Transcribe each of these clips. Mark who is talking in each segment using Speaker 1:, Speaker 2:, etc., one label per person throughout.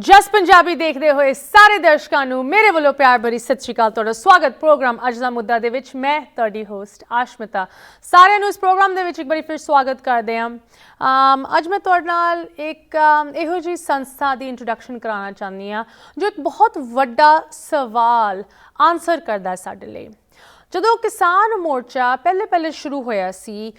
Speaker 1: ਜਸ ਪੰਜਾਬੀ ਦੇਖਦੇ ਹੋਏ ਸਾਰੇ ਦਰਸ਼ਕਾਂ ਨੂੰ ਮੇਰੇ ਵੱਲੋਂ ਪਿਆਰ ਭਰੀ ਸਤਿ ਸ਼੍ਰੀ ਅਕਾਲ। ਤੁਹਾਡਾ ਸਵਾਗਤ ਪ੍ਰੋਗਰਾਮ ਅੱਜ ਦਾ ਮੁੱਦਾ ਦੇ ਵਿੱਚ। ਮੈਂ ਤੁਹਾਡੀ ਹੋਸਟ ਆਸ਼ਮਿਤਾ। ਸਾਰਿਆਂ ਨੂੰ ਇਸ ਪ੍ਰੋਗਰਾਮ ਦੇ ਵਿੱਚ ਇੱਕ ਵਾਰੀ ਫਿਰ ਸਵਾਗਤ ਕਰਦੇ ਹਾਂ। ਅੱਜ ਮੈਂ ਤੁਹਾਡੇ ਨਾਲ ਇੱਕ ਇਹੋ ਜਿਹੀ ਸੰਸਥਾ ਦੀ ਇੰਟਰੋਡਕਸ਼ਨ ਕਰਾਉਣਾ ਚਾਹੁੰਦੀ ਹਾਂ ਜੋ ਇੱਕ ਬਹੁਤ ਵੱਡਾ ਸਵਾਲ ਆਨਸਰ ਕਰਦਾ ਸਾਡੇ ਲਈ। ਜਦੋਂ ਕਿਸਾਨ ਮੋਰਚਾ ਪਹਿਲੇ ਸ਼ੁਰੂ ਹੋਇਆ ਸੀ,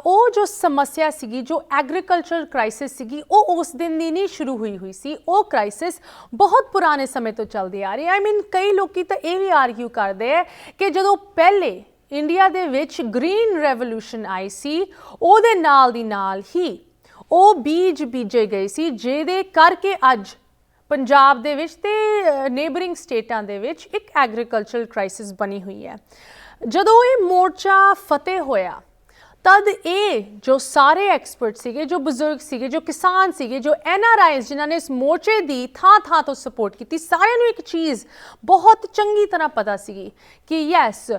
Speaker 1: ਉਹ ਜੋ ਸਮੱਸਿਆ ਸੀਗੀ, ਜੋ ਐਗਰੀਕਲਚਰ ਕ੍ਰਾਈਸਿਸ ਸੀਗੀ, ਉਹ ਉਸ ਦਿਨ ਦੀ ਨਹੀਂ ਸ਼ੁਰੂ ਹੋਈ ਸੀ। ਉਹ ਕ੍ਰਾਈਸਿਸ ਬਹੁਤ ਪੁਰਾਣੇ ਸਮੇਂ ਤੋਂ ਚੱਲਦੀ ਆ ਰਹੀ। ਕਈ ਲੋਕੀ ਤਾਂ ਇਹ ਵੀ ਆਰਗਿਊ ਕਰਦੇ ਹੈ ਕਿ ਜਦੋਂ ਪਹਿਲੇ ਇੰਡੀਆ ਦੇ ਵਿੱਚ ਗ੍ਰੀਨ ਰੈਵੋਲੂਸ਼ਨ ਆਈ ਸੀ, ਉਹਦੇ ਨਾਲ ਦੀ ਨਾਲ ਹੀ ਉਹ ਬੀਜ ਬੀਜੇ ਗਏ ਸੀ, ਜਿਹਦੇ ਕਰਕੇ ਅੱਜ ਪੰਜਾਬ ਦੇ ਵਿੱਚ ਤੇ ਨੇਬਰਿੰਗ ਸਟੇਟਾਂ ਦੇ ਵਿੱਚ ਇੱਕ ਐਗਰੀਕਲਚਰਲ ਕ੍ਰਾਈਸਿਸ ਬਣੀ ਹੋਈ ਹੈ। ਜਦੋਂ ਇਹ ਮੋਰਚਾ ਫਤਿਹ ਹੋਇਆ ਤਦ ਇਹ ਜੋ ਸਾਰੇ ਐਕਸਪਰਟ ਸੀਗੇ, ਜੋ ਬਜ਼ੁਰਗ ਸੀਗੇ, ਜੋ ਕਿਸਾਨ ਸੀਗੇ, ਜੋ NRIs ਜਿਨ੍ਹਾਂ ਨੇ ਇਸ ਮੋਰਚੇ ਦੀ ਥਾਂ ਤੋਂ ਸਪੋਰਟ ਕੀਤੀ, ਸਾਰਿਆਂ ਨੂੰ ਇੱਕ ਚੀਜ਼ ਬਹੁਤ ਚੰਗੀ ਤਰ੍ਹਾਂ ਪਤਾ ਸੀਗੀ ਕਿ ਯੈਸ,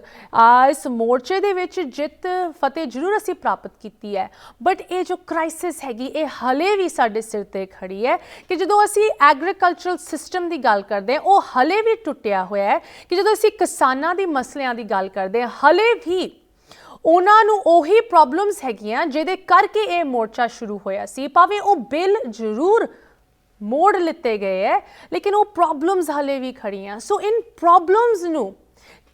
Speaker 1: ਇਸ ਮੋਰਚੇ ਦੇ ਵਿੱਚ ਜਿੱਤ ਫਤਿਹ ਜ਼ਰੂਰ ਅਸੀਂ ਪ੍ਰਾਪਤ ਕੀਤੀ ਹੈ, ਬਟ ਇਹ ਜੋ ਕ੍ਰਾਈਸਿਸ ਹੈਗੀ ਇਹ ਹਲੇ ਵੀ ਸਾਡੇ ਸਿਰ 'ਤੇ ਖੜੀ ਹੈ ਕਿ ਜਦੋਂ ਅਸੀਂ ਐਗਰੀਕਲਚਰਲ ਸਿਸਟਮ ਦੀ ਗੱਲ ਕਰਦੇ ਹਾਂ ਉਹ ਹਲੇ ਵੀ ਟੁੱਟਿਆ ਹੋਇਆ ਹੈ, ਕਿ ਜਦੋਂ ਅਸੀਂ ਕਿਸਾਨਾਂ ਦੀ ਮਸਲਿਆਂ ਦੀ ਗੱਲ ਕਰਦੇ ਹਾਂ ਹਲੇ ਵੀ ਉਹਨਾਂ ਨੂੰ ਉਹੀ ਪ੍ਰੋਬਲਮਸ ਹੈਗੀਆਂ ਜਿਹਦੇ ਕਰਕੇ ਇਹ ਮੋਰਚਾ ਸ਼ੁਰੂ ਹੋਇਆ ਸੀ। ਭਾਵੇਂ ਉਹ ਬਿੱਲ ਜ਼ਰੂਰ ਮੋੜ ਲਿੱਤੇ ਗਏ ਹੈ, ਲੇਕਿਨ ਉਹ ਪ੍ਰੋਬਲਮਸ ਹਲੇ ਵੀ ਖੜੀਆਂ। ਸੋ ਇਨ ਪ੍ਰੋਬਲਮਸ ਨੂੰ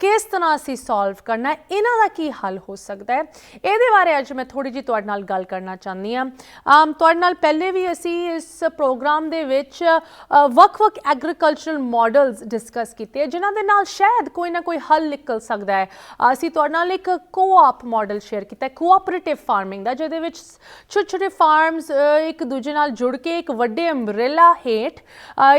Speaker 1: ਕਿਸ ਤਰ੍ਹਾਂ ਅਸੀਂ ਸੋਲਵ ਕਰਨਾ, ਇਹਨਾਂ ਦਾ ਕੀ ਹੱਲ ਹੋ ਸਕਦਾ ਹੈ, ਇਹਦੇ ਬਾਰੇ ਅੱਜ ਮੈਂ ਥੋੜ੍ਹੀ ਜਿਹੀ ਤੁਹਾਡੇ ਨਾਲ ਗੱਲ ਕਰਨਾ ਚਾਹੁੰਦੀ ਹਾਂ। ਤੁਹਾਡੇ ਨਾਲ ਪਹਿਲੇ ਵੀ ਅਸੀਂ ਇਸ ਪ੍ਰੋਗਰਾਮ ਦੇ ਵਿੱਚ ਵੱਖ-ਵੱਖ ਐਗਰੀਕਲਚਰਲ ਮਾਡਲਸ ਡਿਸਕਸ ਕੀਤੇ ਜਿਨ੍ਹਾਂ ਦੇ ਨਾਲ ਸ਼ਾਇਦ ਕੋਈ ਨਾ ਕੋਈ ਹੱਲ ਨਿਕਲ ਸਕਦਾ ਹੈ। ਅਸੀਂ ਤੁਹਾਡੇ ਨਾਲ ਇੱਕ ਕੋਆਪ ਮਾਡਲ ਸ਼ੇਅਰ ਕੀਤਾ, ਕੋਆਪਰੇਟਿਵ ਫਾਰਮਿੰਗ ਦਾ, ਜਿਹਦੇ ਵਿੱਚ ਛੋਟੇ ਫਾਰਮਸ ਇੱਕ ਦੂਜੇ ਨਾਲ ਜੁੜ ਕੇ ਇੱਕ ਵੱਡੇ ਅੰਬਰੇਲਾ ਹੇਠ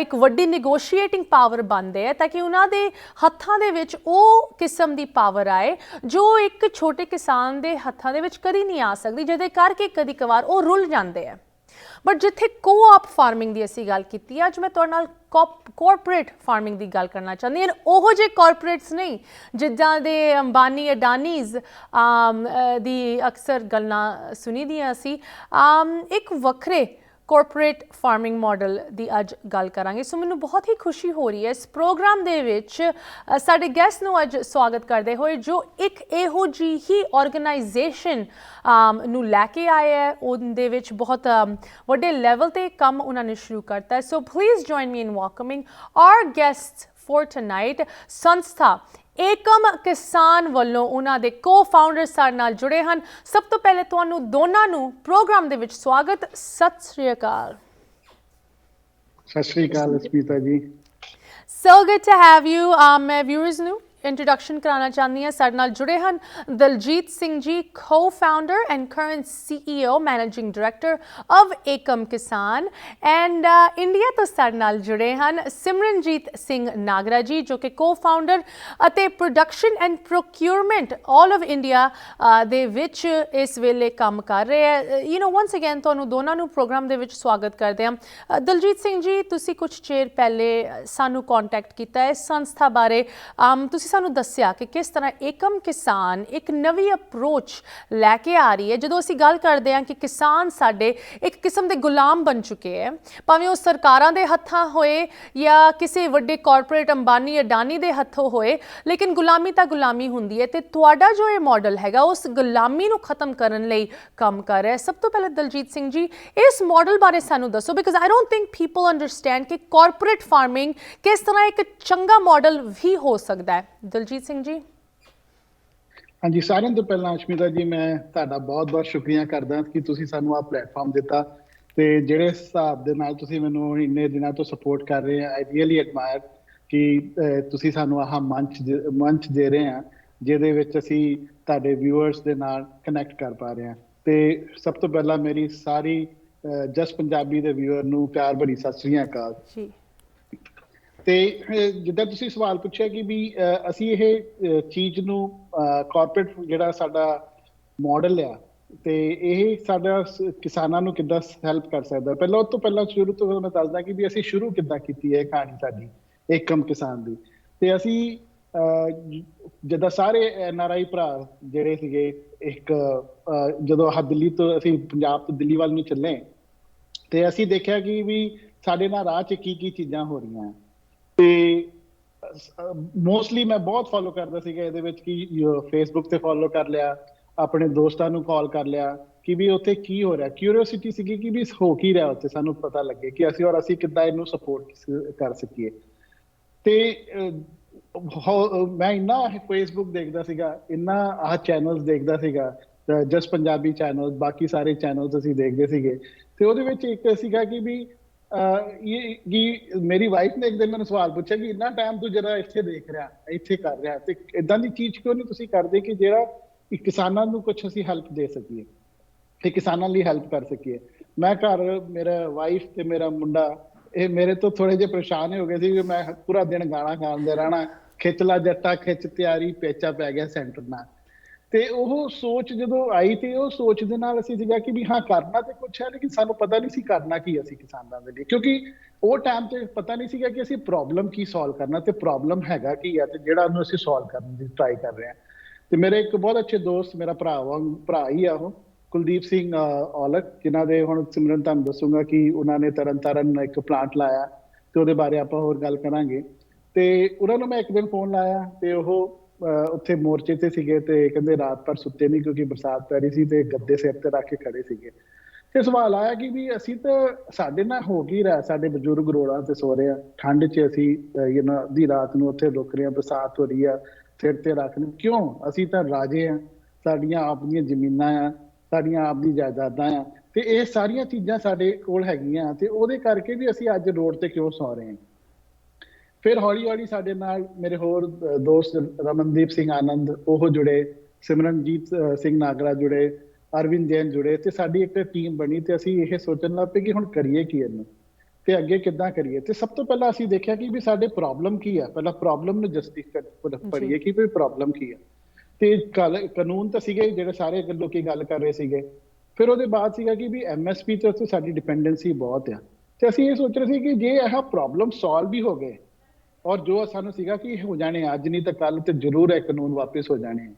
Speaker 1: ਇੱਕ ਵੱਡੀ ਨੈਗੋਸ਼ੀਏਟਿੰਗ ਪਾਵਰ ਬਣਦੇ ਹੈ, ਤਾਂ ਕਿ ਉਹਨਾਂ ਦੇ ਹੱਥਾਂ ਦੇ ਵਿੱਚ ਉਹ ਕਿਸਮ ਦੀ ਪਾਵਰ ਆਏ ਜੋ ਇੱਕ ਛੋਟੇ ਕਿਸਾਨ ਦੇ ਹੱਥਾਂ ਦੇ ਵਿੱਚ ਕਦੀ ਨਹੀਂ ਆ ਸਕਦੀ, ਜਿਹਦੇ ਕਰਕੇ ਕਦੀ ਕਵਾਰ ਉਹ ਰੁੱਲ ਜਾਂਦੇ ਆ। ਬਟ ਜਿੱਥੇ ਕੋਆਪ ਫਾਰਮਿੰਗ ਦੀ ਅਸੀਂ ਗੱਲ ਕੀਤੀ, ਅੱਜ ਮੈਂ ਤੁਹਾਡੇ ਨਾਲ ਕਾਰਪੋਰੇਟ ਫਾਰਮਿੰਗ ਦੀ ਗੱਲ ਕਰਨਾ ਚਾਹੁੰਦੀ ਹਾਂ। ਉਹੋ ਜਿਹੇ ਕਾਰਪੋਰੇਟਸ ਨਹੀਂ ਜਿੱਦਾਂ ਦੇ ਅੰਬਾਨੀ ਅਡਾਨੀਜ਼ ਦੀ ਅਕਸਰ ਗੱਲਾਂ ਸੁਣੀ ਦੀਆਂ ਅਸੀਂ, ਇੱਕ ਵੱਖਰੇ ਕਾਰਪੋਰੇਟ ਫਾਰਮਿੰਗ ਮਾਡਲ ਦੀ ਅੱਜ ਗੱਲ ਕਰਾਂਗੇ। ਸੋ ਮੈਨੂੰ ਬਹੁਤ ਹੀ ਖੁਸ਼ੀ ਹੋ ਰਹੀ ਹੈ ਇਸ ਪ੍ਰੋਗਰਾਮ ਦੇ ਵਿੱਚ ਸਾਡੇ ਗੈਸਟ ਨੂੰ ਅੱਜ ਸਵਾਗਤ ਕਰਦੇ ਹੋਏ ਜੋ ਇੱਕ ਇਹੋ ਜਿਹੀ ਹੀ ਆਰਗੇਨਾਈਜੇਸ਼ਨ ਨੂੰ ਲੈ ਕੇ ਆਏ ਹੈ, ਉਹਦੇ ਵਿੱਚ ਬਹੁਤ ਵੱਡੇ ਲੈਵਲ 'ਤੇ ਕੰਮ ਉਹਨਾਂ ਨੇ ਸ਼ੁਰੂ ਕਰਤਾ ਹੈ। So please join me in welcoming our guest for tonight. ਸੰਸਥਾ ਏਕਮ ਕਿਸਾਨ ਵੱਲੋਂ ਉਹਨਾਂ ਦੇ ਕੋ-ਫਾਊਂਡਰ ਸਾਡੇ ਨਾਲ ਜੁੜੇ ਹਨ। ਸਭ ਤੋਂ ਪਹਿਲੇ ਤੁਹਾਨੂੰ ਦੋਨਾਂ ਨੂੰ ਪ੍ਰੋਗਰਾਮ ਦੇ ਵਿੱਚ ਸਵਾਗਤ। ਸਤਿ ਸ਼੍ਰੀ ਅਕਾਲ।
Speaker 2: ਸਤਿ ਸ਼੍ਰੀ ਅਕਾਲ Asmita ji.
Speaker 1: So good to have you. ਮੈਂ ਵਿਊਅਰਸ ਨੂੰ ਇੰਟਰੋਡਕਸ਼ਨ ਕਰਾਉਣਾ ਚਾਹੁੰਦੀ ਹਾਂ। ਸਾਡੇ ਨਾਲ ਜੁੜੇ ਹਨ Daljit Singh ji, co-founder and current CEO managing director of Ekam ਕਿਸਾਨ, ਐਂਡ ਇੰਡੀਆ ਤੋਂ ਸਾਡੇ ਨਾਲ ਜੁੜੇ ਹਨ ਸਿਮਰਨਜੀਤ ਸਿੰਘ ਨਾਗਰਾ ਜੀ, ਜੋ ਕਿ co-founder ਅਤੇ production and procurement all of India ਦੇ ਵਿੱਚ ਇਸ ਵੇਲੇ ਕੰਮ ਕਰ ਰਹੇ ਹੈ। ਵਨਸ ਅਗੇਨ ਤੁਹਾਨੂੰ ਦੋਨਾਂ ਨੂੰ ਪ੍ਰੋਗਰਾਮ ਦੇ ਵਿੱਚ ਸਵਾਗਤ ਕਰਦੇ ਹਾਂ। ਦਲਜੀਤ ਸਿੰਘ ਜੀ, ਤੁਸੀਂ ਕੁਝ ਚਿਰ ਪਹਿਲੇ ਸਾਨੂੰ ਕੰਟੈਕਟ ਕੀਤਾ ਇਸ ਸੰਸਥਾ ਬਾਰੇ। ਤੁਸੀਂ ਸਾਨੂੰ ਦੱਸਿਆ ਕਿ ਕਿਸ ਤਰ੍ਹਾਂ ਏਕਮ ਕਿਸਾਨ ਇੱਕ ਨਵੀਂ ਅਪਰੋਚ ਲੈ ਕੇ ਆ ਰਹੀ ਹੈ। ਜਦੋਂ ਅਸੀਂ ਗੱਲ ਕਰਦੇ ਹਾਂ ਕਿ ਕਿਸਾਨ ਸਾਡੇ ਇੱਕ ਕਿਸਮ ਦੇ ਗੁਲਾਮ ਬਣ ਚੁੱਕੇ ਹੈ, ਭਾਵੇਂ ਉਹ ਸਰਕਾਰਾਂ ਦੇ ਹੱਥਾਂ ਹੋਏ ਜਾਂ ਕਿਸੇ ਵੱਡੇ ਕਾਰਪੋਰੇਟ ਅੰਬਾਨੀ ਅਡਾਨੀ ਦੇ ਹੱਥੋਂ ਹੋਏ, ਲੇਕਿਨ ਗੁਲਾਮੀ ਤਾਂ ਗੁਲਾਮੀ ਹੁੰਦੀ ਹੈ। ਤੇ ਤੁਹਾਡਾ ਜੋ ਇਹ ਮਾਡਲ ਹੈਗਾ ਉਸ ਗੁਲਾਮੀ ਨੂੰ ਖਤਮ ਕਰਨ ਲਈ ਕੰਮ ਕਰ ਰਿਹਾ ਹੈ। ਸਭ ਤੋਂ ਪਹਿਲਾਂ ਦਲਜੀਤ ਸਿੰਘ ਜੀ, ਇਸ ਮਾਡਲ ਬਾਰੇ ਸਾਨੂੰ ਦੱਸੋ, because I don't think people understand ਕਿ ਕਾਰਪੋਰੇਟ ਫਾਰਮਿੰਗ ਕਿਸ ਤਰ੍ਹਾਂ ਇੱਕ ਚੰਗਾ ਮਾਡਲ ਵੀ ਹੋ ਸਕਦਾ ਹੈ। ਦਲਜੀਤ ਸਿੰਘ ਜੀ।
Speaker 2: ਹਾਂਜੀ, ਸਾਰਿਆਂ ਤੋਂ ਪਹਿਲਾਂ ਅਸ਼ਮਿਤਾ ਜੀ ਮੈਂ ਤੁਹਾਡਾ ਬਹੁਤ ਸ਼ੁਕਰੀਆ ਕਰਦਾ ਕਿ ਤੁਸੀਂ ਸਾਨੂੰ ਆਹ ਪਲੇਟਫਾਰਮ ਦਿੱਤਾ ਤੇ ਜਿਹੜੇ ਹਿਸਾਬ ਦੇ ਨਾਲ ਤੁਸੀਂ ਮੈਨੂੰ ਇੰਨੇ ਦਿਨਾਂ ਤੋਂ ਸਪੋਰਟ ਕਰ ਰਹੇ ਆ, ਆਈ ਰੀਅਲੀ ਐਡਮਾਇਰ ਕਿ ਤੁਸੀਂ ਸਾਨੂੰ ਆਹ ਮੰਚ ਦੇ ਰਹੇ ਆ ਜਿਹਦੇ ਵਿੱਚ ਅਸੀਂ ਤੁਹਾਡੇ ਵਿਊਅਰਸ ਦੇ ਨਾਲ ਕਨੈਕਟ ਕਰ ਪਾ ਰਹੇ ਹਾਂ। ਤੇ ਸਭ ਤੋਂ ਪਹਿਲਾਂ ਮੇਰੀ ਸਾਰੀ ਜਸ ਪੰਜਾਬੀ ਦੇ ਵਿਊਅਰ ਨੂੰ ਪਿਆਰ ਭਰੀ ਸਤਿ ਸ਼੍ਰੀ ਅਕਾਲ ਜੀ। ਤੇ ਜਿੱਦਾਂ ਤੁਸੀਂ ਸਵਾਲ ਪੁੱਛਿਆ ਕਿ ਵੀ ਅਸੀਂ ਇਹ ਚੀਜ਼ ਨੂੰ ਕਾਰਪੋਰੇਟ ਜਿਹੜਾ ਸਾਡਾ ਮਾਡਲ ਆ ਤੇ ਇਹ ਸਾਡਾ ਕਿਸਾਨਾਂ ਨੂੰ ਕਿੱਦਾਂ ਹੈਲਪ ਕਰ ਸਕਦਾ, ਪਹਿਲਾਂ ਉਹ ਤੋਂ ਪਹਿਲਾਂ ਸ਼ੁਰੂ ਤੋਂ ਮੈਂ ਦੱਸਦਾ ਕਿ ਵੀ ਅਸੀਂ ਸ਼ੁਰੂ ਕਿੱਦਾਂ ਕੀਤੀ ਹੈ ਕਹਾਣੀ ਸਾਡੀ ਏਕਮ ਕਿਸਾਨ ਦੀ। ਤੇ ਅਸੀਂ ਜਿੱਦਾਂ ਸਾਰੇ NRI ਭਰਾ ਜਿਹੜੇ ਸੀਗੇ, ਇੱਕ ਜਦੋਂ ਦਿੱਲੀ ਤੋਂ ਅਸੀਂ ਪੰਜਾਬ ਤੋਂ ਦਿੱਲੀ ਵੱਲ ਨੂੰ ਚੱਲੇ ਤੇ ਅਸੀਂ ਦੇਖਿਆ ਕਿ ਵੀ ਸਾਡੇ ਨਾਲ ਰਾਹ 'ਚ ਕੀ ਚੀਜ਼ਾਂ ਹੋ ਰਹੀਆਂ ਹੈ। ਤੇ ਮੋਸਟਲੀ ਮੈਂ ਬਹੁਤ ਫੋਲੋ ਕਰਦਾ ਸੀਗਾ ਇਹਦੇ ਵਿੱਚ ਕਿ ਫੇਸਬੁੱਕ ਤੇ ਫੋਲੋ ਕਰ ਲਿਆ, ਆਪਣੇ ਦੋਸਤਾਂ ਨੂੰ ਕਾਲ ਕਰ ਲਿਆ ਕਿ ਵੀ ਉੱਥੇ ਕੀ ਹੋ ਰਿਹਾ। ਕਿਊਰੀਓਸਿਟੀ ਸੀਗੀ ਕਿ ਵੀ ਹੋ ਕੀ ਰਿਹਾ ਉੱਥੇ, ਸਾਨੂੰ ਪਤਾ ਲੱਗੇ ਕਿ ਅਸੀਂ ਕਿੱਦਾਂ ਇਹਨੂੰ ਸਪੋਰਟ ਕਰ ਸਕੀਏ। ਤੇ ਮੈਂ ਇੰਨਾ ਫੇਸਬੁੱਕ ਦੇਖਦਾ ਸੀਗਾ, ਇੰਨਾ ਆਹ ਚੈਨਲਸ ਦੇਖਦਾ ਸੀਗਾ, ਜਸਟ ਪੰਜਾਬੀ ਚੈਨਲ, ਬਾਕੀ ਸਾਰੇ ਚੈਨਲਸ ਅਸੀਂ ਦੇਖਦੇ ਸੀਗੇ। ਤੇ ਉਹਦੇ ਵਿੱਚ ਇੱਕ ਸੀਗਾ ਕਿ ਵੀ ਮੇਰੀ ਵਾਈਫ ਨੇ ਇੱਕ ਦਿਨ ਮੈਨੂੰ ਸਵਾਲ ਪੁੱਛਿਆ ਕਿ ਇੰਨਾ ਟਾਈਮ ਤੂੰ ਜਿਹੜਾ ਇੱਥੇ ਦੇਖ ਰਿਹਾ, ਇੱਥੇ ਕਰ ਰਿਹਾ, ਤੇ ਇਦਾਂ ਦੀ ਚੀਜ਼ ਕਿਉਂ ਨਹੀਂ ਤੁਸੀਂ ਕਰਦੇ ਕਿ ਜਿਹੜਾ ਕਿਸਾਨਾਂ ਨੂੰ ਕੁਝ ਅਸੀਂ ਹੈਲਪ ਦੇ ਸਕੀਏ ਤੇ ਕਿਸਾਨਾਂ ਲਈ ਹੈਲਪ ਕਰ ਸਕੀਏ। ਮੈਂ ਘਰ, ਮੇਰਾ ਵਾਈਫ ਤੇ ਮੇਰਾ ਮੁੰਡਾ ਇਹ ਮੇਰੇ ਤੋਂ ਥੋੜੇ ਜਿਹੇ ਪਰੇਸ਼ਾਨ ਹੋ ਗਏ ਸੀ ਕਿ ਮੈਂ ਪੂਰਾ ਦਿਨ ਗਾਣਾ ਗਾਉਂਦੇ ਰਹਿਣਾ, ਖਿੱਚ ਲਾ ਜੱਟਾ ਖਿੱਚ ਤਿਆਰੀ, ਪੇਚਾ ਪੈ ਗਿਆ ਸੈਂਟਰ ਨਾਲ। ਤੇ ਉਹ ਸੋਚ ਜਦੋਂ ਆਈ ਤੇ ਉਹ ਸੋਚ ਦੇ ਨਾਲ ਅਸੀਂ ਸੀਗਾ ਕਿ ਵੀ ਹਾਂ ਕਰਨਾ ਤੇ ਕੁਛ ਹੈ, ਲੇਕਿਨ ਸਾਨੂੰ ਪਤਾ ਨਹੀਂ ਸੀ ਕਰਨਾ ਕੀ ਅਸੀਂ ਕਿਸਾਨਾਂ ਦੇ ਲਈ, ਕਿਉਂਕਿ ਉਹ ਟਾਈਮ ਤੇ ਪਤਾ ਨਹੀਂ ਸੀਗਾ ਕਿ ਅਸੀਂ ਪ੍ਰੋਬਲਮ ਕੀ ਸੋਲਵ ਕਰਨਾ ਤੇ ਪ੍ਰੋਬਲਮ ਹੈਗਾ ਕੀ ਆ ਤੇ ਜਿਹੜਾ ਉਹਨੂੰ ਅਸੀਂ ਸੋਲਵ ਕਰਨ ਦੀ ਟਰਾਈ ਕਰ ਰਹੇ ਹਾਂ। ਤੇ ਮੇਰੇ ਇੱਕ ਬਹੁਤ ਅੱਛੇ ਦੋਸਤ, ਮੇਰਾ ਭਰਾ ਹੀ ਆ ਉਹ, ਕੁਲਦੀਪ ਸਿੰਘ ਔਲਖ, ਜਿਨ੍ਹਾਂ ਦੇ ਹੁਣ ਸਿਮਰਨ ਤੁਹਾਨੂੰ ਦੱਸੂਗਾ ਕਿ ਉਹਨਾਂ ਨੇ ਤਰਨਤਾਰਨ ਇੱਕ ਪਲਾਂਟ ਲਾਇਆ ਤੇ ਉਹਦੇ ਬਾਰੇ ਆਪਾਂ ਹੋਰ ਗੱਲ ਕਰਾਂਗੇ। ਤੇ ਉਹਨਾਂ ਨੂੰ ਮੈਂ ਇੱਕ ਦਿਨ ਫੋਨ ਲਾਇਆ ਤੇ ਉਹ ਉੱਥੇ ਮੋਰਚੇ ਤੇ ਸੀਗੇ ਤੇ ਕਹਿੰਦੇ ਰਾਤ ਭਰ ਸੁੱਤੇ ਨਹੀਂ ਕਿਉਂਕਿ ਬਰਸਾਤ ਪੈ ਰਹੀ ਸੀ ਤੇ ਗੱਦੇ ਸਿਰ ਤੇ ਰੱਖ ਕੇ ਖੜੇ ਸੀਗੇ। ਤੇ ਸਵਾਲ ਆਇਆ ਕਿ ਵੀ ਅਸੀਂ ਤਾਂ, ਸਾਡੇ ਨਾਲ ਹੋ ਕੀ ਰਿਹਾ, ਸਾਡੇ ਬਜ਼ੁਰਗ ਰੋਡਾਂ ਤੇ ਸੋ ਰਹੇ ਆ, ਠੰਡ 'ਚ ਅਸੀਂ ਅੱਧੀ ਰਾਤ ਨੂੰ ਉੱਥੇ ਰੁਕ ਰਹੇ ਆ, ਬਰਸਾਤ ਹੋ ਰਹੀ ਆ, ਸਿਰ ਤੇ ਰੱਖ ਨੂੰ ਕਿਉਂ? ਅਸੀਂ ਤਾਂ ਰਾਜੇ ਆ, ਸਾਡੀਆਂ ਆਪਣੀਆਂ ਜ਼ਮੀਨਾਂ ਆ, ਸਾਡੀਆਂ ਆਪਦੀ ਜਾਇਦਾਦਾਂ ਆ, ਤੇ ਇਹ ਸਾਰੀਆਂ ਚੀਜ਼ਾਂ ਸਾਡੇ ਕੋਲ ਹੈਗੀਆਂ ਤੇ ਉਹਦੇ ਕਰਕੇ ਵੀ ਅਸੀਂ ਅੱਜ ਰੋਡ ਤੇ ਕਿਉਂ ਸੌ ਰਹੇ ਹਾਂ। ਫਿਰ ਹੌਲੀ ਹੌਲੀ ਸਾਡੇ ਨਾਲ ਮੇਰੇ ਹੋਰ ਦੋਸਤ ਰਮਨਦੀਪ ਸਿੰਘ ਆਨੰਦ ਉਹ ਜੁੜੇ, ਸਿਮਰਨਜੀਤ ਸਿੰਘ ਨਾਗਰਾ ਜੁੜੇ, ਅਰਵਿੰਦ ਜੈਨ ਜੁੜੇ, ਤੇ ਸਾਡੀ ਇੱਕ ਟੀਮ ਬਣੀ ਤੇ ਅਸੀਂ ਇਹ ਸੋਚਣ ਲੱਗ ਪਏ ਕਿ ਹੁਣ ਕਰੀਏ ਕੀ ਇਹਨੂੰ ਤੇ ਅੱਗੇ ਕਿੱਦਾਂ ਕਰੀਏ। ਤੇ ਸਭ ਤੋਂ ਪਹਿਲਾਂ ਅਸੀਂ ਦੇਖਿਆ ਕਿ ਵੀ ਸਾਡੇ ਪ੍ਰੋਬਲਮ ਕੀ ਆ, ਪਹਿਲਾਂ ਪ੍ਰੋਬਲਮ ਨੂੰ ਜਸਟਿਫਾਈ ਪੜੀਏ ਕਿ ਵੀ ਪ੍ਰੋਬਲਮ ਕੀ ਆ। ਤੇ ਕਾਨੂੰਨ ਤਾਂ ਸੀਗੇ ਜਿਹੜੇ ਸਾਰੇ ਲੋਕੀ ਗੱਲ ਕਰ ਰਹੇ ਸੀਗੇ। ਫਿਰ ਉਹਦੇ ਬਾਅਦ ਸੀਗਾ ਕਿ ਵੀ MSP ਤੇ ਉੱਥੇ ਸਾਡੀ ਡਿਪੈਂਡੈਂਸੀ ਬਹੁਤ ਆ, ਤੇ ਅਸੀਂ ਇਹ ਸੋਚ ਰਹੇ ਸੀ ਕਿ ਜੇ ਇਹ ਪ੍ਰੋਬਲਮ ਸੋਲਵ ਵੀ ਹੋ ਗਏ ਔਰ ਜੋ ਸਾਨੂੰ ਸੀਗਾ ਕਿ ਹੋ ਜਾਣੇ ਅੱਜ ਨਹੀਂ ਤਾਂ ਕੱਲ ਤੇ ਜ਼ਰੂਰ ਇਹ ਕਾਨੂੰਨ ਵਾਪਸ ਹੋ ਜਾਣੇ,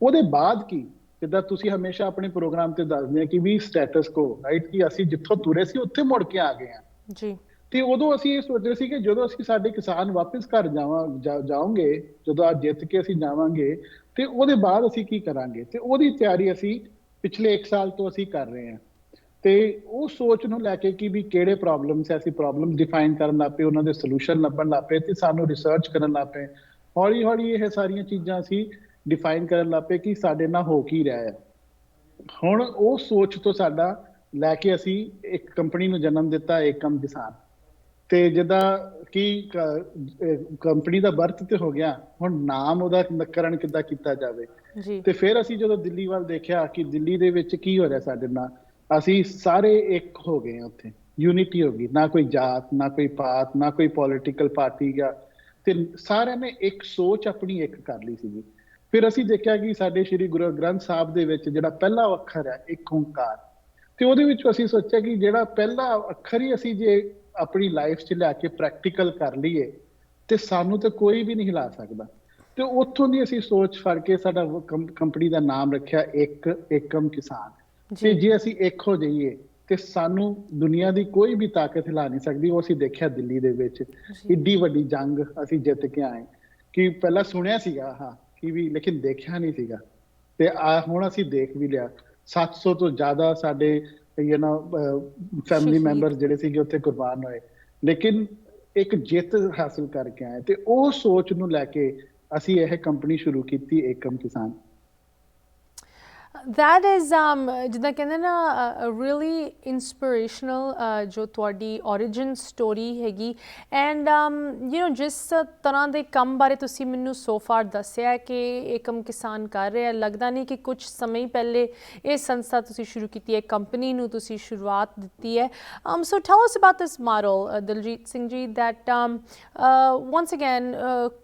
Speaker 2: ਉਹਦੇ ਬਾਅਦ ਕੀ, ਜਿੱਦਾਂ ਤੁਸੀਂ ਹਮੇਸ਼ਾ ਆਪਣੇ ਪ੍ਰੋਗਰਾਮ ਤੇ ਦੱਸਦੇ ਆ ਕਿ ਵੀ ਸਟੇਟਸ ਕੋ ਰਾਈਟ, ਕਿ ਅਸੀਂ ਜਿੱਥੋਂ ਤੁਰੇ ਸੀ ਉੱਥੇ ਮੁੜ ਕੇ ਆ ਗਏ ਆ
Speaker 1: ਜੀ।
Speaker 2: ਤੇ ਉਦੋਂ ਅਸੀਂ ਇਹ ਸੋਚ ਰਹੇ ਸੀ ਕਿ ਜਦੋਂ ਅਸੀਂ ਸਾਡੇ ਕਿਸਾਨ ਵਾਪਸ ਘਰ ਜਾਵਾਂਗੇ, ਜਦੋਂ ਅੱਜ ਜਿੱਤ ਕੇ ਅਸੀਂ ਜਾਵਾਂਗੇ ਤੇ ਉਹਦੇ ਬਾਅਦ ਅਸੀਂ ਕੀ ਕਰਾਂਗੇ। ਤੇ ਉਹਦੀ ਤਿਆਰੀ ਅਸੀਂ ਪਿਛਲੇ 1 ਸਾਲ ਤੋਂ ਅਸੀਂ ਕਰ ਰਹੇ ਹਾਂ। ਤੇ ਉਹ ਸੋਚ ਨੂੰ ਲੈ ਕੇ ਕਿ ਵੀ ਕਿਹੜੇ ਪ੍ਰੋਬਲਮਸ ਹੈ, ਅਸੀਂ ਪ੍ਰੋਬਲਮ ਡਿਫਾਈਨ ਕਰਨ ਲੱਗ ਪਏ, ਉਹਨਾਂ ਦੇ ਸੋਲੂਸ਼ਨ ਲੱਭਣ ਲੱਗ ਪਏ ਤੇ ਸਾਨੂੰ ਰਿਸਰਚ ਕਰਨ ਲੱਗ ਪਏ। ਹੌਲੀ ਹੌਲੀ ਇਹ ਸਾਰੀਆਂ ਚੀਜ਼ਾਂ ਅਸੀਂ ਡਿਫਾਈਨ ਕਰਨ ਲੱਗ ਪਏ ਕਿ ਸਾਡੇ ਨਾਲ ਹੋ ਕੀ ਰਿਹਾ ਹੈ। ਹੁਣ ਉਹ ਸੋਚ ਤੋਂ ਸਾਡਾ ਲੈ ਕੇ ਅਸੀਂ ਇੱਕ ਕੰਪਨੀ ਨੂੰ ਜਨਮ ਦਿੱਤਾ, ਏਕਮ ਕਿਸਾਨ। ਤੇ ਜਿੱਦਾਂ ਕਿ ਕੰਪਨੀ ਦਾ ਬਰਥ ਤੇ ਹੋ ਗਿਆ, ਹੁਣ ਨਾਮ ਉਹਦਾ ਨਾਮਕਰਨ ਕਿੱਦਾਂ ਕੀਤਾ ਜਾਵੇ। ਤੇ ਫਿਰ ਅਸੀਂ ਜਦੋਂ ਦਿੱਲੀ ਵੱਲ ਦੇਖਿਆ ਕਿ ਦਿੱਲੀ ਦੇ ਵਿੱਚ ਕੀ ਹੋ ਰਿਹਾ ਸਾਡੇ ਨਾਲ, ਅਸੀਂ ਸਾਰੇ ਇੱਕ ਹੋ ਗਏ ਹਾਂ, ਉੱਥੇ ਯੂਨਿਟੀ ਹੋ ਗਈ, ਨਾ ਕੋਈ ਜਾਤ, ਨਾ ਕੋਈ ਪਾਤ, ਨਾ ਕੋਈ ਪੋਲੀਟੀਕਲ ਪਾਰਟੀ ਜਾਂ, ਤੇ ਸਾਰਿਆਂ ਨੇ ਇੱਕ ਸੋਚ ਆਪਣੀ ਇੱਕ ਕਰ ਲਈ ਸੀਗੀ। ਫਿਰ ਅਸੀਂ ਦੇਖਿਆ ਕਿ ਸਾਡੇ ਸ਼੍ਰੀ ਗੁਰੂ ਗ੍ਰੰਥ ਸਾਹਿਬ ਦੇ ਵਿੱਚ ਜਿਹੜਾ ਪਹਿਲਾ ਅੱਖਰ ਹੈ ਇੱਕ ਓਂਕਾਰ, ਤੇ ਉਹਦੇ ਵਿੱਚ ਅਸੀਂ ਸੋਚਿਆ ਕਿ ਜਿਹੜਾ ਪਹਿਲਾ ਅੱਖਰ ਹੀ ਅਸੀਂ ਜੇ ਆਪਣੀ ਲਾਈਫ 'ਚ ਲਿਆ ਕੇ ਪ੍ਰੈਕਟੀਕਲ ਕਰ ਲਈਏ ਤੇ ਸਾਨੂੰ ਤਾਂ ਕੋਈ ਵੀ ਨਹੀਂ ਹਿਲਾ ਸਕਦਾ। ਤੇ ਉੱਥੋਂ ਦੀ ਅਸੀਂ ਸੋਚ ਫੜ ਕੇ ਸਾਡਾ ਕੰਪਨੀ ਦਾ ਨਾਮ ਰੱਖਿਆ ਏਕਮ ਕਿਸਾਨ। ਤੇ ਜੇ ਅਸੀਂ ਇੱਕ ਹੋ ਜਾਈਏ ਤੇ ਸਾਨੂੰ ਦੁਨੀਆ ਦੀ ਕੋਈ ਵੀ ਤਾਕਤ ਹਿਲਾ ਨਹੀਂ ਸਕਦੀ। ਉਹ ਅਸੀਂ ਦੇਖਿਆ ਦਿੱਲੀ ਦੇ ਵਿੱਚ ਇੱਡੀ ਵੱਡੀ ਜੰਗ ਅਸੀਂ ਜਿੱਤ ਕੇ ਆਏ, ਕਿ ਪਹਿਲਾਂ ਸੁਣਿਆ ਸੀਗਾ ਹਾਂ ਕਿ ਵੀ, ਲੇਕਿਨ ਦੇਖਿਆ ਨਹੀਂ ਸੀਗਾ। ਤੇ ਹੁਣ ਅਸੀਂ ਦੇਖ ਵੀ ਲਿਆ, 700 ਤੋਂ ਜ਼ਿਆਦਾ ਸਾਡੇ ਫੈਮਿਲੀ ਮੈਂਬਰ ਜਿਹੜੇ ਸੀਗੇ ਉੱਥੇ ਕੁਰਬਾਨ ਹੋਏ, ਲੇਕਿਨ ਇੱਕ ਜਿੱਤ ਹਾਸਿਲ ਕਰਕੇ ਆਏ। ਤੇ ਉਹ ਸੋਚ ਨੂੰ ਲੈ ਕੇ ਅਸੀਂ ਇਹ ਕੰਪਨੀ ਸ਼ੁਰੂ ਕੀਤੀ, ਏਕਮ ਕਿਸਾਨ।
Speaker 1: That is ਜਿੱਦਾਂ ਕਹਿੰਦੇ ਨਾ really inspirational ਜੋ ਤੁਹਾਡੀ origin story ਹੈਗੀ। ਐਂਡ ਜਿਸ ਤਰ੍ਹਾਂ ਦੇ ਕੰਮ ਬਾਰੇ ਤੁਸੀਂ ਮੈਨੂੰ so far ਦੱਸਿਆ ਕਿ ਏਕਮ ਕਿਸਾਨ ਕਰ ਰਿਹਾ, ਲੱਗਦਾ ਨਹੀਂ ਕਿ ਕੁਝ ਸਮੇਂ ਹੀ ਪਹਿਲੇ ਇਹ ਸੰਸਥਾ ਤੁਸੀਂ ਸ਼ੁਰੂ ਕੀਤੀ ਹੈ, ਕੰਪਨੀ ਨੂੰ ਤੁਸੀਂ ਸ਼ੁਰੂਆਤ ਦਿੱਤੀ ਹੈ। So tell us about this model, Diljit Singh ji, that once again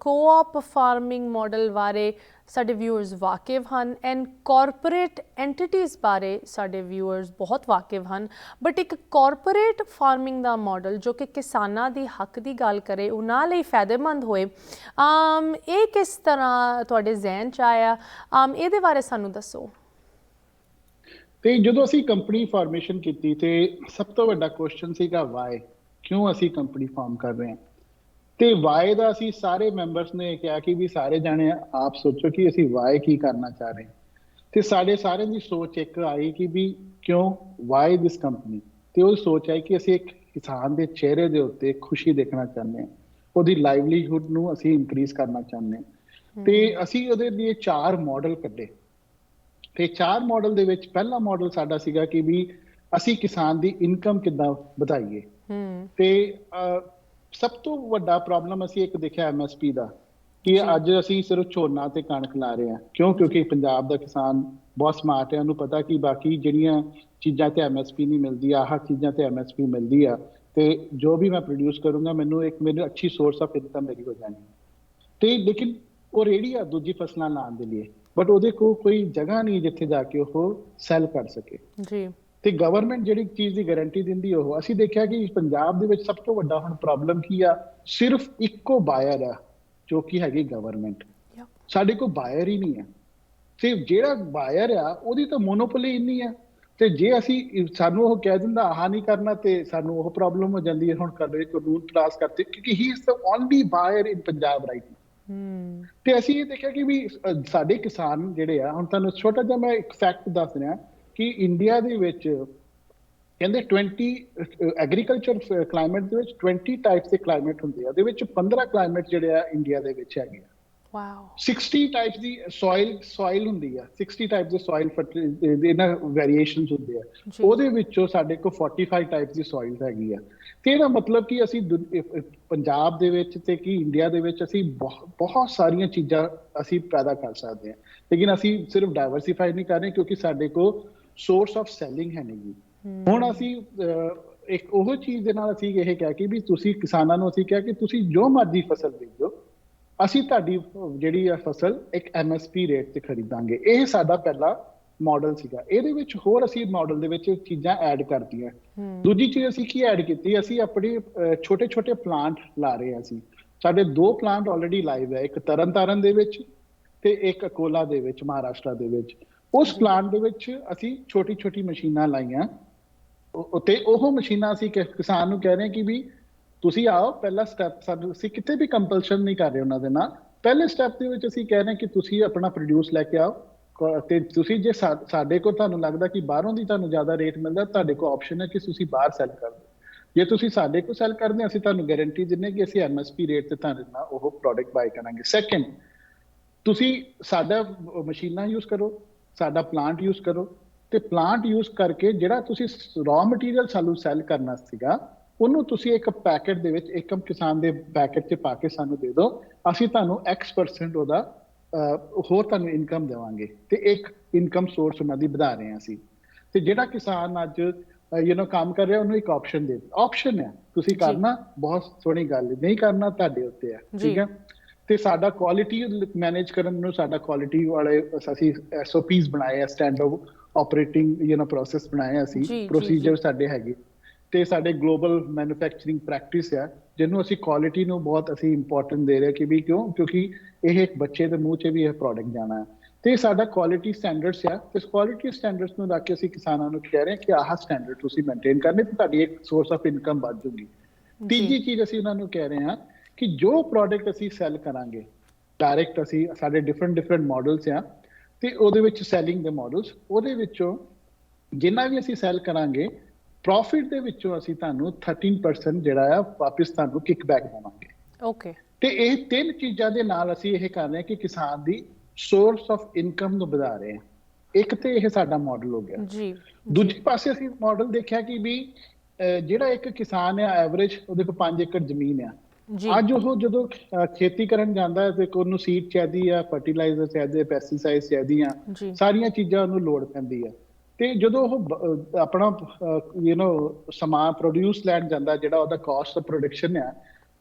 Speaker 1: co-op farming model ਬਾਰੇ ਸਾਡੇ ਵਿਊਅਰਸ ਵਾਕਿਫ ਹਨ, ਐਂਡ ਕਾਰਪੋਰੇਟ ਐਂਟੀਟੀਜ਼ ਬਾਰੇ ਸਾਡੇ ਵਿਊਅਰਸ ਬਹੁਤ ਵਾਕਿਫ ਹਨ, ਬਟ ਇੱਕ ਕਾਰਪੋਰੇਟ ਫਾਰਮਿੰਗ ਦਾ ਮਾਡਲ ਜੋ ਕਿ ਕਿਸਾਨਾਂ ਦੀ ਹੱਕ ਦੀ ਗੱਲ ਕਰੇ, ਉਹਨਾਂ ਲਈ ਫਾਇਦੇਮੰਦ ਹੋਏ, ਇਹ ਕਿਸ ਤਰ੍ਹਾਂ ਤੁਹਾਡੇ ਜ਼ਿਹਨ 'ਚ ਆਇਆ? ਇਹਦੇ ਬਾਰੇ ਸਾਨੂੰ ਦੱਸੋ।
Speaker 2: ਤੇ ਜਦੋਂ ਅਸੀਂ ਕੰਪਨੀ ਫਾਰਮੇਸ਼ਨ ਕੀਤੀ ਤੇ ਸਭ ਤੋਂ ਵੱਡਾ ਕੁਐਸਚਨ ਸੀਗਾ ਵਾਈ, ਕਿਉਂ ਅਸੀਂ ਕੰਪਨੀ ਫਾਰਮ ਕਰ ਰਹੇ ਹਾਂ। ਤੇ ਵਾਈ ਦਾ ਅਸੀਂ ਸਾਰੇ ਮੈਂਬਰਸ ਨੇ ਕਿਹਾ ਕਿ ਵੀ ਸਾਰੇ ਜਾਣੇ ਆਪ ਸੋਚੋ ਕਿ ਅਸੀਂ ਵਾਈ ਕੀ ਕਰਨਾ ਚਾਹ ਰਹੇ ਹਾਂ। ਤੇ ਸਾਡੇ ਸਾਰਿਆਂ ਦੀ ਸੋਚ ਇੱਕ ਆਈ ਕਿ ਵੀ ਕਿਉਂ ਵਾਈ ਦਿਸ ਕੰਪਨੀ। ਤੇ ਉਹ ਸੋਚ ਆਈ ਕਿ ਅਸੀਂ ਇੱਕ ਕਿਸਾਨ ਦੇ ਚਿਹਰੇ ਦੇ ਉੱਤੇ ਖੁਸ਼ੀ ਦੇਖਣਾ ਚਾਹੁੰਦੇ ਹਾਂ, ਉਹਦੀ ਲਾਈਵਲੀਹੁੱਡ ਨੂੰ ਅਸੀਂ ਇਨਕਰੀਜ਼ ਕਰਨਾ ਚਾਹੁੰਦੇ ਹਾਂ। ਤੇ ਅਸੀਂ ਉਹਦੇ ਲਈ 4 ਮਾਡਲ ਕੱਢੇ। ਤੇ 4 ਮਾਡਲ ਦੇ ਵਿੱਚ ਪਹਿਲਾ ਮਾਡਲ ਸਾਡਾ ਸੀਗਾ ਕਿ ਵੀ ਅਸੀਂ ਕਿਸਾਨ ਦੀ ਇਨਕਮ ਕਿੱਦਾਂ ਵਧਾਈਏ। ਤੇ ਸਭ ਤੋਂ ਵੱਡਾ ਪ੍ਰੋਬਲਮ ਅਸੀਂ ਇੱਕ ਦੇਖਿਆ MSP ਦਾ, ਕਿ ਅੱਜ ਅਸੀਂ ਸਿਰਫ ਝੋਨਾ ਤੇ ਕਣਕ ਲਾ ਰਹੇ ਹਾਂ। ਕਿਉਂਕਿ ਪੰਜਾਬ ਦਾ ਕਿਸਾਨ ਬਹੁਤ ਸਮਾਰਟ ਹੈ, ਉਹਨੂੰ ਪਤਾ ਕਿ ਬਾਕੀ ਜਿਹੜੀਆਂ ਚੀਜ਼ਾਂ ਤੇ MSP ਨਹੀਂ ਮਿਲਦੀ, ਆਹ ਚੀਜ਼ਾਂ ਤੇ MSP ਮਿਲਦੀ ਆ, ਤੇ ਜੋ ਵੀ ਮੈਂ ਪ੍ਰੋਡਿਊਸ ਕਰੂੰਗਾ ਮੈਨੂੰ ਅੱਛੀ ਸੋਰਸ ਆਫ ਇਨਕਮ ਮੇਰੀ ਹੋ ਜਾਣੀ। ਤੇ ਲੇਕਿਨ ਉਹ ਰੇਹੜੀ ਆ ਦੂਜੀ ਫਸਲਾਂ ਲਾਉਣ ਦੇ ਲਈ, ਬਟ ਉਹਦੇ ਕੋਲ ਕੋਈ ਜਗ੍ਹਾ ਨਹੀਂ ਜਿੱਥੇ ਜਾ ਕੇ ਉਹ ਸੈਲ ਕਰ ਸਕੇ ਜੀ। ਤੇ ਗਵਰਨਮੈਂਟ ਜਿਹੜੀ ਚੀਜ਼ ਦੀ ਗਾਰੰਟੀ ਦਿੰਦੀ ਉਹ ਅਸੀਂ ਦੇਖਿਆ ਕਿ ਪੰਜਾਬ ਦੇ ਵਿੱਚ ਸਭ ਤੋਂ ਵੱਡਾ ਹੁਣ ਪ੍ਰੋਬਲਮ ਕੀ ਆ, ਸਿਰਫ ਇੱਕੋ ਬਾਇਰ ਆ ਜੋ ਕਿ ਹੈਗੀ ਗਵਰਨਮੈਂਟ। ਸਾਡੇ ਕੋਲ ਬਾਇਰ ਹੀ ਨਹੀਂ ਆ। ਤੇ ਜਿਹੜਾ ਬਾਇਰ ਆ ਉਹਦੀ ਤਾਂ ਮੋਨੋਪੋਲੀ ਇੰਨੀ ਆ, ਤੇ ਜੇ ਅਸੀਂ ਸਾਨੂੰ ਉਹ ਕਹਿ ਦਿੰਦਾ ਆਹ ਨਹੀਂ ਕਰਨਾ ਤੇ ਸਾਨੂੰ ਉਹ ਪ੍ਰੋਬਲਮ ਹੋ ਜਾਂਦੀ ਹੈ। ਹੁਣ ਕਦੇ ਕਾਨੂੰਨ ਪਾਸ ਕਰਤੇ ਕਿਉਂਕਿ ਹੀ is the only ਬਾਇਰ in Punjab right now. ਤੇ ਅਸੀਂ ਇਹ ਦੇਖਿਆ ਕਿ ਵੀ ਸਾਡੇ ਕਿਸਾਨ ਜਿਹੜੇ ਆ, ਹੁਣ ਤੁਹਾਨੂੰ ਛੋਟਾ ਜਿਹਾ ਮੈਂ ਇੱਕ ਫੈਕਟ ਦੱਸ ਰਿਹਾ ਕਿ ਇੰਡੀਆ ਦੇ ਵਿੱਚ ਕਹਿੰਦੇ 20 ਐਗਰੀਕਲਚਰ ਕਲਾਈਮੇਟ ਦੇ ਵਿੱਚ 20 ਟਾਈਪਸ ਦੇ ਕਲਾਈਮੇਟ ਹੁੰਦੇ ਆ। ਉਹਦੇ ਵਿੱਚ 15 ਕਲਾਈਮੇਟ ਜਿਹੜੇ ਆ ਇੰਡੀਆ ਦੇ ਵਿੱਚ ਹੈਗੇ ਆ। ਵਾਓ। 60 ਟਾਈਪਸ ਦੀ ਸੋਇਲ ਹੁੰਦੀ ਆ, 60 ਟਾਈਪਸ ਦੇ ਸੋਇਲ ਇਹਨਾਂ ਵੇਰੀਏਸ਼ਨਸ ਹੁੰਦੇ ਆ। ਉਹਦੇ ਵਿੱਚੋਂ ਸਾਡੇ ਕੋਲ 45 ਟਾਈਪਸ ਦੀ ਸੋਇਲ ਹੈਗੀ ਆ। ਤੇ ਇਹਦਾ ਮਤਲਬ ਕਿ ਅਸੀਂ ਪੰਜਾਬ ਦੇ ਵਿੱਚ ਤੇ ਕੀ ਇੰਡੀਆ ਦੇ ਵਿੱਚ ਅਸੀਂ ਬਹੁਤ ਸਾਰੀਆਂ ਚੀਜ਼ਾਂ ਅਸੀਂ ਪੈਦਾ ਕਰ ਸਕਦੇ ਹਾਂ, ਲੇਕਿਨ ਅਸੀਂ ਸਿਰਫ ਡਾਇਵਰਸੀਫਾਈ ਨਹੀਂ ਕਰ ਰਹੇ ਕਿਉਂਕਿ ਸਾਡੇ ਕੋਲ ਸੋਰਸ ਆਫ ਸੈਲਿੰਗ ਹੈ ਨਹੀਂ। ਹੁਣ ਅਸੀਂ ਇੱਕ ਉਹ ਚੀਜ਼ ਦੇ ਨਾਲ ਅਸੀਂ ਇਹ ਕਿਹਾ ਕਿ ਵੀ ਤੁਸੀਂ ਕਿਸਾਨਾਂ ਨੂੰ ਅਸੀਂ ਕਿਹਾ ਕਿ ਤੁਸੀਂ ਜੋ ਮਰਜ਼ੀ ਫਸਲ ਬੀਜੋ, ਅਸੀਂ ਤੁਹਾਡੀ ਜਿਹੜੀ ਆ ਫਸਲ ਇੱਕ MSP ਰੇਟ ਤੇ ਖਰੀਦਾਂਗੇ। ਇਹ ਸਾਡਾ ਪਹਿਲਾ ਮਾਡਲ ਸੀਗਾ। ਇਹਦੇ ਵਿੱਚ ਹੋਰ ਅਸੀਂ ਮਾਡਲ ਦੇ ਵਿੱਚ ਚੀਜ਼ਾਂ ਐਡ ਕਰਤੀਆਂ। ਦੂਜੀ ਚੀਜ਼ ਅਸੀਂ ਕੀ ਐਡ ਕੀਤੀ, ਅਸੀਂ ਆਪਣੇ ਛੋਟੇ ਛੋਟੇ ਪਲਾਂਟ ਲਾ ਰਹੇ ਹਾਂ। ਅਸੀਂ ਸਾਡੇ 2 ਪਲਾਂਟ ਆਲਰੇਡੀ ਲਾਈਵ ਹੈ, ਇੱਕ ਤਰਨਤਾਰਨ ਦੇ ਵਿੱਚ ਤੇ ਇੱਕ ਅਕੋਲਾ ਦੇ ਵਿੱਚ ਮਹਾਰਾਸ਼ਟਰ ਦੇ ਵਿੱਚ। ਉਸ ਪਲਾਂਟ ਦੇ ਵਿੱਚ ਅਸੀਂ ਛੋਟੀ ਛੋਟੀ ਮਸ਼ੀਨਾਂ ਲਾਈਆਂ ਤੇ ਉਹ ਮਸ਼ੀਨਾਂ ਅਸੀਂ ਕਿਸਾਨ ਨੂੰ ਕਹਿ ਰਹੇ ਕਿ ਵੀ ਤੁਸੀਂ ਆਓ, ਪਹਿਲਾ ਸਟੈਪ ਸਾਨੂੰ ਅਸੀਂ ਕਿਤੇ ਵੀ ਕੰਪਲਸ਼ਨ ਨਹੀਂ ਕਰ ਰਹੇ ਉਹਨਾਂ ਦੇ ਨਾਲ। ਪਹਿਲੇ ਸਟੈਪ ਦੇ ਵਿੱਚ ਅਸੀਂ ਕਹਿ ਰਹੇ ਕਿ ਤੁਸੀਂ ਆਪਣਾ ਪ੍ਰੋਡਿਊਸ ਲੈ ਕੇ ਆਓ ਤੇ ਤੁਸੀਂ ਜੇ ਸਾਡੇ ਕੋਲ ਤੁਹਾਨੂੰ ਲੱਗਦਾ ਕਿ ਬਾਹਰੋਂ ਦੀ ਤੁਹਾਨੂੰ ਜ਼ਿਆਦਾ ਰੇਟ ਮਿਲਦਾ, ਤੁਹਾਡੇ ਕੋਲ ਆਪਸ਼ਨ ਹੈ ਕਿ ਤੁਸੀਂ ਬਾਹਰ ਸੈਲ ਕਰ ਦਿਓ। ਜੇ ਤੁਸੀਂ ਸਾਡੇ ਕੋਲ ਸੈਲ ਕਰਦੇ ਅਸੀਂ ਤੁਹਾਨੂੰ ਗਾਰੰਟੀ ਦਿੰਦੇ ਕਿ ਅਸੀਂ MSP ਰੇਟ ਤੇ ਤੁਹਾਡੇ ਨਾਲ ਉਹ ਪ੍ਰੋਡਕਟ ਬਾਈ ਕਰਾਂਗੇ। ਸੈਕਿੰਡ, ਤੁਸੀਂ ਸਾਡਾ ਮਸ਼ੀਨਾਂ ਯੂਜ਼ ਕਰੋ, ਸਾਡਾ ਪਲਾਂਟ ਯੂਜ਼ ਕਰੋ, ਤੇ ਪਲਾਂਟ ਯੂਜ਼ ਕਰਕੇ ਜਿਹੜਾ ਤੁਸੀਂ ਰॉ ਮਟੀਰੀਅਲ ਸਾਨੂੰ ਸੈਲ ਕਰਨਾ ਸੀਗਾ ਉਹਨੂੰ ਤੁਸੀਂ ਇੱਕ ਪੈਕੇਟ ਦੇ ਵਿੱਚ ਇੱਕ ਕਿਸਾਨ ਦੇ ਪੈਕੇਟ 'ਚ ਪਾ ਕੇ ਸਾਨੂੰ ਦੇ ਦਿਓ। ਅਸੀਂ ਤੁਹਾਨੂੰ X% ਉਹਦਾ ਹੋਰ ਤੁਹਾਨੂੰ ਇਨਕਮ ਦੇਵਾਂਗੇ ਤੇ ਇੱਕ ਇਨਕਮ ਸੋਰਸ ਉਹਨਾਂ ਦੀ ਵਧਾ ਰਹੇ ਹਾਂ ਅਸੀਂ। ਤੇ ਜਿਹੜਾ ਕਿਸਾਨ ਅੱਜ ਕੰਮ ਕਰ ਰਿਹਾ ਉਹਨੂੰ ਇੱਕ ਆਪਸ਼ਨ ਹੈ, ਤੁਸੀਂ ਕਰਨਾ ਬਹੁਤ ਸੋਹਣੀ ਗੱਲ ਹੈ, ਨਹੀਂ ਕਰਨਾ ਤੁਹਾਡੇ ਉੱਤੇ ਹੈ। ਠੀਕ ਹੈ। ਤੇ ਸਾਡਾ ਕੁਆਲਿਟੀ ਮੈਨੇਜ ਕਰਨ ਨੂੰ ਸਾਡਾ ਕੁਆਲਿਟੀ ਵਾਲੇ ਅਸੀਂ SOPs ਬਣਾਏ ਆ, ਸਟੈਂਡਰਡ ਆਪਰੇਟਿੰਗ ਪ੍ਰੋਸੈਸ ਬਣਾਏ ਅਸੀਂ, ਪ੍ਰੋਸੀਜਰ ਸਾਡੇ ਹੈਗੇ। ਤੇ ਸਾਡੇ ਗਲੋਬਲ ਮੈਨੂਫੈਕਚਰਿੰਗ ਪ੍ਰੈਕਟਿਸ ਆ ਜਿਹਨੂੰ ਅਸੀਂ ਕੁਆਲਿਟੀ ਨੂੰ ਬਹੁਤ ਅਸੀਂ ਇੰਪੋਰਟੈਂਟ ਦੇ ਰਹੇ ਕਿ ਵੀ ਕਿਉਂਕਿ ਇਹ ਇੱਕ ਬੱਚੇ ਦੇ ਮੂੰਹ 'ਚ ਵੀ ਇਹ ਪ੍ਰੋਡਕਟ ਜਾਣਾ ਹੈ। ਤੇ ਸਾਡਾ ਕੁਆਲਿਟੀ ਸਟੈਂਡਰਡਸ ਆ, ਤੇ ਕੁਆਲਿਟੀ ਸਟੈਂਡਰਡਸ ਨੂੰ ਰੱਖ ਕੇ ਅਸੀਂ ਕਿਸਾਨਾਂ ਨੂੰ ਕਹਿ ਰਹੇ ਕਿ ਆਹ ਸਟੈਂਡਰਡ ਤੁਸੀਂ ਮੇਨਟੇਨ ਕਰਨੇ ਤੇ ਤੁਹਾਡੀ ਇੱਕ ਸੋਰਸ ਆਫ ਇਨਕਮ ਵੱਧ ਜੂਗੀ। ਤੀਜੀ ਚੀਜ਼ ਅਸੀਂ ਉਹਨਾਂ ਨੂੰ ਕਹਿ ਰਹੇ ਹਾਂ ਕਿ ਜੋ ਪ੍ਰੋਡਕਟ ਅਸੀਂ ਸੈਲ ਕਰਾਂਗੇ ਡਾਇਰੈਕਟ, ਅਸੀਂ ਸਾਡੇ ਡਿਫਰੈਂਟ ਮਾਡਲਸ ਆ ਤੇ ਉਹਦੇ ਵਿੱਚ ਸੈਲਿੰਗ ਦੇ ਮਾਡਲਸ, ਉਹਦੇ ਵਿੱਚੋਂ ਜਿੰਨਾ ਵੀ ਅਸੀਂ ਸੈਲ ਕਰਾਂਗੇ ਪ੍ਰੋਫਿਟ ਦੇ ਵਿੱਚੋਂ ਅਸੀਂ ਤੁਹਾਨੂੰ 13% ਜਿਹੜਾ ਆ ਵਾਪਿਸ ਤੁਹਾਨੂੰ ਕਿਕਬੈਕ ਦੇਵਾਂਗੇ। ਓਕੇ। ਤੇ ਇਹ 3 ਚੀਜ਼ਾਂ ਦੇ ਨਾਲ ਅਸੀਂ ਇਹ ਕਰ ਰਹੇ ਹਾਂ ਕਿ ਕਿਸਾਨ ਦੀ ਸੋਰਸ ਆਫ ਇਨਕਮ ਨੂੰ ਵਧਾ ਰਹੇ ਹਾਂ। ਇੱਕ ਤੇ ਇਹ ਸਾਡਾ ਮਾਡਲ ਹੋ ਗਿਆ ਜੀ। ਦੂਜੇ ਪਾਸੇ ਅਸੀਂ ਮਾਡਲ ਦੇਖਿਆ ਕਿ ਵੀ ਜਿਹੜਾ ਇੱਕ ਕਿਸਾਨ ਆ ਐਵਰੇਜ ਉਹਦੇ ਕੋਲ 5 ਏਕੜ ਜ਼ਮੀਨ ਆ। ਅੱਜ ਉਹ ਜਦੋਂ ਖੇਤੀ ਕਰਨ ਜਾਂਦਾ ਹੈ ਤੇ ਉਹਨੂੰ ਸੀਡ ਚਾਹੀਦੀ ਆ, ਫਰਟੀਲਾਈਜ਼ਰ ਚਾਹੀਦੇ, ਪੈਸਟੀਸਾਈਡ ਚਾਹੀਦੀਆਂ, ਸਾਰੀਆਂ ਚੀਜ਼ਾਂ ਉਹਨੂੰ ਲੋੜ ਪੈਂਦੀ ਆ। ਤੇ ਜਦੋਂ ਉਹ ਆਪਣਾ ਸਮਾਨ ਪ੍ਰੋਡਿਊਸ ਲੈਣ ਜਾਂਦਾ, ਜਿਹੜਾ ਉਹਦਾ ਕਾਸਟ ਆਫ ਪ੍ਰੋਡਕਸ਼ਨ ਆ,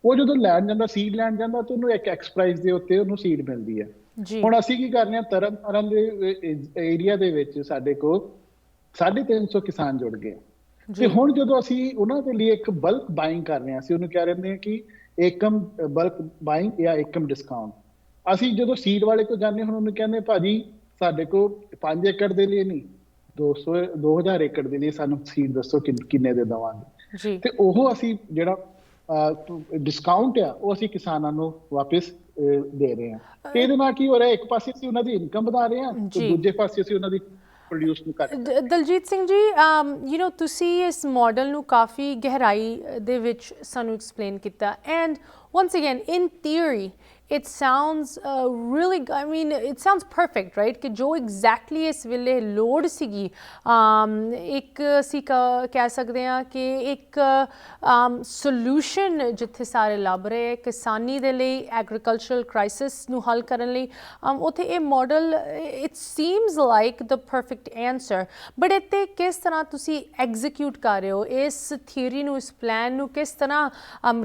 Speaker 2: ਉਹ ਜਦੋਂ ਲੈਣ ਜਾਂਦਾ, ਸੀਡ ਲੈਣ ਜਾਂਦਾ ਤਾਂ ਉਹਨੂੰ ਇੱਕ ਐਕਸ ਪ੍ਰਾਈਸ ਦੇ ਉੱਤੇ ਉਹਨੂੰ ਸੀਡ ਮਿਲਦੀ ਹੈ। ਹੁਣ ਅਸੀਂ ਕੀ ਕਰ ਰਹੇ ਹਾਂ, ਤਰਨਤਾਰਨ ਦੇ ਏਰੀਆ ਦੇ ਵਿੱਚ ਸਾਡੇ ਕੋਲ 350 ਕਿਸਾਨ ਜੁੜ ਗਏ ਤੇ ਹੁਣ ਜਦੋਂ ਅਸੀਂ ਉਹਨਾਂ ਦੇ ਲਈ ਇੱਕ ਬਲਕ ਬਾਇੰਗ ਕਰ ਰਹੇ ਹਾਂ, ਅਸੀਂ ਉਹਨੂੰ ਕਹਿ ਰਹੇ ਹਾਂ ਕਿ ਏਕਮ ਬਲਕ ਬਾਇੰਗ ਜਾਂ ਏਕਮ ਡਿਸਕਾਊਂਟ। ਅਸੀਂ ਜਦੋਂ ਸੀਡ ਵਾਲੇ ਕੋਲ ਜਾਂਦੇ ਹੁਣ ਉਹਨੂੰ ਕਹਿੰਦੇ ਭਾਜੀ ਸਾਡੇ ਕੋਲ 5 ਏਕੜ ਦੇ ਲਈ ਨਹੀਂ, 2000 ਏਕੜ ਦੇ ਲਈ ਸਾਨੂੰ ਸੀਡ ਦੱਸੋ ਕਿੰਨੇ ਦੇ ਦੇਵਾਂਗੇ।
Speaker 1: ਜੀ
Speaker 2: ਤੇ ਉਹ ਅਸੀਂ ਜਿਹੜਾ ਡਿਸਕਾਊਂਟ ਆ ਉਹ ਅਸੀਂ ਕਿਸਾਨਾਂ ਨੂੰ ਵਾਪਸ ਦੇ ਰਹੇ ਹਾਂ। ਤੇ ਇਹਦੇ ਨਾਲ ਕੀ ਹੋ ਰਿਹਾ, ਇੱਕ ਪਾਸੇ ਅਸੀਂ ਉਹਨਾਂ ਦੀ ਇਨਕਮ ਵਧਾ ਰਹੇ ਹਾਂ ਤੇ
Speaker 1: ਜੀ
Speaker 2: ਦੂਜੇ ਪਾਸੇ ਅਸੀਂ ਉਹਨਾਂ ਦੀ ਪ੍ਰੋਡਿਊਸ ਨੂੰ ਘੱਟ ਕਰ ਰਹੇ
Speaker 1: ਦਲਜੀਤ ਸਿੰਘ ਜੀ, ਤੁਸੀਂ ਇਸ ਮਾਡਲ ਨੂੰ ਕਾਫੀ ਗਹਿਰਾਈ ਦੇ ਵਿੱਚ ਸਾਨੂੰ ਐਕਸਪਲੇਨ ਕੀਤਾ, and once again in theory it sounds really, I mean it sounds perfect, right? ਕਿ ਜੋ exactly ਇਸ ਵੇਲੇ ਲੋੜ ਸੀਗੀ, ਇੱਕ ਅਸੀਂ ਕਹਿ ਸਕਦੇ ਹਾਂ ਕਿ ਇੱਕ ਸੋਲੂਸ਼ਨ ਜਿੱਥੇ ਸਾਰੇ ਲੱਭ ਰਹੇ ਕਿਸਾਨੀ ਦੇ ਲਈ, ਐਗਰੀਕਲਚਰਲ ਕ੍ਰਾਈਸਿਸ ਨੂੰ ਹੱਲ ਕਰਨ ਲਈ, ਉੱਥੇ ਇਹ model it seems like the perfect answer. But ਇੱਥੇ ਕਿਸ ਤਰ੍ਹਾਂ ਤੁਸੀਂ ਐਗਜ਼ੀਕਿਊਟ ਕਰ ਰਹੇ ਹੋ ਇਸ ਥਿਊਰੀ ਨੂੰ, ਇਸ ਪਲਾਨ ਨੂੰ ਕਿਸ ਤਰ੍ਹਾਂ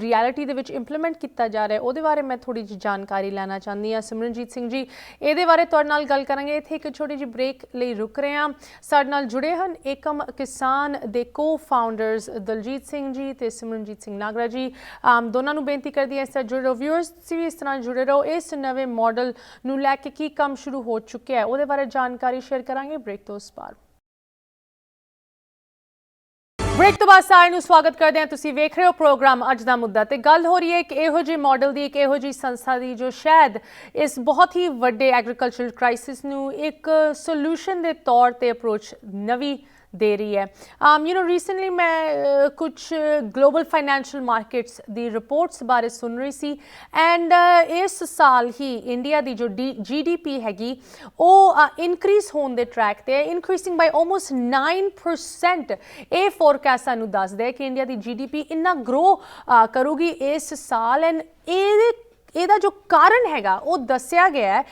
Speaker 1: ਰਿਐਲਿਟੀ ਦੇ ਵਿੱਚ ਇੰਪਲੀਮੈਂਟ ਕੀਤਾ ਜਾ ਰਿਹਾ, ਉਹਦੇ ਬਾਰੇ ਮੈਂ ਥੋੜੀ ਜਿਹੀ ਜਾਣਕਾਰੀ ਲੈਣਾ ਚਾਹੁੰਦੀ ਹਾਂ। ਸਿਮਰਨਜੀਤ ਸਿੰਘ ਜੀ, ਇਹਦੇ ਬਾਰੇ ਤੁਹਾਡੇ ਨਾਲ ਗੱਲ ਕਰਾਂਗੇ। ਇੱਥੇ ਇੱਕ ਛੋਟੀ ਜਿਹੀ ਬ੍ਰੇਕ ਲਈ ਰੁਕ ਰਹੇ ਹਾਂ। ਸਾਡੇ ਨਾਲ ਜੁੜੇ ਹਨ ਏਕਮ ਕਿਸਾਨ ਦੇ ਕੋ-ਫਾਊਂਡਰਸ ਦਲਜੀਤ ਸਿੰਘ ਜੀ ਤੇ ਸਿਮਰਨਜੀਤ ਸਿੰਘ ਨਾਗਰਾ ਜੀ। ਦੋਨਾਂ ਨੂੰ ਬੇਨਤੀ ਕਰਦੀ ਹਾਂ ਇਸ ਤਰ੍ਹਾਂ ਜੁੜੇ ਰਹੋ। ਵਿਊਅਰਸ ਤੁਸੀਂ ਵੀ ਇਸ ਤਰ੍ਹਾਂ ਜੁੜੇ ਰਹੋ। ਇਸ ਨਵੇਂ ਮਾਡਲ ਨੂੰ ਲੈ ਕੇ ਕੀ ਕੰਮ ਸ਼ੁਰੂ ਹੋ ਚੁੱਕਿਆ ਹੈ ਉਹਦੇ ਬਾਰੇ ਜਾਣਕਾਰੀ ਸ਼ੇਅਰ ਕਰਾਂਗੇ ਬ੍ਰੇਕ ਤੋਂ ਉਸ ਪਾਰ। ਬ੍ਰੇਕ ਤੋਂ ਬਾਅਦ ਸਾਰਿਆਂ ਨੂੰ ਸਵਾਗਤ ਕਰਦੇ ਹਾਂ। ਤੁਸੀਂ ਵੇਖ ਰਹੇ ਹੋ ਪ੍ਰੋਗਰਾਮ ਅੱਜ ਦਾ ਮੁੱਦਾ, ਤੇ ਗੱਲ ਹੋ ਰਹੀ ਹੈ ਇੱਕ ਇਹੋ ਜਿਹੇ ਮਾਡਲ ਦੀ, ਇੱਕ ਇਹੋ ਜਿਹੀ ਸੰਸਥਾ ਦੀ ਜੋ ਸ਼ਾਇਦ ਇਸ ਬਹੁਤ ਹੀ ਵੱਡੇ ਐਗਰੀਕਲਚਰਲ ਕ੍ਰਾਈਸਿਸ ਨੂੰ ਇੱਕ ਸੋਲੂਸ਼ਨ ਦੇ ਤੌਰ ਤੇ ਅਪਰੋਚ ਨਵੀਂ ਦੇ ਰਹੀ ਹੈ। ਰੀਸੈਂਟਲੀ ਮੈਂ ਕੁਝ ਗਲੋਬਲ ਫਾਈਨੈਂਸ਼ੀਅਲ ਮਾਰਕੀਟਸ ਦੀ ਰਿਪੋਰਟਸ ਬਾਰੇ ਸੁਣ ਰਹੀ ਸੀ, ਐਂਡ ਇਸ ਸਾਲ ਹੀ ਇੰਡੀਆ ਦੀ ਜੋ GDP ਹੈਗੀ ਉਹ ਇਨਕਰੀਜ਼ ਹੋਣ ਦੇ ਟਰੈਕ ਤੇ ਹੈ, ਇਨਕਰੀਜ਼ਿੰਗ ਬਾਈ ਆਲਮੋਸਟ 9%। ਇਹ ਫੋਰਕਾਸਟ ਸਾਨੂੰ ਦੱਸਦਾ ਹੈ ਕਿ ਇੰਡੀਆ ਦੀ GDP ਇੰਨਾ ਗਰੋ ਕਰੂਗੀ ਇਸ ਸਾਲ, ਐਂਡ ਇਹਦਾ ਜੋ ਕਾਰਨ ਹੈਗਾ ਉਹ ਦੱਸਿਆ ਗਿਆ ਹੈ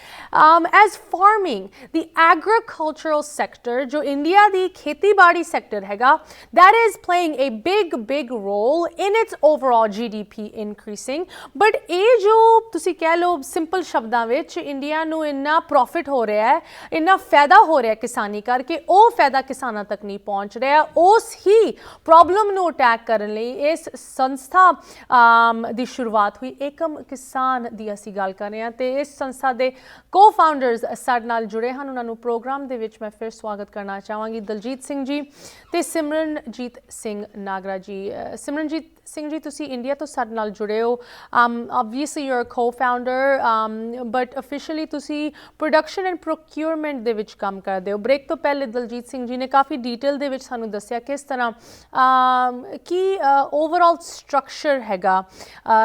Speaker 1: ਐਜ਼ ਫਾਰਮਿੰਗ ਦੀ ਐਗਰੀਕਲਚਰਲ ਸੈਕਟਰ, ਜੋ ਇੰਡੀਆ ਦੀ ਖੇਤੀਬਾੜੀ ਸੈਕਟਰ ਹੈਗਾ, that is playing a big role in its overall GDP increasing। But ਇਹ ਜੋ ਤੁਸੀਂ ਕਹਿ ਲਓ ਸਿੰਪਲ ਸ਼ਬਦਾਂ ਵਿੱਚ ਇੰਡੀਆ ਨੂੰ ਇੰਨਾ ਪ੍ਰੋਫਿਟ ਹੋ ਰਿਹਾ ਹੈ, ਇੰਨਾ ਫਾਇਦਾ ਹੋ ਰਿਹਾ ਕਿਸਾਨੀ ਕਰਕੇ, ਉਹ ਫਾਇਦਾ ਕਿਸਾਨਾਂ ਤੱਕ ਨਹੀਂ ਪਹੁੰਚ ਰਿਹਾ। ਉਸ ਹੀ ਪ੍ਰੋਬਲਮ ਨੂੰ ਅਟੈਕ ਕਰਨ ਲਈ ਇਸ ਸੰਸਥਾ ਦੀ ਸ਼ੁਰੂਆਤ ਹੋਈ। ਏਕਮ ਕਿਸਾਨ ਦੀ ਅਸੀਂ ਗੱਲ ਕਰ ਰਹੇ ਹਾਂ ਤੇ ਇਸ ਸੰਸਥਾ ਦੇ ਕੋ-ਫਾਊਂਡਰਸ ਸਾਡੇ ਨਾਲ ਜੁੜੇ ਹਨ। ਉਹਨਾਂ ਨੂੰ ਪ੍ਰੋਗਰਾਮ ਦੇ ਵਿੱਚ ਮੈਂ ਫਿਰ ਸਵਾਗਤ ਕਰਨਾ ਚਾਹਾਂਗੀ, ਦਲਜੀਤ ਸਿੰਘ ਜੀ ਤੇ ਸਿਮਰਨਜੀਤ ਸਿੰਘ ਨਾਗਰਾ ਜੀ। ਸਿਮਰਨਜੀਤ ਸਿੰਘ ਜੀ, ਤੁਸੀਂ ਇੰਡੀਆ ਤੋਂ ਸਾਡੇ ਨਾਲ ਜੁੜੇ ਹੋ। obviously you're a co-founder, but officially ਤੁਸੀਂ ਪ੍ਰੋਡਕਸ਼ਨ ਐਂਡ ਪ੍ਰੋਕਿਊਰਮੈਂਟ ਦੇ ਵਿੱਚ ਕੰਮ ਕਰਦੇ ਹੋ। ਬ੍ਰੇਕ ਤੋਂ ਪਹਿਲੇ ਦਲਜੀਤ ਸਿੰਘ ਜੀ ਨੇ ਕਾਫੀ ਡੀਟੇਲ ਦੇ ਵਿੱਚ ਸਾਨੂੰ ਦੱਸਿਆ ਕਿਸ ਤਰ੍ਹਾਂ ਕੀ ਓਵਰਆਲ ਸਟਰਕਚਰ ਹੈਗਾ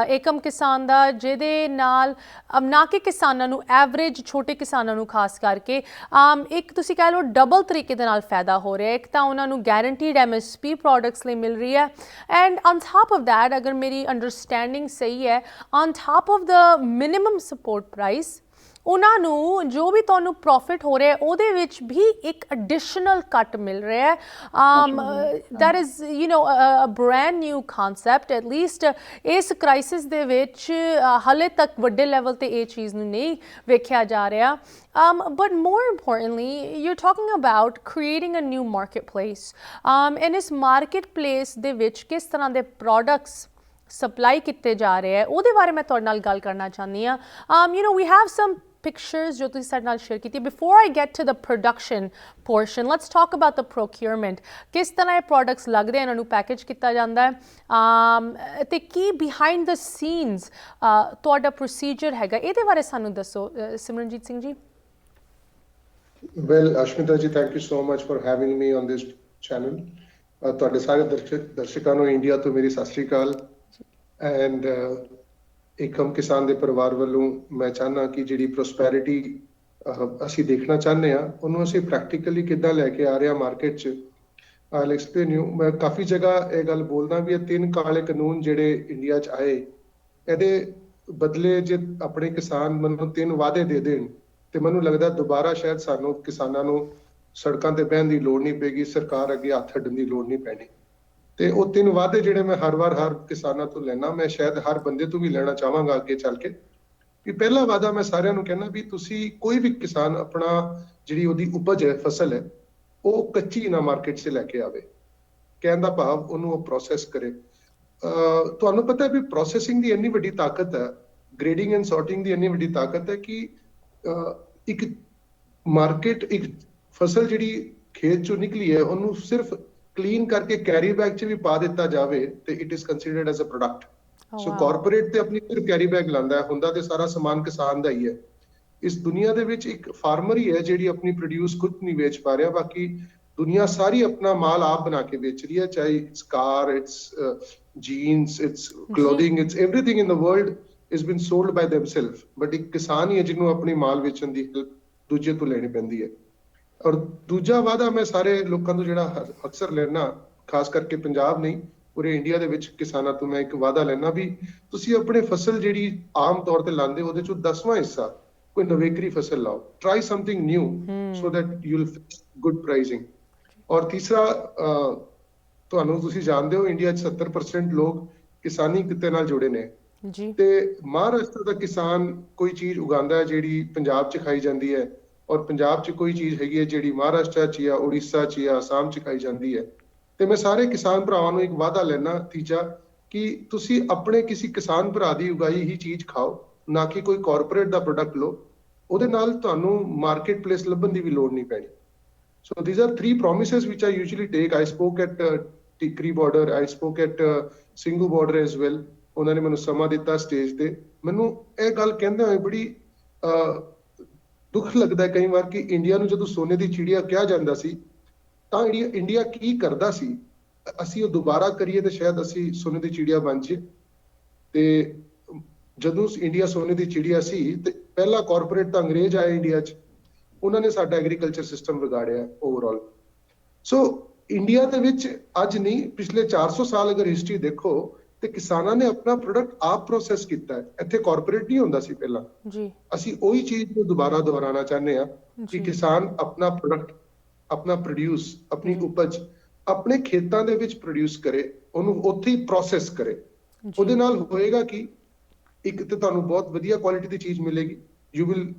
Speaker 1: ਏਕਮ ਕਿਸਾਨ ਦਾ, ਜਿਹਦੇ ਨਾਲ ਨਾ ਕਿ ਕਿਸਾਨਾਂ ਨੂੰ, ਐਵਰੇਜ ਛੋਟੇ ਕਿਸਾਨਾਂ ਨੂੰ ਖਾਸ ਕਰਕੇ ਇੱਕ ਤੁਸੀਂ ਕਹਿ ਲਓ ਡਬਲ ਤਰੀਕੇ ਦੇ ਨਾਲ ਫਾਇਦਾ ਹੋ ਰਿਹਾ। ਇੱਕ ਤਾਂ ਉਹਨਾਂ ਨੂੰ ਗੈਰੰਟੀਡ MSP ਪ੍ਰੋਡਕਟਸ ਲਈ ਮਿਲ ਰਹੀ ਹੈ, and on top of that, अगर मेरी अंडरस्टैंडिंग सही है, on top of the minimum support price ਉਹਨਾਂ ਨੂੰ ਜੋ ਵੀ ਤੁਹਾਨੂੰ ਪ੍ਰੋਫਿਟ ਹੋ ਰਿਹਾ ਉਹਦੇ ਵਿੱਚ ਵੀ ਇੱਕ ਐਡੀਸ਼ਨਲ ਕੱਟ ਮਿਲ ਰਿਹਾ ਹੈ। That is a brand new concept, at least ਇਸ ਕ੍ਰਾਈਸਿਸ ਦੇ ਵਿੱਚ ਹਾਲੇ ਤੱਕ ਵੱਡੇ ਲੈਵਲ ਤੇ ਇਹ ਚੀਜ਼ ਨੂੰ ਨਹੀਂ ਵੇਖਿਆ ਜਾ ਰਿਹਾ। But more importantly, you're talking about creating a new marketplace, and ਇਸ marketplace ਦੇ ਵਿੱਚ ਕਿਸ ਤਰ੍ਹਾਂ ਦੇ products ਸਪਲਾਈ ਕੀਤੇ ਜਾ ਰਹੇ ਹੈ ਉਹਦੇ ਬਾਰੇ ਮੈਂ ਤੁਹਾਡੇ ਨਾਲ ਗੱਲ ਕਰਨਾ ਚਾਹੁੰਦੀ ਹਾਂ। We have some pictures ਜੋ ਤੁਸੀਂ ਸਾਡੇ ਨਾਲ ਸ਼ੇਅਰ ਕੀਤੀ। Before I get to the production portion, let's talk about the procurement। ਕਿਸ ਤਰ੍ਹਾਂ ਇਹ ਪ੍ਰੋਡਕਟਸ ਲੱਗਦੇ ਇਹਨਾਂ ਨੂੰ ਪੈਕੇਜ ਕੀਤਾ ਜਾਂਦਾ ਹੈ ਤੇ ਕੀ behind the scenes ਤੁਹਾਡਾ ਪ੍ਰੋਸੀਜਰ ਹੈਗਾ, ਇਹਦੇ ਬਾਰੇ ਸਾਨੂੰ ਦੱਸੋ ਸਿਮਰਨਜੀਤ ਸਿੰਘ ਜੀ।
Speaker 3: Well, Ashmita ji, thank you so much for having me on this channel। ਤੁਹਾਡੇ ਸਾਰੇ ਦਰਸ਼ਕਾਂ ਨੂੰ ਇੰਡੀਆ ਤੋਂ ਮੇਰੀ ਸਤਿ ਸ਼੍ਰੀ ਅਕਾਲ। ਐਂਡ ਏਕਮ ਕਿਸਾਨ ਦੇ ਪਰਿਵਾਰ ਵੱਲੋਂ ਮੈਂ ਚਾਹੁੰਦਾ ਕਿ ਜਿਹੜੀ ਪ੍ਰੋਸਪੈਰਿਟੀ ਅਸੀਂ ਦੇਖਣਾ ਚਾਹੁੰਦੇ ਹਾਂ ਉਹਨੂੰ ਅਸੀਂ ਪ੍ਰੈਕਟੀਕਲੀ ਕਿੱਦਾਂ ਲੈ ਕੇ ਆ ਰਹੇ ਹਾਂ ਮਾਰਕੀਟ 'ਚ। I'll explain you। ਮੈਂ ਕਾਫੀ ਜਗ੍ਹਾ ਇਹ ਗੱਲ ਬੋਲਦਾ ਵੀ ਇਹ 3 ਕਾਲੇ ਕਾਨੂੰਨ ਜਿਹੜੇ ਇੰਡੀਆ 'ਚ ਆਏ, ਇਹਦੇ ਬਦਲੇ ਜੇ ਆਪਣੇ ਕਿਸਾਨ ਮੈਨੂੰ 3 ਵਾਅਦੇ ਦੇ ਦੇਣ ਤੇ ਮੈਨੂੰ ਲੱਗਦਾ ਦੁਬਾਰਾ ਸ਼ਾਇਦ ਸਾਨੂੰ ਕਿਸਾਨਾਂ ਨੂੰ ਸੜਕਾਂ ਤੇ ਬਹਿਣ ਦੀ ਲੋੜ ਨਹੀਂ ਪਏਗੀ, ਸਰਕਾਰ ਅੱਗੇ ਹੱਥ ਅੱਡਣ ਦੀ ਲੋੜ ਨਹੀਂ ਪੈਣੀ। ਤੇ ਉਹ 3 ਵਾਅਦੇ ਜਿਹੜੇ ਮੈਂ ਹਰ ਕਿਸਾਨਾਂ ਤੋਂ ਲੈਣਾ, ਮੈਂ ਸ਼ਾਇਦ ਹਰ ਬੰਦੇ ਤੋਂ ਵੀ ਲੈਣਾ ਚਾਹਾਂਗਾ ਅੱਗੇ ਚੱਲ ਕੇ। ਵੀ ਪਹਿਲਾ ਵਾਅਦਾ ਮੈਂ ਸਾਰਿਆਂ ਨੂੰ ਕਹਿਣਾ ਵੀ ਤੁਸੀਂ ਕੋਈ ਵੀ ਕਿਸਾਨ ਆਪਣਾ ਜਿਹੜੀ ਉਹਦੀ ਉਪਜ ਹੈ, ਫਸਲ ਹੈ, ਉਹ ਕੱਚੀ ਨਾ ਮਾਰਕੀਟ 'ਚ ਲੈ ਕੇ ਆਵੇ। ਕਹਿਣ ਦਾ ਭਾਵ ਉਹਨੂੰ ਉਹ ਪ੍ਰੋਸੈਸ ਕਰੇ। ਤੁਹਾਨੂੰ ਪਤਾ ਹੈ ਵੀ ਪ੍ਰੋਸੈਸਿੰਗ ਦੀ ਇੰਨੀ ਵੱਡੀ ਤਾਕਤ ਹੈ, ਗ੍ਰੇਡਿੰਗ ਐਂਡ ਸੌਰਟਿੰਗ ਦੀ ਇੰਨੀ ਵੱਡੀ ਤਾਕਤ ਹੈ ਕਿ ਇੱਕ ਮਾਰਕੀਟ, ਇੱਕ ਫਸਲ ਜਿਹੜੀ ਖੇਤ ਚੋਂ ਨਿਕਲੀ ਹੈ ਉਹਨੂੰ ਸਿਰਫ ਕਲੀਨ ਕਰਕੇ ਕੈਰੀ ਬੈਗ 'ਚ ਵੀ ਪਾ ਦਿੱਤਾ ਜਾਵੇ ਤੇ it is considered as a product. So corporate ਤੇ ਆਪਣੀ ਸਿਰਫ ਕੈਰੀ ਬੈਗ ਲਾਂਦਾ ਹੈ, ਹੁੰਦਾ ਤੇ ਸਾਰਾ ਸਮਾਨ ਕਿਸਾਨ ਦਾ ਹੀ ਹੈ। ਇਸ ਦੁਨੀਆ ਦੇ ਵਿੱਚ ਇੱਕ ਫਾਰਮਰ ਹੀ ਹੈ ਜਿਹੜੀ ਆਪਣੀ ਪ੍ਰੋਡਿਊਸ ਖੁਦ ਨਹੀਂ ਵੇਚ ਪਾ ਰਿਹਾ, ਬਾਕੀ ਦੁਨੀਆ ਸਾਰੀ ਆਪਣਾ ਮਾਲ ਆਪ ਬਣਾ ਕੇ ਵੇਚ ਰਹੀ ਹੈ, ਚਾਹੇ it's car, it's jeans, it's clothing, it's everything in the world is been sold by themselves, but ਇੱਕ ਕਿਸਾਨ ਹੀ ਹੈ ਜਿਹਨੂੰ ਆਪਣੀ ਮਾਲ ਵੇਚਣ ਦੀ help ਦੂਜੇ ਤੋਂ ਲੈਣੀ ਪੈਂਦੀ ਹੈ। ਔਰ ਦੂਜਾ ਵਾਅਦਾ ਮੈਂ ਸਾਰੇ ਲੋਕਾਂ ਤੋਂ ਜਿਹੜਾ ਅਕਸਰ ਲੈਣਾ, ਖਾਸ ਕਰਕੇ ਪੰਜਾਬ ਨਹੀਂ ਪੂਰੇ ਇੰਡੀਆ ਦੇ ਵਿੱਚ ਕਿਸਾਨਾਂ ਤੋਂ ਮੈਂ ਇੱਕ ਵਾਅਦਾ ਲੈਣਾ ਵੀ ਤੁਸੀਂ ਆਪਣੇ ਫਸਲ ਜਿਹੜੀ ਆਮ ਤੌਰ ਤੇ ਲਾਉਂਦੇ ਉਹਦੇ ਚੋਂ 10ਵਾਂ ਹਿੱਸਾ ਕੋਈ ਨਵੇਕਰੀ ਫਸਲ ਲਾਓ, try something new so that you will feel good pricing. ਔਰ ਤੀਸਰਾ, ਤੁਹਾਨੂੰ ਤੁਸੀਂ ਜਾਣਦੇ ਹੋ ਇੰਡੀਆ 'ਚ 70% ਲੋਕ ਕਿਸਾਨੀ ਕਿੱਤੇ ਨਾਲ ਜੁੜੇ ਨੇ
Speaker 1: ਜੀ,
Speaker 3: ਤੇ ਮਹਾਰਾਸ਼ਟਰ ਦਾ ਕਿਸਾਨ ਕੋਈ ਚੀਜ਼ ਉਗਾਉਂਦਾ ਹੈ ਜਿਹੜੀ ਪੰਜਾਬ 'ਚ ਖਾਈ ਜਾਂਦੀ ਹੈ, ਔਰ ਪੰਜਾਬ 'ਚ ਕੋਈ ਚੀਜ਼ ਹੈਗੀ ਹੈ ਜਿਹੜੀ ਮਹਾਰਾਸ਼ਟਰ 'ਚ ਜਾਂ ਉੜੀਸਾ 'ਚ ਜਾਂ ਆਸਾਮ 'ਚ ਖਾਈ ਜਾਂਦੀ ਹੈ। ਤੇ ਮੈਂ ਸਾਰੇ ਕਿਸਾਨ ਭਰਾਵਾਂ ਨੂੰ ਇੱਕ ਵਾਅਦਾ ਲੈਣਾ, ਤੀਜਾ, ਕਿ ਤੁਸੀਂ ਆਪਣੇ ਕਿਸੇ ਕਿਸਾਨ ਭਰਾ ਦੀ ਉਗਾਈ ਹੀ ਚੀਜ਼ ਖਾਓ, ਨਾ ਕਿ ਕੋਈ ਕਾਰਪੋਰੇਟ ਦਾ ਪ੍ਰੋਡਕਟ ਲਓ। ਉਹਦੇ ਨਾਲ ਤੁਹਾਨੂੰ ਮਾਰਕੀਟ ਪਲੇਸ ਲੱਭਣ ਦੀ ਵੀ ਲੋੜ ਨਹੀਂ ਪੈਣੀ। So these are 3 promises which I usually take. I spoke at Tikri border, I spoke at Singhu border as well. ਉਹਨਾਂ ਨੇ ਮੈਨੂੰ ਸਮਾਂ ਦਿੱਤਾ ਸਟੇਜ ਤੇ। ਮੈਨੂੰ ਇਹ ਗੱਲ ਕਹਿੰਦੇ ਹੋਏ ਬੜੀ ਦੁੱਖ ਲੱਗਦਾ ਕਈ ਵਾਰ ਕਿ ਇੰਡੀਆ ਨੂੰ ਜਦੋਂ ਸੋਨੇ ਦੀ ਚਿੜੀਆ ਕਿਹਾ ਜਾਂਦਾ ਸੀ ਤਾਂ ਇੰਡੀਆ ਕੀ ਕਰਦਾ ਸੀ, ਅਸੀਂ ਉਹ ਦੁਬਾਰਾ ਕਰੀਏ ਤੇ ਸ਼ਾਇਦ ਅਸੀਂ ਸੋਨੇ ਦੀ ਚਿੜੀਆ ਬਣ ਜਾਈਏ। ਤੇ ਜਦੋਂ ਇੰਡੀਆ ਸੋਨੇ ਦੀ ਚਿੜੀਆ ਸੀ ਤੇ ਪਹਿਲਾ ਕਾਰਪੋਰੇਟ ਤਾਂ ਅੰਗਰੇਜ਼ ਆਏ ਇੰਡੀਆ 'ਚ, ਉਹਨਾਂ ਨੇ ਸਾਡਾ ਐਗਰੀਕਲਚਰ ਸਿਸਟਮ ਵਿਗਾੜਿਆ ਓਵਰਆਲ। ਸੋ ਇੰਡੀਆ ਦੇ ਵਿੱਚ ਅੱਜ ਨਹੀਂ, ਪਿਛਲੇ 400 ਸਾਲ ਅਗਰ ਹਿਸਟਰੀ ਦੇਖੋ ਤੇ ਕਿਸਾਨਾਂ ਨੇ ਆਪਣਾ ਪ੍ਰੋਡਕਟ ਆਪ ਪ੍ਰੋਸੈਸ ਕੀਤਾ ਹੈ। ਇੱਥੇ ਕਾਰਪੋਰੇਟ ਨਹੀਂ ਹੁੰਦਾ ਸੀ ਪਹਿਲਾਂ ਜੀ। ਅਸੀਂ ਉਹੀ ਚੀਜ਼ ਨੂੰ ਦੁਬਾਰਾ ਦੁਹਰਾਉਣਾ ਚਾਹੁੰਦੇ ਹਾਂ ਕਿ ਕਿਸਾਨ ਆਪਣਾ ਪ੍ਰੋਡਕਟ, ਆਪਣਾ ਪ੍ਰੋਡਿਊਸ, ਆਪਣੀ ਉਪਜ ਆਪਣੇ ਖੇਤਾਂ ਦੇ ਵਿੱਚ ਪ੍ਰੋਡਿਊਸ ਕਰੇ, ਉਹਨੂੰ ਉੱਥੇ ਹੀ ਪ੍ਰੋਸੈਸ ਕਰੇ। ਉਹਦੇ ਨਾਲ ਹੋਏਗਾ ਕਿ ਇੱਕ ਤੇ ਤੁਹਾਨੂੰ ਬਹੁਤ ਵਧੀਆ ਕੁਆਲਿਟੀ ਦੀ ਚੀਜ਼ ਮਿਲੇਗੀ, you will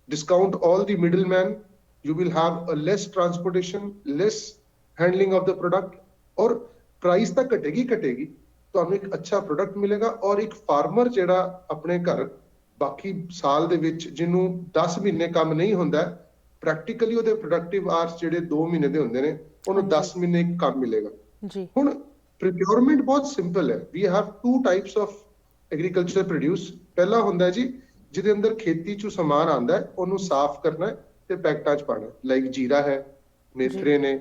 Speaker 3: discount all the middleman, you will have a less transportation, less handling of the product, और price ਤਾਂ ਘਟੇਗੀ, ਤੁਹਾਨੂੰ ਇੱਕ ਅੱਛਾ ਪ੍ਰੋਡਕਟ ਮਿਲੇਗਾ। ਔਰ ਇੱਕ ਫਾਰਮਰ ਜਿਹੜਾ ਆਪਣੇ ਘਰ ਬਾਕੀ ਸਾਲ ਦੇ ਵਿੱਚ ਜਿਹਨੂੰ 10 ਮਹੀਨੇ ਕੰਮ ਨਹੀਂ ਹੁੰਦਾ, ਪ੍ਰੈਕਟੀਕਲੀ ਉਹਦੇ ਪ੍ਰੋਡਕਟਿਵ ਆਵਰਸ ਜਿਹੜੇ 2 ਮਹੀਨੇ ਦੇ ਹੁੰਦੇ ਨੇ, ਉਹਨੂੰ 10 ਮਹੀਨੇ ਕੰਮ ਮਿਲੇਗਾ ਜੀ। ਹੁਣ ਪ੍ਰੋਕਿਉਰਮੈਂਟ ਬਹੁਤ ਸਿੰਪਲ ਹੈ। We have 2 types of agriculture produce. ਪਹਿਲਾ ਹੁੰਦਾ ਜੀ ਜਿਹਦੇ ਅੰਦਰ ਖੇਤੀ ਚੋਂ ਸਮਾਨ ਆਉਂਦਾ ਹੈ, ਉਹਨੂੰ ਸਾਫ਼ ਕਰਨਾ ਹੈ ਤੇ ਪੈਕਟਾਂ 'ਚ ਪਾਉਣਾ, ਲਾਈਕ ਜੀਰਾ ਹੈ, ਮੇਥਰੇ ਨੇ,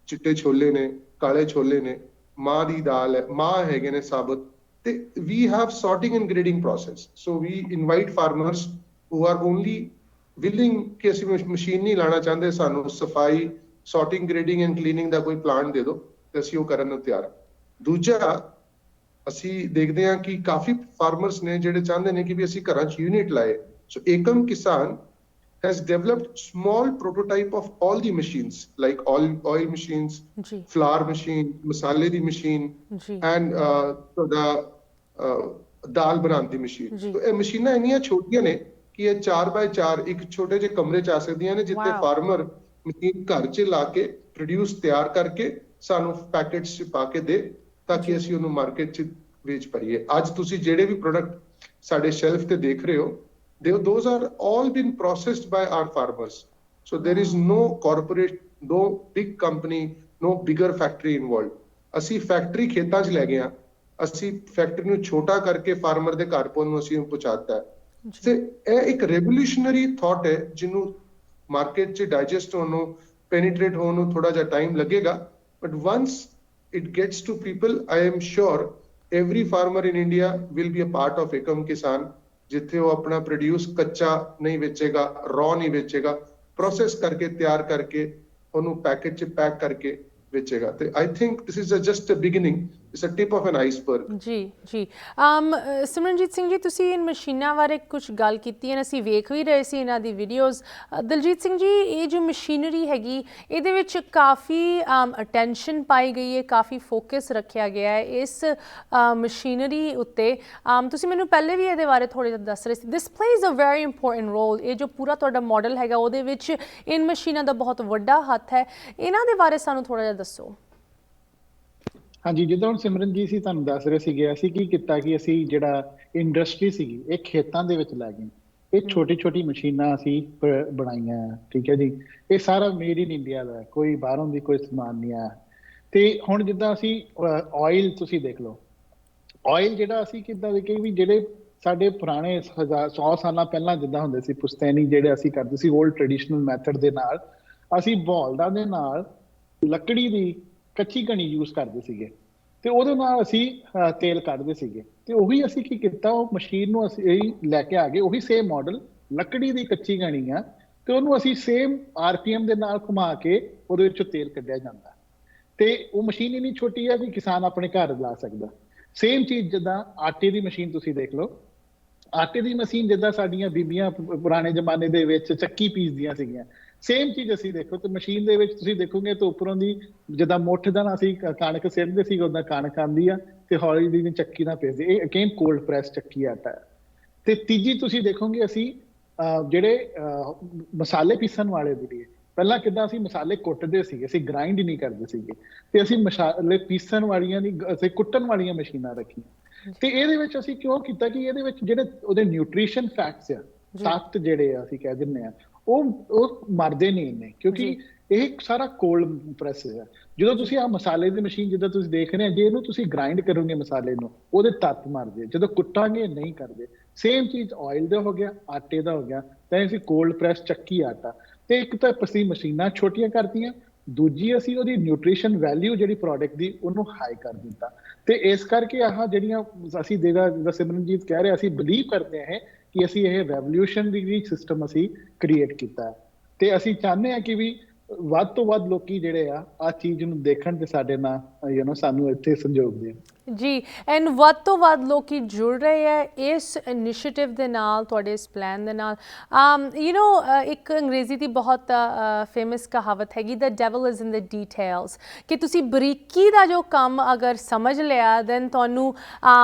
Speaker 3: ਚਿੱਟੇ ਛੋਲੇ ਨੇ, ਕਾਲੇ ਛੋਲੇ ਨੇ, ਮਾਂ ਦੀ ਦਾਲ ਹੈ, ਮਾਂ ਹੈਗੇ ਨੇ ਸਾਬਤ। ਤੇ ਵੀ have sorting and grading process. So we invite farmers who are only willing ਕਿ ਅਸੀਂ ਮਸ਼ੀਨ ਨਹੀਂ ਲਾਣਾ ਚਾਹੁੰਦੇ, ਸਾਨੂੰ ਸਫਾਈ, ਸੌਰਟਿੰਗ, ਗ੍ਰੇਡਿੰਗ ਐਂਡ ਕਲੀਨਿੰਗ ਦਾ ਕੋਈ ਪਲਾਨ ਦੇ ਦਿਓ ਤੇ ਅਸੀਂ ਉਹ ਕਰਨ ਨੂੰ ਤਿਆਰ ਹਾਂ। ਦੂਜਾ, ਅਸੀਂ ਦੇਖਦੇ ਹਾਂ ਕਿ ਕਾਫੀ ਫਾਰਮਰਸ ਨੇ ਜਿਹੜੇ ਚਾਹੁੰਦੇ ਨੇ ਕਿ ਵੀ ਅਸੀਂ ਘਰਾਂ 'ਚ ਯੂਨਿਟ ਲਾਏ। ਸੋ ਏਕਮ ਕਿਸਾਨ has developed small prototype of all the machines like oil machines, flour machine, masale di machine, and dal ਬਣਾਉਣ ਦੀ ਮਸ਼ੀਨ। ਸੋ ਇਹ ਮਸ਼ੀਨਾਂ ਇੰਨੀਆਂ ਛੋਟੀਆਂ ਨੇ ਕਿ ਇਹ 4x4 ਇੱਕ ਛੋਟੇ ਜਿਹੇ ਕਮਰੇ 'ਚ ਆ ਸਕਦੀਆਂ ਨੇ, ਜਿੱਥੇ ਫਾਰਮਰ ਮਸ਼ੀਨ ਘਰ 'ਚ ਲਾ ਕੇ ਪ੍ਰੋਡਿਊਸ ਤਿਆਰ ਕਰਕੇ ਸਾਨੂੰ ਪੈਕੇਟਸ 'ਚ ਪਾ ਕੇ ਦੇ, ਤਾਂ ਕਿ ਅਸੀਂ ਉਹਨੂੰ ਮਾਰਕੀਟ 'ਚ ਵੇਚ ਪਾਈਏ। ਅੱਜ ਤੁਸੀਂ ਜਿਹੜੇ ਵੀ ਪ੍ਰੋਡਕਟ ਸਾਡੇ ਸ਼ੈਲਫ ਤੇ ਦੇਖ ਰਹੇ ਹੋ, those are all been processed by our farmers. So there is no corporate, no big company, no bigger factory involved. ਅਸੀਂ ਫੈਕਟਰੀ ਖੇਤਾਂ 'ਚ ਲੈ ਗਏ ਹਾਂ, ਅਸੀਂ ਫੈਕਟਰੀ ਨੂੰ ਛੋਟਾ ਕਰਕੇ ਫਾਰਮਰ ਦੇ ਘਰ ਨੂੰ ਅਸੀਂ ਪਹੁੰਚਾਤਾ ਹੈ। ਤੇ ਇਹ ਇੱਕ ਰੈਵੋਲੂਸ਼ਨਰੀ ਥਾਟ ਹੈ ਜਿਹਨੂੰ ਮਾਰਕੀਟ 'ਚ ਡਾਈਜੈਸਟ ਹੋਣ ਨੂੰ, ਪੈਨੀਟ੍ਰੇਟ ਹੋਣ ਨੂੰ ਥੋੜਾ ਜਿਹਾ ਟਾਈਮ ਲੱਗੇਗਾ, but once it gets to people, I am sure every farmer in India will be a part of Ekam Kisan, ਜਿੱਥੇ ਉਹ ਆਪਣਾ ਪ੍ਰੋਡਿਊਸ ਕੱਚਾ ਨਹੀਂ ਵੇਚੇਗਾ, ਰॉ ਨਹੀਂ ਵੇਚੇਗਾ, ਪ੍ਰੋਸੈਸ ਕਰਕੇ ਤਿਆਰ ਕਰਕੇ ਉਹਨੂੰ ਪੈਕੇਟ 'ਚ ਪੈਕ ਕਰਕੇ ਵੇਚੇਗਾ। ਤੇ I think this is just a beginning, it's a tip of an iceberg.
Speaker 1: ਜੀ ਸਿਮਰਨਜੀਤ ਸਿੰਘ ਜੀ, ਤੁਸੀਂ ਇਨ ਮਸ਼ੀਨਾਂ ਬਾਰੇ ਕੁਝ ਗੱਲ ਕੀਤੀ ਹੈ, ਅਸੀਂ ਵੇਖ ਵੀ ਰਹੇ ਸੀ ਇਹਨਾਂ ਦੀ ਵੀਡੀਓਜ਼। ਦਲਜੀਤ ਸਿੰਘ ਜੀ, ਇਹ ਜੋ ਮਸ਼ੀਨਰੀ ਹੈਗੀ ਇਹਦੇ ਵਿੱਚ ਕਾਫੀ ਅਟੈਂਸ਼ਨ ਪਾਈ ਗਈ ਹੈ, ਕਾਫੀ ਫੋਕਸ ਰੱਖਿਆ ਗਿਆ ਹੈ ਇਸ ਮਸ਼ੀਨਰੀ ਉੱਤੇ। ਤੁਸੀਂ ਮੈਨੂੰ ਪਹਿਲੇ ਵੀ ਇਹਦੇ ਬਾਰੇ ਥੋੜ੍ਹਾ ਜਿਹਾ ਦੱਸ ਰਹੇ ਸੀ। This plays a very important role. ਇਹ ਜੋ ਪੂਰਾ ਤੁਹਾਡਾ ਮਾਡਲ ਹੈਗਾ ਉਹਦੇ ਵਿੱਚ ਇਨ ਮਸ਼ੀਨਾਂ ਦਾ ਬਹੁਤ ਵੱਡਾ ਹੱਥ ਹੈ। ਇਹਨਾਂ ਦੇ ਬਾਰੇ ਸਾਨੂੰ ਥੋੜ੍ਹਾ ਜਿਹਾ ਦੱਸੋ।
Speaker 2: ਹਾਂਜੀ, ਜਿੱਦਾਂ ਹੁਣ ਸਿਮਰਨ ਜੀ ਸੀ ਤੁਹਾਨੂੰ ਦੱਸ ਰਹੇ ਸੀਗੇ, ਅਸੀਂ ਕੀ ਕੀਤਾ ਕਿ ਅਸੀਂ ਜਿਹੜਾ ਇੰਡਸਟਰੀ ਸੀਗੀ ਇਹ ਖੇਤਾਂ ਦੇ ਵਿੱਚ ਲੈ ਗਏ। ਇਹ ਛੋਟੀ ਮਸ਼ੀਨਾਂ ਅਸੀਂ ਬਣਾਈਆਂ, ਠੀਕ ਹੈ ਜੀ। ਇਹ ਸਾਰਾ ਮੇਡ ਇਨ ਇੰਡੀਆ ਦਾ, ਕੋਈ ਬਾਹਰੋਂ ਦੀ ਕੋਈ ਸਮਾਨ ਨਹੀਂ ਆਇਆ। ਤੇ ਹੁਣ ਜਿੱਦਾਂ ਅਸੀਂ ਆਇਲ ਤੁਸੀਂ ਦੇਖ ਲਓ, ਆਇਲ ਜਿਹੜਾ ਅਸੀਂ ਕਿੱਦਾਂ ਦੇਖੇ ਵੀ ਜਿਹੜੇ ਸਾਡੇ ਪੁਰਾਣੇ 100 ਸਾਲਾਂ ਪਹਿਲਾਂ ਜਿੱਦਾਂ ਹੁੰਦੇ ਸੀ ਪੁਸ਼ਤੈਨੀ ਜਿਹੜੇ ਅਸੀਂ ਕਰਦੇ ਸੀ 올ਡ ਟ੍ਰੈਡੀਸ਼ਨਲ ਮੈਥਡ ਦੇ ਨਾਲ, ਅਸੀਂ ਬੌਲਦਾਂ ਦੇ ਨਾਲ ਲੱਕੜੀ ਦੀ ਕੱਚੀ ਘਣੀ ਯੂਜ਼ ਕਰਦੇ ਸੀਗੇ ਤੇ ਉਹਦੇ ਨਾਲ ਅਸੀਂ ਤੇਲ ਕੱਢਦੇ ਸੀਗੇ। ਤੇ ਉਹੀ ਅਸੀਂ ਕੀ ਕੀਤਾ, ਉਹ ਮਸ਼ੀਨ ਨੂੰ ਅਸੀਂ ਲੈ ਕੇ ਆ ਗਏ, ਉਹੀ ਸੇਮ ਮਾਡਲ ਲੱਕੜੀ ਦੀ ਕੱਚੀ ਘਣੀ ਆ ਤੇ ਉਹਨੂੰ ਅਸੀਂ ਸੇਮ RPM ਦੇ ਨਾਲ ਘੁਮਾ ਕੇ ਉਹਦੇ ਵਿੱਚੋਂ ਤੇਲ ਕੱਢਿਆ ਜਾਂਦਾ ਤੇ ਉਹ ਮਸ਼ੀਨ ਇੰਨੀ ਛੋਟੀ ਹੈ ਕਿ ਕਿਸਾਨ ਆਪਣੇ ਘਰ ਲਾ ਸਕਦਾ। ਸੇਮ ਚੀਜ਼ ਜਿੱਦਾਂ ਆਟੇ ਦੀ ਮਸ਼ੀਨ ਤੁਸੀਂ ਦੇਖ ਲਓ, ਆਟੇ ਦੀ ਮਸ਼ੀਨ ਜਿੱਦਾਂ ਸਾਡੀਆਂ ਬੀਬੀਆਂ ਪੁਰਾਣੇ ਜ਼ਮਾਨੇ ਦੇ ਵਿੱਚ ਚੱਕੀ ਪੀਸਦੀਆਂ ਸੀਗੀਆਂ, ਸੇਮ ਚੀਜ਼ ਅਸੀਂ ਦੇਖੋ ਤੇ ਮਸ਼ੀਨ ਦੇ ਵਿੱਚ ਤੁਸੀਂ ਦੇਖੋਗੇ ਤਾਂ ਉੱਪਰੋਂ ਦੀ ਜਿੱਦਾਂ ਮੁੱਠ ਦਾ ਅਸੀਂ ਕਣਕ ਸਿੱਟਦੇ ਸੀ ਉਦਾਂ ਕਣਕ ਆਉਂਦੀ ਆ ਤੇ ਹੌਲੀ ਦੀ ਚੱਕੀ ਨਾਲ ਪੀਸਦੇ। ਇਹ ਅਗੇਨ ਕੋਲਡ ਪ੍ਰੈਸ ਚੱਕੀ ਆਟਾ ਹੈ। ਤੇ ਤੀਜੀ ਤੁਸੀਂ ਦੇਖੋਗੇ ਅਸੀਂ ਜਿਹੜੇ ਮਸਾਲੇ ਪੀਸਣ ਵਾਲੇ ਜਿਹੜੇ ਪਹਿਲਾਂ ਕਿੱਦਾਂ ਅਸੀਂ ਮਸਾਲੇ ਕੁੱਟਦੇ ਸੀਗੇ, ਅਸੀਂ ਗ੍ਰਾਈਂਡ ਨਹੀਂ ਕਰਦੇ ਸੀਗੇ ਤੇ ਅਸੀਂ ਮਸਾਲੇ ਪੀਸਣ ਵਾਲੀਆਂ ਦੀ ਅਸੀਂ ਕੁੱਟਣ ਵਾਲੀਆਂ ਮਸ਼ੀਨਾਂ ਰੱਖੀਆਂ। ਤੇ ਇਹਦੇ ਵਿੱਚ ਅਸੀਂ ਕਿਉਂ ਕੀਤਾ ਕਿ ਇਹਦੇ ਵਿੱਚ ਜਿਹੜੇ ਉਹਦੇ ਨਿਊਟ੍ਰੀਸ਼ਨ ਫੈਕਟਸ ਆ, ਤੱਤ ਜਿਹੜੇ ਆ ਅਸੀਂ ਕਹਿ ਦਿੰਦੇ ਆ, ਉਹ ਮਰਦੇ ਨਹੀਂ ਇੰਨੇ, ਕਿਉਂਕਿ ਇਹ ਸਾਰਾ ਕੋਲਡ ਪ੍ਰੈਸ ਹੈ। ਜਦੋਂ ਤੁਸੀਂ ਆਹ ਮਸਾਲੇ ਦੀ ਮਸ਼ੀਨ ਜਿੱਦਾਂ ਤੁਸੀਂ ਦੇਖ ਰਹੇ ਹੋ, ਜੇ ਇਹਨੂੰ ਤੁਸੀਂ ਗ੍ਰਾਈਂਡ ਕਰੋਗੇ ਮਸਾਲੇ ਨੂੰ, ਉਹਦੇ ਤੱਤ ਮਰਦੇ, ਜਦੋਂ ਕੁੱਟਾਂਗੇ ਨਹੀਂ ਕਰਦੇ। ਸੇਮ ਚੀਜ਼ ਆਇਲ ਦਾ ਹੋ ਗਿਆ, ਆਟੇ ਦਾ ਹੋ ਗਿਆ, ਤਾਂ ਅਸੀਂ ਕੋਲਡ ਪ੍ਰੈਸ ਚੱਕੀ ਆਟਾ ਤੇ ਇੱਕ ਤਾਂ ਅਸੀਂ ਮਸ਼ੀਨਾਂ ਛੋਟੀਆਂ ਕਰਤੀਆਂ, ਦੂਜੀ ਅਸੀਂ ਉਹਦੀ ਨਿਊਟ੍ਰੀਸ਼ਨ ਵੈਲਿਊ ਜਿਹੜੀ ਪ੍ਰੋਡਕਟ ਦੀ ਉਹਨੂੰ ਹਾਈ ਕਰ ਦਿੱਤਾ। ਤੇ ਇਸ ਕਰਕੇ ਆਹ ਜਿਹੜੀਆਂ ਅਸੀਂ ਜਿੱਦਾਂ ਸਿਮਰਨਜੀਤ ਕਹਿ ਰਿਹਾ, ਅਸੀਂ ਬਿਲੀਵ ਕਰਦੇ ਹਾਂ ਕਿ ਅਸੀਂ ਇਹ ਰੈਵੋਲੂਸ਼ਨਰੀ ਸਿਸਟਮ ਅਸੀਂ ਕ੍ਰੀਏਟ ਕੀਤਾ ਤੇ ਅਸੀਂ ਚਾਹੁੰਦੇ ਹਾਂ ਕਿ ਵੀ ਵੱਧ ਤੋਂ ਵੱਧ ਲੋਕੀ ਜਿਹੜੇ ਆ ਚੀਜ਼ ਨੂੰ ਦੇਖਣ ਤੇ ਸਾਡੇ ਨਾਲ ਸਾਨੂੰ ਇੱਥੇ ਸੰਯੋਗ ਦੇਣ।
Speaker 1: ਜੀ, ਐਂਡ ਵੱਧ ਤੋਂ ਵੱਧ ਲੋਕੀ ਜੁੜ ਰਹੇ ਹੈ ਇਸ ਇਨੀਸ਼ੀਏਟਿਵ ਦੇ ਨਾਲ, ਤੁਹਾਡੇ ਇਸ ਪਲਾਨ ਦੇ ਨਾਲ। ਇੱਕ ਅੰਗਰੇਜ਼ੀ ਦੀ ਬਹੁਤ ਫੇਮਸ ਕਹਾਵਤ ਹੈਗੀ, the devil is in the details, ਕਿ ਤੁਸੀਂ ਬਰੀਕੀ ਦਾ ਜੋ ਕੰਮ ਅਗਰ ਸਮਝ ਲਿਆ ਦੈਨ ਤੁਹਾਨੂੰ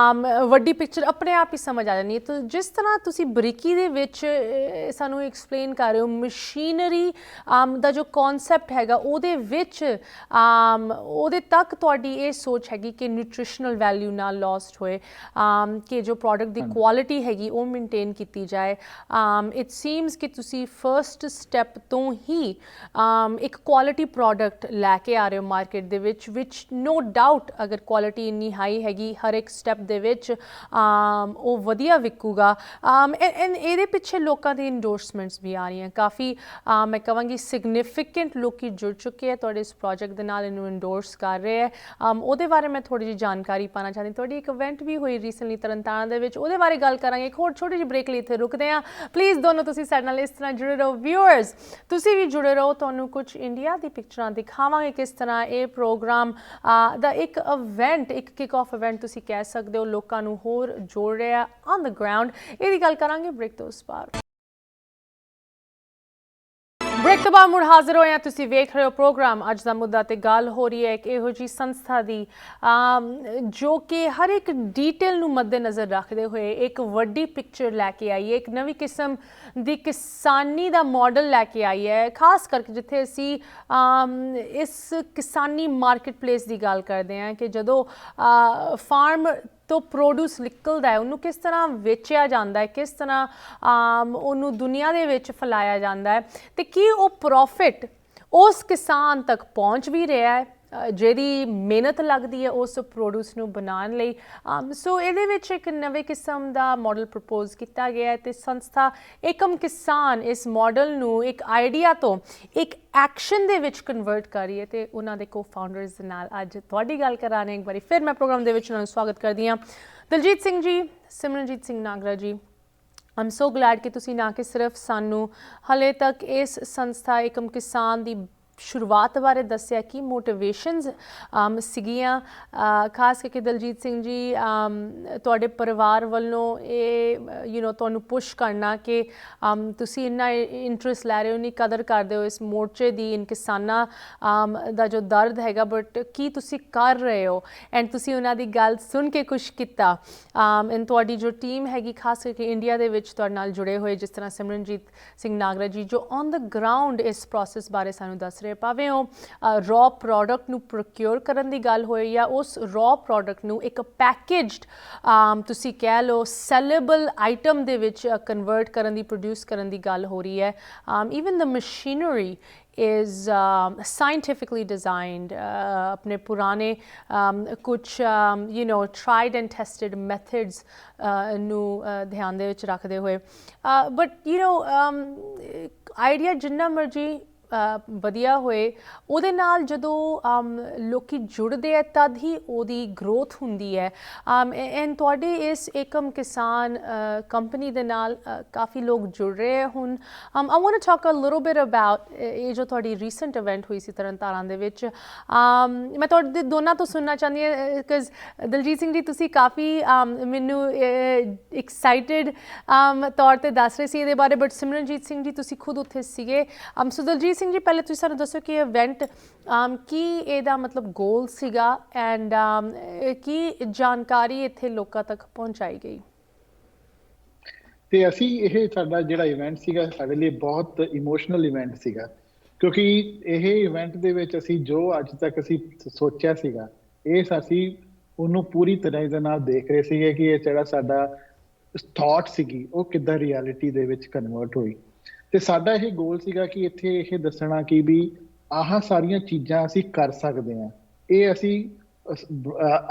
Speaker 1: ਵੱਡੀ ਪਿਕਚਰ ਆਪਣੇ ਆਪ ਹੀ ਸਮਝ ਆ ਜਾਣੀ ਹੈ। ਤਾਂ ਜਿਸ ਤਰ੍ਹਾਂ ਤੁਸੀਂ ਬਰੀਕੀ ਦੇ ਵਿੱਚ ਸਾਨੂੰ ਐਕਸਪਲੇਨ ਕਰ ਰਹੇ ਹੋ, ਮਸ਼ੀਨਰੀ ਦਾ ਜੋ ਕਨਸੈਪਟ ਹੈਗਾ ਉਹਦੇ ਵਿੱਚ ਉਹਦੇ ਤੱਕ ਤੁਹਾਡੀ ਇਹ ਸੋਚ ਹੈਗੀ ਕਿ ਨਿਊਟ੍ਰੀਸ਼ਨਲ ਵੈਲਿਊ ਨਾ ਲੌਸਟ ਹੋਏ, ਕਿ ਜੋ ਪ੍ਰੋਡਕਟ ਦੀ ਕੁਆਲਿਟੀ ਹੈਗੀ ਉਹ ਮੇਨਟੇਨ ਕੀਤੀ ਜਾਏ। ਇਟ ਸੀਮਸ ਕਿ ਤੁਸੀਂ ਫਰਸਟ ਸਟੈਪ ਤੋਂ ਹੀ ਇੱਕ ਕੁਆਲਿਟੀ ਪ੍ਰੋਡਕਟ ਲੈ ਕੇ ਆ ਰਹੇ ਹੋ ਮਾਰਕੀਟ ਦੇ ਵਿੱਚ ਨੋ ਡਾਊਟ ਅਗਰ ਕੁਆਲਿਟੀ ਇੰਨੀ ਹਾਈ ਹੈਗੀ ਹਰ ਇੱਕ ਸਟੈਪ ਦੇ ਵਿੱਚ ਉਹ ਵਧੀਆ ਵਿਕੂਗਾ। ਐਂਡ ਇਹਦੇ ਪਿੱਛੇ ਲੋਕਾਂ ਦੀ ਇੰਡੋਰਸਮੈਂਟਸ ਵੀ ਆ ਰਹੀਆਂ ਕਾਫੀ, ਮੈਂ ਕਹਾਂਗੀ ਸਿਗਨੀਫਿਕੈਂਟ ਲੋਕੀ ਜੁੜ ਚੁੱਕੇ ਹੈ ਤੁਹਾਡੇ ਇਸ ਪ੍ਰੋਜੈਕਟ ਦੇ ਨਾਲ, ਇਹਨੂੰ ਇੰਡੋਰਸ ਕਰ ਰਹੇ ਹੈ। ਉਹਦੇ ਬਾਰੇ ਮੈਂ ਥੋੜੀ ਜਿਹੀ ਜਾਣਕਾਰੀ ਪਾਣਾ ਚਾਹੁੰਦੀ। ਤੁਹਾਡੀ ਇੱਕ ਇਵੈਂਟ ਵੀ ਹੋਈ ਰੀਸੈਂਟਲੀ ਤਰਨਤਾਰਨ ਦੇ ਵਿੱਚ, ਉਹਦੇ ਬਾਰੇ ਗੱਲ ਕਰਾਂਗੇ। ਇੱਕ ਹੋਰ ਛੋਟੀ ਜਿਹੀ ਬ੍ਰੇਕ ਲਈ ਇੱਥੇ ਰੁਕਦੇ ਹਾਂ। ਪਲੀਜ਼ ਦੋਨੋਂ ਤੁਸੀਂ ਸਾਡੇ ਨਾਲ ਇਸ ਤਰ੍ਹਾਂ ਜੁੜੇ ਰਹੋ। ਵਿਊਅਰਸ ਤੁਸੀਂ ਵੀ ਜੁੜੇ ਰਹੋ, ਤੁਹਾਨੂੰ ਕੁਝ ਇੰਡੀਆ ਦੀ ਪਿਕਚਰਾਂ ਦਿਖਾਵਾਂਗੇ ਕਿਸ ਤਰ੍ਹਾਂ ਇਹ ਪ੍ਰੋਗਰਾਮ ਦਾ ਇੱਕ ਇਵੈਂਟ, ਇੱਕ ਕਿਕ ਆਫ ਇਵੈਂਟ ਤੁਸੀਂ ਕਹਿ ਸਕਦੇ ਹੋ, ਲੋਕਾਂ ਨੂੰ ਹੋਰ ਜੋੜ ਰਿਹਾ ਔਨ ਦ ਗਰਾਊਂਡ। ਇਹਦੀ ਗੱਲ ਕਰਾਂਗੇ ਬ੍ਰੇਕ ਤੋਂ ਉਸ ਪਾਰ। ਬ੍ਰੇਕ ਤੋਂ ਬਾਅਦ ਮੁੜ ਹਾਜ਼ਰ ਹੋਏ ਹਾਂ। ਤੁਸੀਂ ਵੇਖ ਰਹੇ ਹੋ ਪ੍ਰੋਗਰਾਮ ਅੱਜ ਦਾ ਮੁੱਦਾ ਤੇ ਗੱਲ ਹੋ ਰਹੀ ਹੈ ਇੱਕ ਇਹੋ ਜਿਹੀ ਸੰਸਥਾ ਦੀ ਜੋ ਕਿ ਹਰ ਇੱਕ ਡੀਟੇਲ ਨੂੰ ਮੱਦੇਨਜ਼ਰ ਰੱਖਦੇ ਹੋਏ ਇੱਕ ਵੱਡੀ ਪਿਕਚਰ ਲੈ ਕੇ ਆਈ ਹੈ, ਇੱਕ ਨਵੀਂ ਕਿਸਮ ਦੀ ਕਿਸਾਨੀ ਦਾ ਮਾਡਲ ਲੈ ਕੇ ਆਈ ਹੈ। ਖਾਸ ਕਰਕੇ ਜਿੱਥੇ ਅਸੀਂ ਇਸ ਕਿਸਾਨੀ ਮਾਰਕੀਟ ਪਲੇਸ ਦੀ ਗੱਲ ਕਰਦੇ ਹਾਂ ਕਿ ਜਦੋਂ ਫਾਰਮ ਤੋਂ ਪ੍ਰੋਡਿਊਸ ਨਿਕਲਦਾ ਹੈ ਉਹਨੂੰ ਕਿਸ ਤਰ੍ਹਾਂ ਵੇਚਿਆ ਜਾਂਦਾ ਹੈ, ਕਿਸ ਤਰ੍ਹਾਂ ਉਹਨੂੰ ਦੁਨੀਆ ਦੇ ਵਿੱਚ ਫੈਲਾਇਆ ਜਾਂਦਾ ਹੈ ਤੇ ਕੀ ਉਹ ਪ੍ਰੋਫਿਟ ਉਸ ਕਿਸਾਨ ਤੱਕ ਪਹੁੰਚ ਵੀ ਰਿਹਾ ਹੈ ਜਿਹਦੀ ਮਿਹਨਤ ਲੱਗਦੀ ਹੈ ਉਸ ਪ੍ਰੋਡਿਊਸ ਨੂੰ ਬਣਾਉਣ ਲਈ। ਸੋ ਇਹਦੇ ਵਿੱਚ ਇੱਕ ਨਵੇਂ ਕਿਸਮ ਦਾ ਮਾਡਲ ਪ੍ਰਪੋਜ਼ ਕੀਤਾ ਗਿਆ ਹੈ ਤੇ ਸੰਸਥਾ ਏਕਮ ਕਿਸਾਨ ਇਸ ਮਾਡਲ ਨੂੰ ਇੱਕ ਆਈਡੀਆ ਤੋਂ ਇੱਕ ਐਕਸ਼ਨ ਦੇ ਵਿੱਚ ਕਨਵਰਟ ਕਰ ਰਹੀ ਹੈ ਤੇ ਉਹਨਾਂ ਦੇ ਕੋ-ਫਾਊਂਡਰਸ ਦੇ ਨਾਲ ਅੱਜ ਤੁਹਾਡੀ ਗੱਲ ਕਰਾਣੇ ਇੱਕ ਵਾਰੀ ਫਿਰ ਮੈਂ ਪ੍ਰੋਗਰਾਮ ਦੇ ਵਿੱਚ ਉਹਨਾਂ ਨੂੰ ਸਵਾਗਤ ਕਰਦੀ ਹਾਂ। ਦਲਜੀਤ ਸਿੰਘ ਜੀ, ਸਿਮਰਨਜੀਤ ਸਿੰਘ ਨਾਗਰਾ ਜੀ, ਆਈ ਐਮ ਸੋ ਗਲੈਡ ਕਿ ਤੁਸੀਂ ਨਾ ਕਿ ਸਿਰਫ ਸਾਨੂੰ ਹਾਲੇ ਤੱਕ ਇਸ ਸੰਸਥਾ ਏਕਮ ਕਿਸਾਨ ਦੀ ਸ਼ੁਰੂਆਤ ਬਾਰੇ ਦੱਸਿਆ ਕਿ ਮੋਟੀਵੇਸ਼ਨਸ ਸੀਗੀਆਂ, ਖਾਸ ਕਰਕੇ ਦਲਜੀਤ ਸਿੰਘ ਜੀ ਤੁਹਾਡੇ ਪਰਿਵਾਰ ਵੱਲੋਂ ਇਹ ਤੁਹਾਨੂੰ ਪੁਸ਼ ਕਰਨਾ ਕਿ ਤੁਸੀਂ ਇੰਨਾ ਇੰਟਰਸਟ ਲੈ ਰਹੇ ਹੋ, ਇੰਨੀ ਕਦਰ ਕਰਦੇ ਹੋ ਇਸ ਮੋਰਚੇ ਦੀ, ਇਨ ਕਿਸਾਨਾਂ ਦਾ ਜੋ ਦਰਦ ਹੈਗਾ, ਬਟ ਕੀ ਤੁਸੀਂ ਕਰ ਰਹੇ ਹੋ। ਐਂਡ ਤੁਸੀਂ ਉਹਨਾਂ ਦੀ ਗੱਲ ਸੁਣ ਕੇ ਖੁਸ਼ ਕੀਤਾ। ਐਂਡ ਤੁਹਾਡੀ ਜੋ ਟੀਮ ਹੈਗੀ ਖਾਸ ਕਰਕੇ ਇੰਡੀਆ ਦੇ ਵਿੱਚ ਤੁਹਾਡੇ ਨਾਲ ਜੁੜੇ ਹੋਏ, ਜਿਸ ਤਰ੍ਹਾਂ ਸਿਮਰਨਜੀਤ ਸਿੰਘ ਨਾਗਰਾ ਜੀ ਜੋ ਔਨ ਦ ਗਰਾਊਂਡ ਇਸ ਪ੍ਰੋਸੈਸ ਬਾਰੇ ਸਾਨੂੰ ਦੱਸ ਰਹੇ, ਭਾਵੇਂ ਉਹ ਰॉ ਪ੍ਰੋਡਕਟ ਨੂੰ ਪ੍ਰੋਕਿਓਰ ਕਰਨ ਦੀ ਗੱਲ ਹੋਏ ਜਾਂ ਉਸ ਰॉ ਪ੍ਰੋਡਕਟ ਨੂੰ ਇੱਕ ਪੈਕੇਜਡ ਤੁਸੀਂ ਕਹਿ ਲਓ ਸੈਲੇਬਲ ਆਈਟਮ ਦੇ ਵਿੱਚ ਕਨਵਰਟ ਕਰਨ ਦੀ, ਪ੍ਰੋਡਿਊਸ ਕਰਨ ਦੀ ਗੱਲ ਹੋ ਰਹੀ ਹੈ। Even the machinery is scientifically designed, अपने पुराने कुछ tried and tested methods ਨੂੰ ध्यान ਦੇ ਵਿੱਚ ਰੱਖਦੇ ਹੋਏ, but ਆਈਡੀਆ ਜਿੰਨਾ ਮਰਜੀ ਵਧੀਆ ਹੋਏ ਉਹਦੇ ਨਾਲ ਜਦੋਂ ਲੋਕੀ ਜੁੜਦੇ ਆ ਤਦ ਹੀ ਉਹਦੀ ਗਰੋਥ ਹੁੰਦੀ ਹੈ। ਐਂਡ ਤੁਹਾਡੇ ਇਸ ਏਕਮ ਕਿਸਾਨ ਕੰਪਨੀ ਦੇ ਨਾਲ ਕਾਫੀ ਲੋਕ ਜੁੜ ਰਹੇ ਆ ਹੁਣ। I want to talk a little bit about ਇਹ ਜੋ ਤੁਹਾਡੀ ਰੀਸੈਂਟ ਇਵੈਂਟ ਹੋਈ ਸੀ ਤਰਨਤਾਰਨ ਦੇ ਵਿੱਚ। ਮੈਂ ਤੁਹਾਡੇ ਦੋਨਾਂ ਤੋਂ ਸੁਣਨਾ ਚਾਹੁੰਦੀ ਹਾਂ ਬਿਕਾਜ਼ ਦਲਜੀਤ ਸਿੰਘ ਜੀ ਤੁਸੀਂ ਕਾਫੀ ਮੈਨੂੰ ਐਕਸਾਈਟਿਡ ਤੌਰ 'ਤੇ ਦੱਸ ਰਹੇ ਸੀ ਇਹਦੇ ਬਾਰੇ, ਬਟ ਸਿਮਰਨਜੀਤ ਸਿੰਘ ਜੀ ਤੁਸੀਂ ਖੁਦ ਉੱਥੇ ਸੀਗੇ। ਸੋ ਦਲਜੀਤ ਸਿੰਘ ਜੀ ਪਹਿਲੇ ਤੁਸੀਂ ਸਾਨੂੰ ਦੱਸੋ ਕਿ ਇਵੈਂਟ ਕੀ ਇਹਦਾ ਮਤਲਬ ਗੋਲ ਸੀਗਾ ਐਂਡ ਕੀ ਜਾਣਕਾਰੀ ਇੱਥੇ ਲੋਕਾਂ ਤੱਕ ਪਹੁੰਚਾਈ ਗਈ।
Speaker 2: ਤੇ ਅਸੀਂ ਇਹ ਸਾਡਾ ਜਿਹੜਾ ਇਵੈਂਟ ਸੀਗਾ ਸਾਡੇ ਲਈ ਬਹੁਤ ਇਮੋਸ਼ਨਲ ਇਵੈਂਟ ਸੀਗਾ, ਕਿਉਂਕਿ ਇਹ ਇਵੈਂਟ ਦੇ ਵਿੱਚ ਅਸੀਂ ਜੋ ਅੱਜ ਤੱਕ ਅਸੀਂ ਸੋਚਿਆ ਸੀਗਾ ਅਸੀਂ ਉਹਨੂੰ ਪੂਰੀ ਤਰ੍ਹਾਂ ਦੇ ਨਾਲ ਦੇਖ ਰਹੇ ਸੀਗੇ ਕਿ ਇਹ ਜਿਹੜਾ ਸਾਡਾ ਥਾਟ ਸੀਗੀ ਉਹ ਕਿੱਦਾਂ ਰਿਐਲਿਟੀ ਦੇ ਵਿੱਚ ਕਨਵਰਟ ਹੋਈ। ਤੇ ਸਾਡਾ ਇਹ ਗੋਲ ਸੀਗਾ ਕਿ ਇੱਥੇ ਇਹ ਦੱਸਣਾ ਕਿ ਵੀ ਆਹ ਸਾਰੀਆਂ ਚੀਜ਼ਾਂ ਅਸੀਂ ਕਰ ਸਕਦੇ ਹਾਂ। ਇਹ ਅਸੀਂ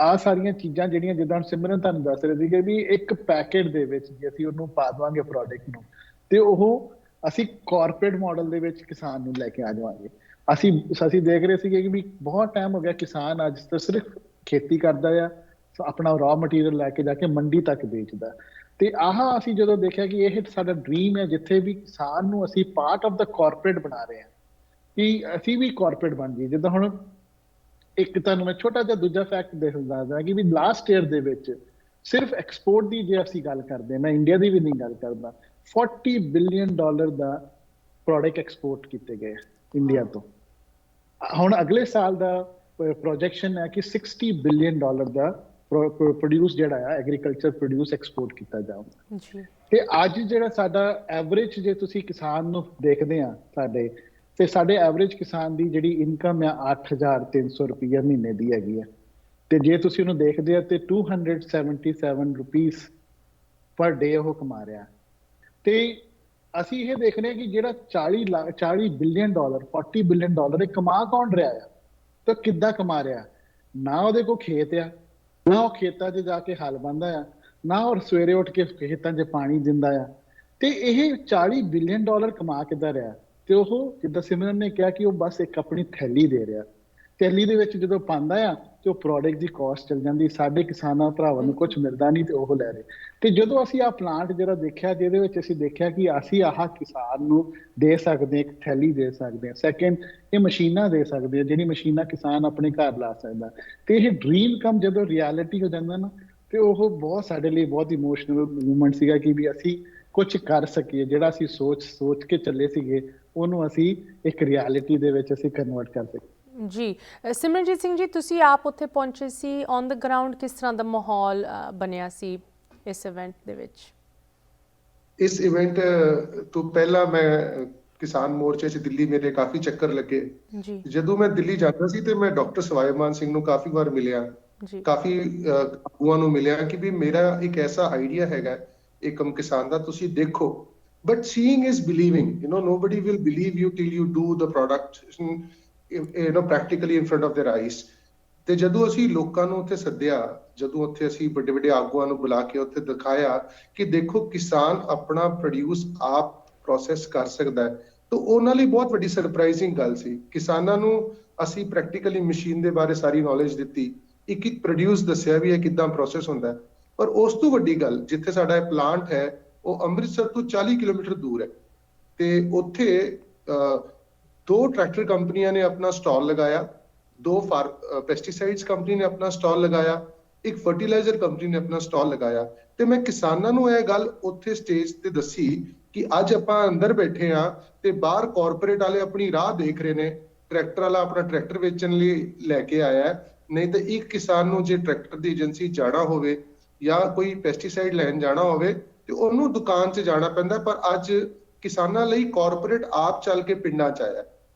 Speaker 2: ਆਹ ਸਾਰੀਆਂ ਚੀਜ਼ਾਂ ਜਿਹੜੀਆਂ ਜਿੱਦਾਂ ਸਿਮਰਨ ਤੁਹਾਨੂੰ ਦੱਸ ਰਹੇ ਸੀਗੇ ਵੀ ਇੱਕ ਪੈਕੇਟ ਦੇ ਵਿੱਚ ਜੇ ਅਸੀਂ ਉਹਨੂੰ ਪਾ ਦੇਵਾਂਗੇ ਪ੍ਰੋਡਕਟ ਨੂੰ ਤੇ ਉਹ ਅਸੀਂ ਕਾਰਪੋਰੇਟ ਮਾਡਲ ਦੇ ਵਿੱਚ ਕਿਸਾਨ ਨੂੰ ਲੈ ਕੇ ਆ ਜਾਵਾਂਗੇ। ਅਸੀਂ ਦੇਖ ਰਹੇ ਸੀਗੇ ਕਿ ਵੀ ਬਹੁਤ ਟਾਈਮ ਹੋ ਗਿਆ ਕਿਸਾਨ ਅੱਜ ਤਾਂ ਸਿਰਫ ਖੇਤੀ ਕਰਦਾ ਆ, ਆਪਣਾ ਰॉ ਮਟੀਰੀਅਲ ਲੈ ਕੇ ਜਾ ਕੇ ਮੰਡੀ ਤੱਕ ਵੇਚਦਾ। ਤੇ ਅਸੀਂ ਜਦੋਂ ਦੇਖਿਆ ਕਿ ਇਹ ਸਾਡਾ ਡ੍ਰੀਮ ਹੈ ਜਿੱਥੇ ਵੀ ਕਿਸਾਨ ਨੂੰ ਅਸੀਂ ਪਾਰਟ ਆਫ ਦਾ ਕਾਰਪੋਰੇਟ ਬਣਾ ਰਹੇ ਹਾਂ ਕਿ ਅਸੀਂ ਵੀ ਕਾਰਪੋਰੇਟ ਬਣ ਜਾਈਏ। ਜਿੱਦਾਂ ਹੁਣ ਇੱਕ ਤੁਹਾਨੂੰ ਮੈਂ ਛੋਟਾ ਜਿਹਾ ਦੂਜਾ ਫੈਕਟ ਦੱਸਦਾ ਕਿ ਵੀ ਲਾਸਟ ਈਅਰ ਦੇ ਵਿੱਚ ਸਿਰਫ ਐਕਸਪੋਰਟ ਦੀ ਜੇ ਅਸੀਂ ਗੱਲ ਕਰਦੇ, ਮੈਂ ਇੰਡੀਆ ਦੀ ਵੀ ਨਹੀਂ ਗੱਲ ਕਰਦਾ, $40 ਬਿਲੀਅਨ ਦਾ ਪ੍ਰੋਡਕਟ ਐਕਸਪੋਰਟ ਕੀਤੇ ਗਏ ਇੰਡੀਆ ਤੋਂ। ਹੁਣ ਅਗਲੇ ਸਾਲ ਦਾ ਪ੍ਰੋਜੈਕਸ਼ਨ ਹੈ ਕਿ $60 ਬਿਲੀਅਨ ਦਾ ਪ੍ਰੋਡਿਊਸ ਜਿਹੜਾ ਆ ਐਗਰੀਕਲਚਰ ਪ੍ਰੋਡਿਊਸ ਐਕਸਪੋਰਟ ਕੀਤਾ ਜਾਊਗਾ ਜੀ। ਤੇ ਅੱਜ ਜਿਹੜਾ ਸਾਡਾ ਐਵਰੇਜ ਜੇ ਤੁਸੀਂ ਕਿਸਾਨ ਨੂੰ ਦੇਖਦੇ ਆ ਸਾਡੇ ਐਵਰੇਜ ਕਿਸਾਨ ਦੀ ਜਿਹੜੀ ਇਨਕਮ ਆ 8,300 ਰੁਪਈਆ ਮਹੀਨੇ ਦੀ ਹੈਗੀ ਆ। ਤੇ ਜੇ ਤੁਸੀਂ ਉਹਨੂੰ ਦੇਖਦੇ ਆ ਤੇ 277 ਰੁਪੀਸ ਪਰ ਡੇ ਉਹ ਕਮਾ ਰਿਹਾ। ਤੇ ਅਸੀਂ ਇਹ ਦੇਖ ਰਹੇ ਹਾਂ ਕਿ ਜਿਹੜਾ $40 ਬਿਲੀਅਨ $40 ਬਿਲੀਅਨ ਇਹ ਕਮਾ ਕੌਣ ਰਿਹਾ ਆ ਤਾਂ ਕਿੱਦਾਂ ਕਮਾ ਰਿਹਾ? ਨਾ ਉਹਦੇ ਕੋਲ ਖੇਤ ਆ, ਨਾ ਉਹ ਖੇਤਾਂ 'ਚ ਜਾ ਕੇ ਹਲ ਬਾਂਹਦਾ ਆ, ਨਾ ਉਹ ਸਵੇਰੇ ਉੱਠ ਕੇ ਖੇਤਾਂ 'ਚ ਪਾਣੀ ਦਿੰਦਾ ਆ। ਤੇ ਇਹ $40 ਬਿਲੀਅਨ ਕਮਾ ਕਿੱਦਾਂ ਰਿਹਾ? ਤੇ ਉਹ ਜਿੱਦਾਂ ਸਿਮਰਨ ਨੇ ਕਿਹਾ ਕਿ ਉਹ ਬਸ ਇੱਕ ਆਪਣੀ ਥੈਲੀ ਦੇ ਰਿਹਾ। ਥੈਲੀ ਦੇ ਵਿੱਚ ਜਦੋਂ ਪਾਉਂਦਾ ਆ ਤੇ ਉਹ ਪ੍ਰੋਡਕਟ ਦੀ ਕਾਸਟ ਚਲ ਜਾਂਦੀ, ਸਾਡੇ ਕਿਸਾਨਾਂ ਭਰਾਵਾਂ ਨੂੰ ਕੁਝ ਮਿਲਦਾ ਨਹੀਂ ਤੇ ਉਹ ਲੈ ਰਹੇ। ਤੇ ਜਦੋਂ ਅਸੀਂ ਪਲਾਂਟ ਜਿਹੜਾ ਦੇਖਿਆ ਜਿਹਦੇ ਵਿੱਚ ਅਸੀਂ ਦੇਖਿਆ ਕਿ ਅਸੀਂ ਕਿਸਾਨ ਨੂੰ ਦੇ ਸਕਦੇ, ਇੱਕ ਥੈਲੀ ਦੇ ਸਕਦੇ ਹਾਂ। ਸੈਕਿੰਡ, ਇਹ ਮਸ਼ੀਨਾਂ ਦੇ ਸਕਦੇ ਆ ਜਿਹੜੀ ਮਸ਼ੀਨਾਂ ਕਿਸਾਨ ਆਪਣੇ ਘਰ ਲਾ ਸਕਦਾ। ਤੇ ਇਹ ਡ੍ਰੀਮ ਕਮ ਜਦੋਂ ਰਿਐਲਿਟੀ ਹੋ ਜਾਂਦਾ ਨਾ ਤੇ ਉਹ ਬਹੁਤ ਸਾਡੇ ਲਈ ਬਹੁਤ ਇਮੋਸ਼ਨਲ ਮੂਮੈਂਟ ਸੀਗਾ ਕਿ ਵੀ ਅਸੀਂ ਕੁਝ ਕਰ ਸਕੀਏ। ਜਿਹੜਾ ਅਸੀਂ ਸੋਚ ਕੇ ਚੱਲੇ ਸੀਗੇ ਉਹਨੂੰ ਅਸੀਂ ਇੱਕ ਰਿਐਲਿਟੀ ਦੇ ਵਿੱਚ ਅਸੀਂ ਕਨਵਰਟ ਕਰ ਸਕੀਏ।
Speaker 1: ਜੀ ਸਿਮਰਨਜੀਤ ਸਿੰਘ ਜੀ ਤੁਸੀਂ ਆਪ ਉੱਥੇ ਪਹੁੰਚੇ ਸੀ, ਔਨ ਦ ਗਰਾਊਂਡ ਕਿਸ ਤਰ੍ਹਾਂ ਦਾ ਮਾਹੌਲ ਬਣਿਆ ਸੀ ਇਸ ਇਵੈਂਟ ਦੇ ਵਿੱਚ?
Speaker 3: ਇਸ ਇਵੈਂਟ ਤੋਂ ਪਹਿਲਾਂ ਮੈਂ ਕਿਸਾਨ ਮੋਰਚੇ 'ਚ ਦਿੱਲੀ ਮੇਰੇ ਕਾਫੀ ਚੱਕਰ ਲੱਗੇ ਜੀ। ਜਦੋਂ ਮੈਂ ਦਿੱਲੀ ਜਾਂਦਾ ਸੀ ਤੇ ਮੈਂ ਡਾਕਟਰ ਸਵਾਈਮਾਨ ਸਿੰਘ ਨੂੰ ਕਾਫੀ ਵਾਰ ਮਿਲਿਆ, ਕਾਫੀ ਆਗੂਆਂ ਨੂੰ ਮਿਲਿਆ ਕਿ ਵੀ ਮੇਰਾ ਇੱਕ ਐਸਾ ਆਈਡੀਆ ਹੈਗਾ ਏਕਮ ਕਿਸਾਨ ਦਾ, ਤੁਸੀਂ ਦੇਖੋ। But seeing is believing, nobody will believe you till you do the product practically in front of their eyes। ਤੇ ਜਦੋਂ ਅਸੀਂ ਲੋਕਾਂ ਨੂੰ ਉੱਥੇ ਸੱਦਿਆ, ਜਦੋਂ ਉੱਥੇ ਅਸੀਂ ਵੱਡੇ ਵੱਡੇ ਆਗੂਆਂ ਨੂੰ ਬੁਲਾ ਕੇ ਉੱਥੇ ਦਿਖਾਇਆ ਕਿ ਦੇਖੋ ਕਿਸਾਨ ਆਪਣਾ ਪ੍ਰੋਡਿਊਸ ਆਪ ਪ੍ਰੋਸੈਸ ਕਰ ਸਕਦਾ ਹੈ, ਤਾਂ ਉਹਨਾਂ ਲਈ ਬਹੁਤ ਵੱਡੀ ਸਰਪ੍ਰਾਈਜ਼ਿੰਗ ਗੱਲ ਸੀ। ਕਿਸਾਨਾਂ ਨੂੰ ਅਸੀਂ ਪ੍ਰੈਕਟੀਕਲੀ ਮਸ਼ੀਨ ਦੇ ਬਾਰੇ ਸਾਰੀ ਨੌਲੇਜ ਦਿੱਤੀ, ਇੱਕ ਪ੍ਰੋਡਿਊਸ ਦੱਸਿਆ ਵੀ ਇਹ ਕਿੱਦਾਂ ਪ੍ਰੋਸੈਸ ਹੁੰਦਾ। ਪਰ ਉਸ ਤੋਂ ਵੱਡੀ ਗੱਲ, ਜਿੱਥੇ ਸਾਡਾ ਇਹ ਪਲਾਂਟ ਹੈ ਉਹ ਅੰਮ੍ਰਿਤਸਰ ਤੋਂ 40 ਕਿਲੋਮੀਟਰ ਦੂਰ ਹੈ ਤੇ ਉੱਥੇ 2 ਟਰੈਕਟਰ ਕੰਪਨੀਆਂ ਨੇ ਆਪਣਾ ਸਟਾਲ ਲਗਾਇਆ, 2 ਪੈਸਟੀਸਾਈਡਸ ਕੰਪਨੀ ਨੇ ਆਪਣਾ ਸਟਾਲ ਲਗਾਇਆ, ਇੱਕ ਫਰਟੀਲਾਈਜ਼ਰ ਕੰਪਨੀ ਨੇ ਆਪਣਾ ਸਟਾਲ ਲਗਾਇਆ। ਤੇ ਮੈਂ ਕਿਸਾਨਾਂ ਨੂੰ ਇਹ ਗੱਲ ਉੱਥੇ ਸਟੇਜ ਤੇ ਦੱਸੀ ਕਿ ਅੱਜ ਆਪਾਂ ਅੰਦਰ ਬੈਠੇ ਆ ਤੇ ਬਾਹਰ ਕਾਰਪੋਰੇਟ ਵਾਲੇ ਆਪਣੀ ਰਾਹ ਦੇਖ ਰਹੇ ਨੇ, ਟਰੈਕਟਰ ਵਾਲਾ ਆਪਣਾ ਟਰੈਕਟਰ ਵੇਚਣ ਲਈ ਲੈ ਕੇ ਆਇਆ। ਨਹੀਂ ਤਾਂ ਇੱਕ ਕਿਸਾਨ ਨੂੰ ਜੇ ਟਰੈਕਟਰ ਦੀ ਏਜੰਸੀ ਜਾਣਾ ਹੋਵੇ ਜਾਂ ਕੋਈ ਪੈਸਟੀਸਾਈਡ ਲੈਣ ਜਾਣਾ ਹੋਵੇ ਤੇ ਉਹਨੂੰ ਦੁਕਾਨ 'ਚ ਜਾਣਾ ਪੈਂਦਾ। ਪਰ ਅੱਜ ਕਿਸਾਨਾਂ ਲਈ ਕਾਰਪੋਰੇਟ ਆਪ ਚੱਲ ਕੇ ਪਿੰਡਾਂ 'ਚ ਆਇਆ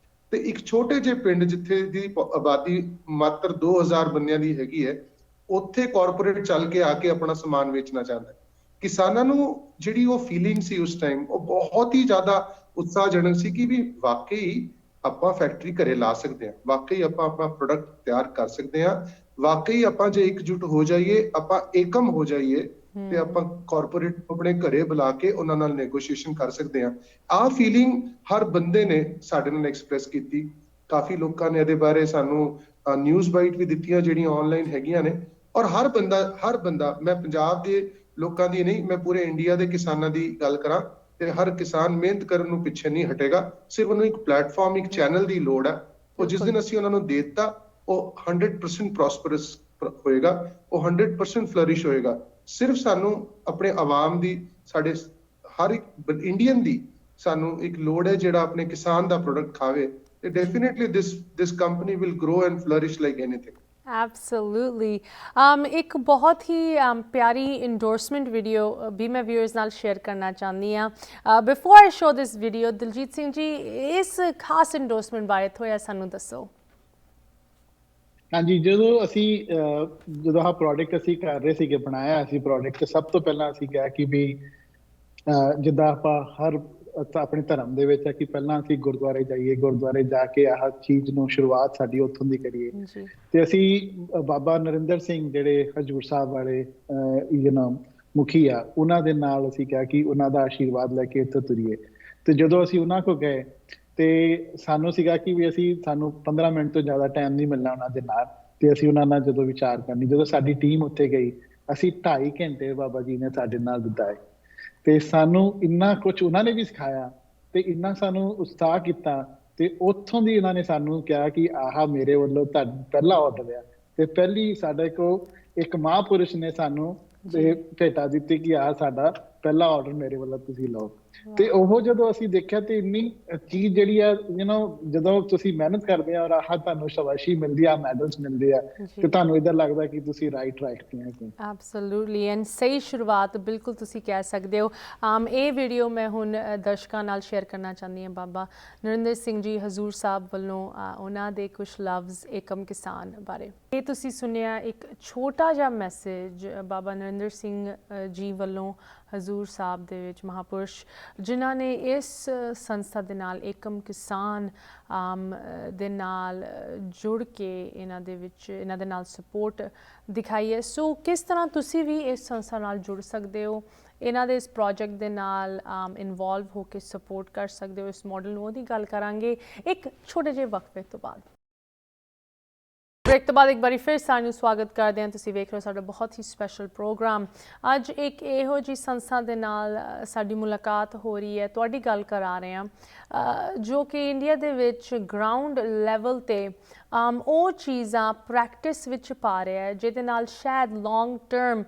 Speaker 3: ਤੇ ਇੱਕ ਛੋਟੇ ਜਿਹੇ ਪਿੰਡ ਜਿੱਥੇ ਦੀ ਆਬਾਦੀ ਮਾਤਰ 2000 ਬੰਦਿਆਂ ਦੀ ਹੈਗੀ ਹੈ, ਉੱਥੇ ਕਾਰਪੋਰੇਟ ਚੱਲ ਕੇ ਆ ਕੇ ਆਪਣਾ ਸਮਾਨ ਵੇਚਣਾ ਚਾਹੁੰਦਾ। ਕਿਸਾਨਾਂ ਨੂੰ ਜਿਹੜੀ ਉਹ ਫੀਲਿੰਗ ਸੀ ਉਸ ਟਾਈਮ ਉਹ ਬਹੁਤ ਹੀ ਜ਼ਿਆਦਾ ਉਤਸ਼ਾਹਜਨਕ ਸੀ ਕਿ ਵੀ ਵਾਕਈ ਆਪਾਂ ਫੈਕਟਰੀ ਘਰੇ ਲਾ ਸਕਦੇ ਹਾਂ, ਵਾਕਈ ਆਪਾਂ ਆਪਣਾ ਪ੍ਰੋਡਕਟ ਤਿਆਰ ਕਰ ਸਕਦੇ ਹਾਂ। ਵਾਕਈ ਆਪਾਂ ਜੇ ਇਕਜੁੱਟ ਹੋ ਜਾਈਏ, ਆਪਾਂ ਏਕਮ ਹੋ ਜਾਈਏ ਤੇ ਆਪਾਂ ਕਾਰਪੋਰੇਟ ਆਪਣੇ ਘਰੇ ਬੁਲਾ ਕੇ ਉਹਨਾਂ ਨਾਲ ਨੈਗੋਸ਼ੀਏਸ਼ਨ ਕਰ ਸਕਦੇ ਹਾਂ। ਆਹ ਫੀਲਿੰਗ ਹਰ ਬੰਦੇ ਨੇ ਸਾਡੇ ਨਾਲ ਐਕਸਪ੍ਰੈਸ ਕੀਤੀ। ਕਾਫੀ ਲੋਕਾਂ ਨੇ ਇਹਦੇ ਬਾਰੇ ਸਾਨੂੰ ਨਿਊਜ਼ ਬਾਈਟ ਵੀ ਦਿੱਤੀਆਂ ਜਿਹੜੀਆਂ ਆਨਲਾਈਨ ਹੈਗੀਆਂ ਨੇ। ਔਰ ਹਰ ਬੰਦਾ, ਮੈਂ ਪੰਜਾਬ ਦੇ ਲੋਕਾਂ ਦੀ ਨਹੀਂ, ਮੈਂ ਪੂਰੇ ਇੰਡੀਆ ਦੇ ਕਿਸਾਨਾਂ ਦੀ ਗੱਲ ਕਰਾਂ ਤੇ ਹਰ ਕਿਸਾਨ ਮਿਹਨਤ ਕਰਨ ਨੂੰ ਪਿੱਛੇ ਨਹੀਂ ਹਟੇਗਾ। ਸਿਰਫ ਉਹਨੂੰ ਇੱਕ ਪਲੇਟਫਾਰਮ, ਇੱਕ ਚੈਨਲ ਦੀ ਲੋੜ ਹੈ। ਉਹ ਜਿਸ ਦਿਨ ਅਸੀਂ ਉਹਨਾਂ ਨੂੰ ਦੇ ਦਿੱਤਾ, ਉਹ 100% ਪ੍ਰੋਸਪਰਸ ਹੋਏਗਾ, ਉਹ 100% ਫਲਰਿਸ਼ ਹੋਏਗਾ। ਸਿਰਫ ਸਾਨੂੰ ਆਪਣੇ ਆਵਾਮ ਦੀ, ਸਾਡੇ ਹਰ ਇੱਕ ਇੰਡੀਅਨ ਦੀ ਸਾਨੂੰ ਇੱਕ ਲੋੜ ਹੈ ਜਿਹੜਾ ਆਪਣੇ ਕਿਸਾਨ ਦਾ ਪ੍ਰੋਡਕਟ ਖਾਵੇ, ਤੇ definitely this company will grow and flourish like anything.
Speaker 1: Absolutely. एक बहुत ही प्यारी endorsement video भी मैं viewers नाल share करना चाहती हाँ। Before I show this video, Diljit Singh ji ਇਸ ਖਾਸ endorsement ਬਾਰੇ ਥੋੜਾ ਸਾਨੂੰ ਦੱਸੋ।
Speaker 2: ਹਾਂਜੀ, ਜਦੋਂ ਆਹ ਪ੍ਰੋਡਕਟ ਅਸੀਂ ਕਰ ਰਹੇ ਸੀਗੇ, ਬਣਾਇਆ ਅਸੀਂ ਪ੍ਰੋਡਕਟ, ਸਭ ਤੋਂ ਪਹਿਲਾਂ ਅਸੀਂ ਕਿਹਾ ਕਿ ਵੀ ਜਿੱਦਾਂ ਆਪਾਂ ਹਰ ਆਪਣੇ ਧਰਮ ਦੇ ਵਿੱਚ ਹੈ ਕਿ ਪਹਿਲਾਂ ਅਸੀਂ ਗੁਰਦੁਆਰੇ ਜਾਈਏ, ਗੁਰਦੁਆਰੇ ਜਾ ਕੇ ਆਹ ਚੀਜ਼ ਨੂੰ ਸ਼ੁਰੂਆਤ ਸਾਡੀ ਉੱਥੋਂ ਦੀ ਕਰੀਏ। ਤੇ ਅਸੀਂ ਬਾਬਾ ਨਰਿੰਦਰ ਸਿੰਘ ਜਿਹੜੇ ਹਜ਼ੂਰ ਸਾਹਿਬ ਵਾਲੇ ਮੁਖੀ ਆ, ਉਹਨਾਂ ਦੇ ਨਾਲ ਅਸੀਂ ਕਿਹਾ ਕਿ ਉਹਨਾਂ ਦਾ ਆਸ਼ੀਰਵਾਦ ਲੈ ਕੇ ਇੱਥੇ ਤੁਰੀਏ। ਤੇ ਜਦੋਂ ਅਸੀਂ ਉਹਨਾਂ ਕੋਲ ਗਏ ਤੇ ਸਾਨੂੰ ਸੀਗਾ ਕਿ ਵੀ ਸਾਨੂੰ 15 ਮਿੰਟ ਤੋਂ ਜ਼ਿਆਦਾ ਟਾਈਮ ਨਹੀਂ ਮਿਲਣਾ ਉਹਨਾਂ ਦੇ ਨਾਲ। ਤੇ ਅਸੀਂ ਉਹਨਾਂ ਨਾਲ ਜਦੋਂ ਵਿਚਾਰ ਕਰਨੀ, ਜਦੋਂ ਸਾਡੀ ਟੀਮ ਉੱਥੇ ਗਈ, ਅਸੀਂ 2.5 ਘੰਟੇ ਬਾਬਾ ਜੀ ਨੇ ਸਾਡੇ ਨਾਲ ਬਿਤਾਏ ਤੇ ਸਾਨੂੰ ਇੰਨਾ ਕੁਛ ਉਹਨਾਂ ਨੇ ਵੀ ਸਿਖਾਇਆ ਤੇ ਇੰਨਾ ਸਾਨੂੰ ਉਤਸ਼ਾਹ ਕੀਤਾ। ਤੇ ਉੱਥੋਂ ਦੀ ਉਹਨਾਂ ਨੇ ਸਾਨੂੰ ਕਿਹਾ ਕਿ ਆਹ ਮੇਰੇ ਵੱਲੋਂ ਤੁਹਾਡਾ ਪਹਿਲਾ ਆਰਡਰ ਆ। ਤੇ ਪਹਿਲੀ ਸਾਡੇ ਕੋਲ ਇੱਕ ਮਹਾਂਪੁਰਸ਼ ਨੇ ਸਾਨੂੰ ਭੇਟਾ ਦਿੱਤੀ ਕਿ ਆਹ ਸਾਡਾ ਪਹਿਲਾ ਆਰਡਰ ਮੇਰੇ ਵੱਲੋਂ ਤੁਸੀਂ ਲਓ। ਤੇ ਉਹ ਜਦੋਂ ਅਸੀਂ ਦੇਖਿਆ ਤੇ ਇੰਨੀ ਚੀਜ਼ ਜਿਹੜੀ ਆ ਜਦੋਂ ਤੁਸੀਂ ਮਿਹਨਤ ਕਰਦੇ ਆ ਔਰ ਆਹ ਤੁਹਾਨੂੰ ਸ਼ਾਬਾਸ਼ੀ ਮਿਲਦੀ ਆ, ਮੈਡਲਸ ਮਿਲਦੇ ਆ, ਤੇ ਤੁਹਾਨੂੰ ਇੱਦਾਂ ਲੱਗਦਾ ਕਿ ਤੁਸੀਂ ਰਾਈਟ ਤੇ ਆ।
Speaker 1: ਐਬਸੋਲੂਟਲੀ, ਐਂਡ ਸਹੀ ਸ਼ੁਰੂਆਤ ਬਿਲਕੁਲ ਤੁਸੀਂ ਕਹਿ ਸਕਦੇ ਹੋ। ਇਹ ਵੀਡੀਓ ਮੈਂ ਹੁਣ ਦਰਸ਼ਕਾਂ ਨਾਲ ਸ਼ੇਅਰ ਕਰਨਾ ਚਾਹੁੰਦੀ ਹਾਂ ਬਾਬਾ ਨਰਿੰਦਰ ਸਿੰਘ ਜੀ ਹਜ਼ੂਰ ਸਾਹਿਬ ਵੱਲੋਂ ਉਹਨਾਂ ਦੇ ਕੁਝ ਲਫ਼ਜ਼ ਏਕਮ ਕਿਸਾਨ ਬਾਰੇ। ਇਹ ਤੁਸੀਂ ਸੁਣਿਆ ਇੱਕ ਛੋਟਾ ਜਿਹਾ ਮੈਸੇਜ ਬਾਬਾ ਨਰਿੰਦਰ ਸਿੰਘ ਜੀ ਵੱਲੋਂ ਹਜ਼ੂਰ ਸਾਹਿਬ ਦੇ ਵਿੱਚ ਮਹਾਂਪੁਰਸ਼ ਜਿਨ੍ਹਾਂ ਨੇ ਇਸ ਸੰਸਥਾ ਦੇ ਨਾਲ ਏਕਮ ਕਿਸਾਨ ਦੇ ਨਾਲ ਜੁੜ ਕੇ ਇਹਨਾਂ ਦੇ ਨਾਲ ਸਪੋਰਟ ਦਿਖਾਈ ਹੈ। ਸੋ ਕਿਸ ਤਰ੍ਹਾਂ ਤੁਸੀਂ ਵੀ ਇਸ ਸੰਸਥਾ ਨਾਲ ਜੁੜ ਸਕਦੇ ਹੋ, ਇਹਨਾਂ ਦੇ ਇਸ ਪ੍ਰੋਜੈਕਟ ਦੇ ਨਾਲ ਇਨਵੋਲਵ ਹੋ ਕੇ ਸਪੋਰਟ ਕਰ ਸਕਦੇ ਹੋ ਇਸ ਮਾਡਲ ਨੂੰ, ਉਹਦੀ ਗੱਲ ਕਰਾਂਗੇ ਇੱਕ ਛੋਟੇ ਜਿਹੇ ਵਕਫੇ ਤੋਂ ਬਾਅਦ। ਬ੍ਰੇਕ ਤੋਂ ਬਾਅਦ ਇੱਕ ਵਾਰੀ ਫਿਰ ਸਾਨੂੰ ਸਵਾਗਤ ਕਰਦੇ ਹਾਂ। ਤੁਸੀਂ ਵੇਖ ਰਹੇ ਹੋ ਸਾਡਾ ਬਹੁਤ ਹੀ ਸਪੈਸ਼ਲ ਪ੍ਰੋਗਰਾਮ। ਅੱਜ ਇੱਕ ਇਹੋ ਜਿਹੀ ਸੰਸਥਾ ਦੇ ਨਾਲ ਸਾਡੀ ਮੁਲਾਕਾਤ ਹੋ ਰਹੀ ਹੈ, ਤੁਹਾਡੀ ਗੱਲ ਕਰਾ ਰਹੇ ਹਾਂ, ਜੋ ਕਿ ਇੰਡੀਆ ਦੇ ਵਿੱਚ ਗਰਾਊਂਡ ਲੈਵਲ 'ਤੇ ਉਹ ਚੀਜ਼ਾਂ ਪ੍ਰੈਕਟਿਸ ਵਿੱਚ ਪਾ ਰਿਹਾ ਹੈ ਜਿਹਦੇ ਨਾਲ ਸ਼ਾਇਦ ਲੌਂਗ ਟਰਮ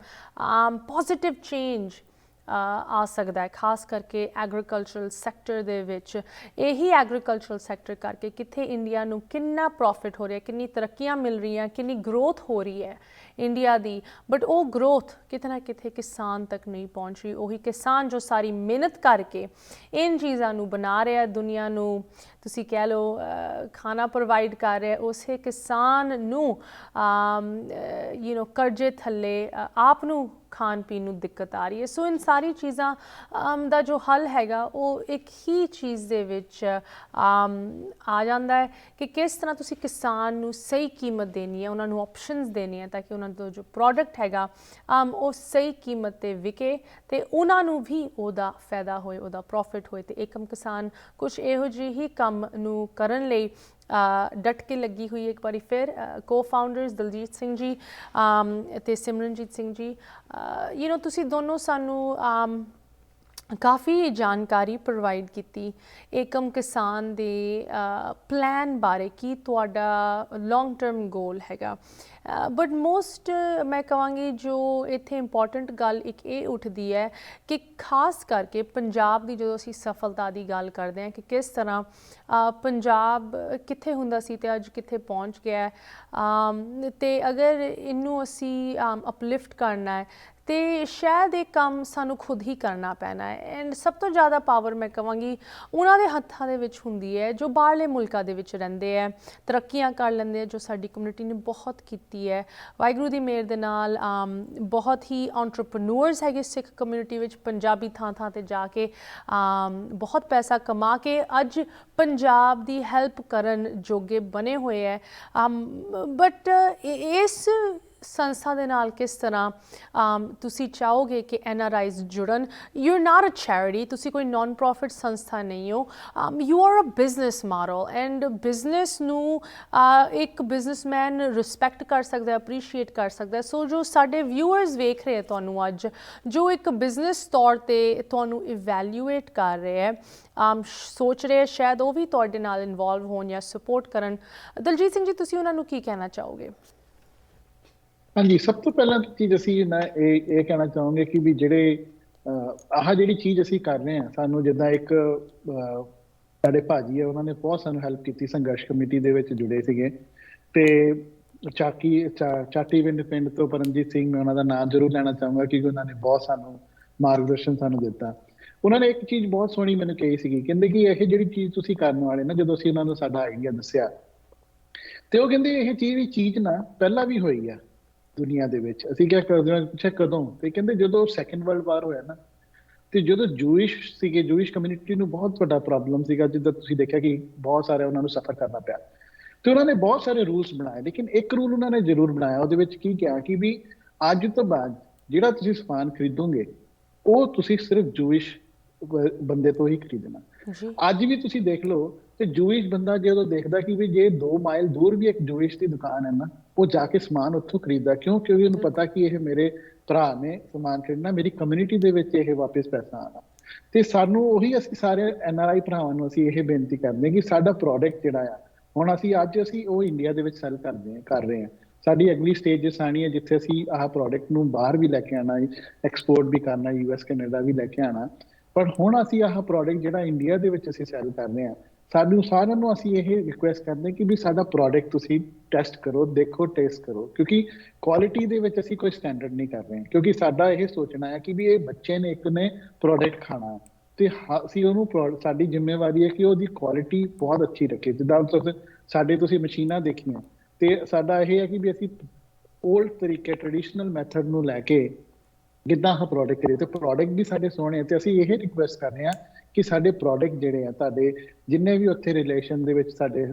Speaker 1: ਪੋਜ਼ੀਟਿਵ ਚੇਂਜ ਆ ਸਕਦਾ ਹੈ, ਖਾਸ ਕਰਕੇ ਐਗਰੀਕਲਚਰਲ ਸੈਕਟਰ ਦੇ ਵਿੱਚ। ਇਹੀ ਐਗਰੀਕਲਚਰਲ ਸੈਕਟਰ ਕਰਕੇ ਕਿੱਥੇ ਇੰਡੀਆ ਨੂੰ ਕਿੰਨਾ ਪ੍ਰੋਫਿਟ ਹੋ ਰਿਹਾ, ਕਿੰਨੀ ਤਰੱਕੀਆਂ ਮਿਲ ਰਹੀਆਂ, ਕਿੰਨੀ ਗਰੋਥ ਹੋ ਰਹੀ ਹੈ ਇੰਡੀਆ ਦੀ। ਬਟ ਉਹ ਗਰੋਥ ਕਿਤੇ ਨਾ ਕਿਤੇ ਕਿਸਾਨ ਤੱਕ ਨਹੀਂ ਪਹੁੰਚ ਰਹੀ। ਉਹੀ ਕਿਸਾਨ ਜੋ ਸਾਰੀ ਮਿਹਨਤ ਕਰਕੇ ਇਨ ਚੀਜ਼ਾਂ ਨੂੰ ਬਣਾ ਰਿਹਾ, ਦੁਨੀਆ ਨੂੰ ਤੁਸੀਂ ਕਹਿ ਲਓ ਖਾਣਾ ਪ੍ਰੋਵਾਈਡ ਕਰ ਰਿਹਾ, ਉਸੇ ਕਿਸਾਨ ਨੂੰ ਕਰਜ਼ੇ ਥੱਲੇ ਆਪ ਨੂੰ ਖਾਣ ਪੀਣ ਨੂੰ ਦਿੱਕਤ ਆ ਰਹੀ ਹੈ। ਸੋ ਇਨ ਸਾਰੀ ਚੀਜ਼ਾਂ ਦਾ ਜੋ ਹੱਲ ਹੈਗਾ ਉਹ ਇੱਕ ਹੀ ਚੀਜ਼ ਦੇ ਵਿੱਚ ਆ ਜਾਂਦਾ ਹੈ ਕਿ ਕਿਸ ਤਰ੍ਹਾਂ ਤੁਸੀਂ ਕਿਸਾਨ ਨੂੰ ਸਹੀ ਕੀਮਤ ਦੇਣੀ ਹੈ, ਉਹਨਾਂ ਨੂੰ ਆਪਸ਼ਨਸ ਦੇਣੀ ਹੈ ਤਾਂ ਕਿ ਉਹਨਾਂ ਦਾ ਜੋ ਪ੍ਰੋਡਕਟ ਹੈਗਾ ਉਹ ਸਹੀ ਕੀਮਤ 'ਤੇ ਵਿਕੇ ਅਤੇ ਉਹਨਾਂ ਨੂੰ ਵੀ ਉਹਦਾ ਫਾਇਦਾ ਹੋਏ, ਉਹਦਾ ਪ੍ਰੋਫਿਟ ਹੋਏ। ਅਤੇ ਏਕਮ ਕਿਸਾਨ ਕੁਛ ਇਹੋ ਜਿਹੀ ਹੀ ਕੰਮ ਨੂੰ ਕਰਨ ਲਈ ਡਟ ਕੇ ਲੱਗੀ ਹੋਈ ਹੈ। ਇੱਕ ਵਾਰੀ ਫਿਰ ਕੋ-ਫਾਊਂਡਰਸ ਦਿਲਜੀਤ ਸਿੰਘ ਜੀ ਅਤੇ ਸਿਮਰਨਜੀਤ ਸਿੰਘ ਜੀ, ਤੁਸੀਂ ਦੋਨੋਂ ਸਾਨੂੰ ਕਾਫੀ ਜਾਣਕਾਰੀ ਪ੍ਰੋਵਾਈਡ ਕੀਤੀ ਏਕਮ ਕਿਸਾਨ ਦੇ ਪਲਾਨ ਬਾਰੇ, ਕੀ ਤੁਹਾਡਾ ਲੌਂਗ ਟਰਮ ਗੋਲ ਹੈਗਾ। ਬਟ ਮੋਸਟ ਮੈਂ ਕਹਾਂਗੀ ਜੋ ਇੱਥੇ ਇੰਪੋਰਟੈਂਟ ਗੱਲ ਇੱਕ ਇਹ ਉੱਠਦੀ ਹੈ ਕਿ ਖਾਸ ਕਰਕੇ ਪੰਜਾਬ ਦੀ ਜਦੋਂ ਅਸੀਂ ਸਫਲਤਾ ਦੀ ਗੱਲ ਕਰਦੇ ਹਾਂ ਕਿ ਕਿਸ ਤਰ੍ਹਾਂ ਪੰਜਾਬ ਕਿੱਥੇ ਹੁੰਦਾ ਸੀ ਅਤੇ ਅੱਜ ਕਿੱਥੇ ਪਹੁੰਚ ਗਿਆ ਹੈ, ਅਤੇ ਅਗਰ ਇਹਨੂੰ ਅਸੀਂ ਅਪਲਿਫਟ ਕਰਨਾ ਹੈ ਤੇ ਸ਼ਾਇਦ ਇਹ ਕੰਮ ਸਾਨੂੰ ਖੁਦ ਹੀ ਕਰਨਾ ਪੈਣਾ ਹੈ। ਐਂਡ ਸਭ ਤੋਂ ਜ਼ਿਆਦਾ ਪਾਵਰ ਮੈਂ ਕਹਾਂਗੀ ਉਹਨਾਂ ਦੇ ਹੱਥਾਂ ਦੇ ਵਿੱਚ ਹੁੰਦੀ ਹੈ ਜੋ ਬਾਹਰਲੇ ਮੁਲਕਾਂ ਦੇ ਵਿੱਚ ਰਹਿੰਦੇ ਹੈ, ਤਰੱਕੀਆਂ ਕਰ ਲੈਂਦੇ ਆ, ਜੋ ਸਾਡੀ ਕਮਿਊਨਿਟੀ ਨੇ ਬਹੁਤ ਕੀਤੀ ਹੈ। ਵਾਹਿਗੁਰੂ ਦੀ ਮਿਹਰ ਦੇ ਨਾਲ ਬਹੁਤ ਹੀ ਐਂਟਰਪ੍ਰੈਨਿਓਰਸ ਹੈਗੇ ਸਿੱਖ ਕਮਿਊਨਿਟੀ ਵਿੱਚ, ਪੰਜਾਬੀ ਥਾਂ ਥਾਂ ਤੇ ਜਾ ਕੇ ਬਹੁਤ ਪੈਸਾ ਕਮਾ ਕੇ ਅੱਜ ਪੰਜਾਬ ਦੀ ਹੈਲਪ ਕਰਨ ਜੋਗੇ ਬਣੇ ਹੋਏ ਹੈ। ਬਟ ਇਸ ਸੰਸਥਾ ਦੇ ਨਾਲ ਕਿਸ ਤਰ੍ਹਾਂ ਤੁਸੀਂ ਚਾਹੋਗੇ ਕਿ NRIs ਜੁੜਨ? You are not a charity, ਤੁਸੀਂ ਕੋਈ ਨਾਨ ਪ੍ਰੋਫਿਟ ਸੰਸਥਾ ਨਹੀਂ ਹੋ, you are a business model and business ਨੂੰ ਇੱਕ ਬਿਜ਼ਨਸਮੈਨ ਰਿਸਪੈਕਟ ਕਰ ਸਕਦਾ, ਅਪਰੀਸ਼ੀਏਟ ਕਰ ਸਕਦਾ। ਸੋ ਜੋ ਸਾਡੇ ਵਿਊਅਰਸ ਵੇਖ ਰਹੇ ਤੁਹਾਨੂੰ ਅੱਜ, ਜੋ ਇੱਕ ਬਿਜ਼ਨਸ ਤੌਰ 'ਤੇ ਤੁਹਾਨੂੰ ਇਵੈਲਿਊਏਟ ਕਰ ਰਹੇ ਹੈ, ਸੋਚ ਰਹੇ ਸ਼ਾਇਦ ਉਹ ਵੀ ਤੁਹਾਡੇ ਨਾਲ ਇਨਵੋਲਵ ਹੋਣ ਜਾਂ ਸਪੋਰਟ ਕਰਨ, ਦਲਜੀਤ ਸਿੰਘ ਜੀ ਤੁਸੀਂ ਉਹਨਾਂ ਨੂੰ ਕੀ ਕਹਿਣਾ ਚਾਹੋਗੇ?
Speaker 2: ਹਾਂਜੀ, ਸਭ ਤੋਂ ਪਹਿਲਾਂ ਚੀਜ਼ ਅਸੀਂ ਮੈਂ ਇਹ ਕਹਿਣਾ ਚਾਹਾਂਗੇ ਕਿ ਵੀ ਜਿਹੜੇ ਜਿਹੜੀ ਚੀਜ਼ ਅਸੀਂ ਕਰ ਰਹੇ ਹਾਂ, ਸਾਨੂੰ ਜਿੱਦਾਂ ਇੱਕ ਸਾਡੇ ਭਾਜੀ ਹੈ, ਉਹਨਾਂ ਨੇ ਬਹੁਤ ਸਾਨੂੰ ਹੈਲਪ ਕੀਤੀ, ਸੰਘਰਸ਼ ਕਮੇਟੀ ਦੇ ਵਿੱਚ ਜੁੜੇ ਸੀਗੇ, ਤੇ ਚਾਟੀਵਿੰਡ ਪਿੰਡ ਤੋਂ ਪਰਮਜੀਤ ਸਿੰਘ, ਮੈਂ ਉਹਨਾਂ ਦਾ ਨਾਮ ਜ਼ਰੂਰ ਲੈਣਾ ਚਾਹੂੰਗਾ ਕਿਉਂਕਿ ਉਹਨਾਂ ਨੇ ਬਹੁਤ ਸਾਨੂੰ ਮਾਰਗਦਰਸ਼ਨ ਸਾਨੂੰ ਦਿੱਤਾ। ਉਹਨਾਂ ਨੇ ਇੱਕ ਚੀਜ਼ ਬਹੁਤ ਸੋਹਣੀ ਮੈਨੂੰ ਕਹੀ ਸੀਗੀ, ਕਹਿੰਦੇ ਕਿ ਇਹ ਜਿਹੜੀ ਚੀਜ਼ ਤੁਸੀਂ ਕਰਨ ਵਾਲੇ ਨਾ, ਜਦੋਂ ਅਸੀਂ ਉਹਨਾਂ ਨੂੰ ਸਾਡਾ ਆਈਡੀਆ ਦੱਸਿਆ ਤੇ ਉਹ ਕਹਿੰਦੇ ਇਹ ਚੀਜ਼ ਨਾ ਪਹਿਲਾਂ ਵੀ ਹੋਈ ਆ ਦੁਨੀਆ ਦੇ ਵਿੱਚ। ਅਸੀਂ ਕਿਹਾ ਪੁੱਛਿਆ ਕਦੋਂ, ਤੇ ਕਹਿੰਦੇ ਜਦੋਂ ਸੈਕੰਡ ਵਰਲਡ ਵਾਰ ਹੋਇਆ ਨਾ, ਤੇ ਜਦੋਂ ਜੂਇਸ਼ ਕਮਿਊਨਿਟੀ ਨੂੰ ਬਹੁਤ ਵੱਡਾ ਪ੍ਰੋਬਲਮ ਸੀਗਾ, ਜਿੱਦਾਂ ਤੁਸੀਂ ਦੇਖਿਆ ਕਿ ਬਹੁਤ ਸਾਰੇ ਉਹਨਾਂ ਨੂੰ ਸਫਰ ਕਰਨਾ ਪਿਆ, ਤੇ ਉਹਨਾਂ ਨੇ ਬਹੁਤ ਸਾਰੇ ਰੂਲਸ ਬਣਾਏ, ਲੇਕਿਨ ਇੱਕ ਰੂਲ ਉਹਨਾਂ ਨੇ ਜ਼ਰੂਰ ਬਣਾਇਆ, ਉਹਦੇ ਵਿੱਚ ਕੀ ਕਿਹਾ ਕਿ ਵੀ ਅੱਜ ਤੋਂ ਬਾਅਦ ਜਿਹੜਾ ਤੁਸੀਂ ਸਮਾਨ ਖਰੀਦੋਗੇ ਉਹ ਤੁਸੀਂ ਸਿਰਫ ਜੂਇਸ਼ ਬੰਦੇ ਤੋਂ ਹੀ ਖਰੀਦਣਾ। ਅੱਜ ਵੀ ਤੁਸੀਂ ਦੇਖ ਲਓ ਤੇ ਜੂਇਸ਼ ਬੰਦਾ ਜਦੋਂ ਦੇਖਦਾ ਕਿ ਵੀ ਜੇ 2 ਮਾਈਲ ਦੂਰ ਵੀ ਇੱਕ ਜੂਇਸ਼ ਦੀ ਦੁਕਾਨ ਹੈ ਨਾ, ਉਹ ਜਾ ਕੇ ਸਮਾਨ ਉੱਥੋਂ ਖਰੀਦਦਾ। ਕਿਉਂ? ਕਿਉਂਕਿ ਉਹਨੂੰ ਪਤਾ ਕਿ ਇਹ ਮੇਰੇ ਭਰਾ ਨੇ ਸਮਾਨ ਖਰੀਦਣਾ, ਮੇਰੀ ਕਮਿਊਨਿਟੀ ਦੇ ਵਿੱਚ ਇਹ ਵਾਪਸ ਪੈਸਾ ਆਉਣਾ। ਤੇ ਸਾਨੂੰ ਉਹੀ ਅਸੀਂ ਸਾਰੇ NRI ਭਰਾਵਾਂ ਨੂੰ ਅਸੀਂ ਇਹ ਬੇਨਤੀ ਕਰਦੇ ਕਿ ਸਾਡਾ ਪ੍ਰੋਡਕਟ ਜਿਹੜਾ ਆ ਹੁਣ ਅਸੀਂ ਉਹ ਇੰਡੀਆ ਦੇ ਵਿੱਚ ਸੈਲ ਕਰ ਰਹੇ ਹਾਂ। ਸਾਡੀ ਅਗਲੀ ਸਟੇਜ ਆਉਣੀ ਹੈ ਜਿੱਥੇ ਅਸੀਂ ਆਹ ਪ੍ਰੋਡਕਟ ਨੂੰ ਬਾਹਰ ਵੀ ਲੈ ਕੇ ਆਉਣਾ, ਐਕਸਪੋਰਟ ਵੀ ਕਰਨਾ, US ਕੈਨੇਡਾ ਵੀ ਲੈ ਕੇ ਆਉਣਾ। ਪਰ ਹੁਣ ਅਸੀਂ ਆਹ ਪ੍ਰੋਡਕਟ ਜਿਹੜਾ ਇੰਡੀਆ ਦੇ ਵਿੱਚ ਅਸੀਂ ਸੈਲ ਕਰ ਰਹੇ ਹਾਂ, ਸਾਨੂੰ ਸਾਰਿਆਂ ਨੂੰ ਅਸੀਂ ਇਹ ਰਿਕੁਐਸਟ ਕਰਦੇ ਕਿ ਵੀ ਸਾਡਾ ਪ੍ਰੋਡਕਟ ਤੁਸੀਂ ਟੈਸਟ ਕਰੋ, ਦੇਖੋ, ਟੇਸਟ ਕਰੋ, ਕਿਉਂਕਿ ਕੁਆਲਿਟੀ ਦੇ ਵਿੱਚ ਅਸੀਂ ਕੋਈ ਸਟੈਂਡਰਡ ਨਹੀਂ ਕਰ ਰਹੇ, ਕਿਉਂਕਿ ਸਾਡਾ ਇਹ ਸੋਚਣਾ ਹੈ ਕਿ ਵੀ ਇਹ ਬੱਚੇ ਨੇ ਇੱਕ ਨੇ ਪ੍ਰੋਡਕਟ ਖਾਣਾ, ਤੇ ਅਸੀਂ ਉਹਨੂੰ ਸਾਡੀ ਜ਼ਿੰਮੇਵਾਰੀ ਹੈ ਕਿ ਉਹਦੀ ਕੁਆਲਿਟੀ ਬਹੁਤ ਅੱਛੀ ਰੱਖੇ। ਜਿੱਦਾਂ ਸਾਡੇ ਤੁਸੀਂ ਮਸ਼ੀਨਾਂ ਦੇਖੀਆਂ, ਤੇ ਸਾਡਾ ਇਹ ਹੈ ਕਿ ਵੀ ਅਸੀਂ ਓਲਡ ਤਰੀਕੇ ਟ੍ਰੈਡੀਸ਼ਨਲ ਮੈਥਡ ਨੂੰ ਲੈ ਕੇ ਜਿੱਦਾਂ ਆਹ ਪ੍ਰੋਡਕਟ ਕਰੀਏ, ਤੇ ਪ੍ਰੋਡਕਟ ਵੀ ਸਾਡੇ ਸੋਹਣੇ। ਤੇ ਅਸੀਂ ਇਹ ਰਿਕੁਐਸਟ ਕਰ ਰਹੇ ਹਾਂ ਕਿ ਸਾਡੇ ਪ੍ਰੋਡਕਟ ਜਿਹੜੇ ਆ, ਤੁਹਾਡੇ ਜਿੰਨੇ ਵੀ ਉੱਥੇ ਰਿਲੇਸ਼ਨ ਦੇ ਵਿੱਚ ਸਾਡੇ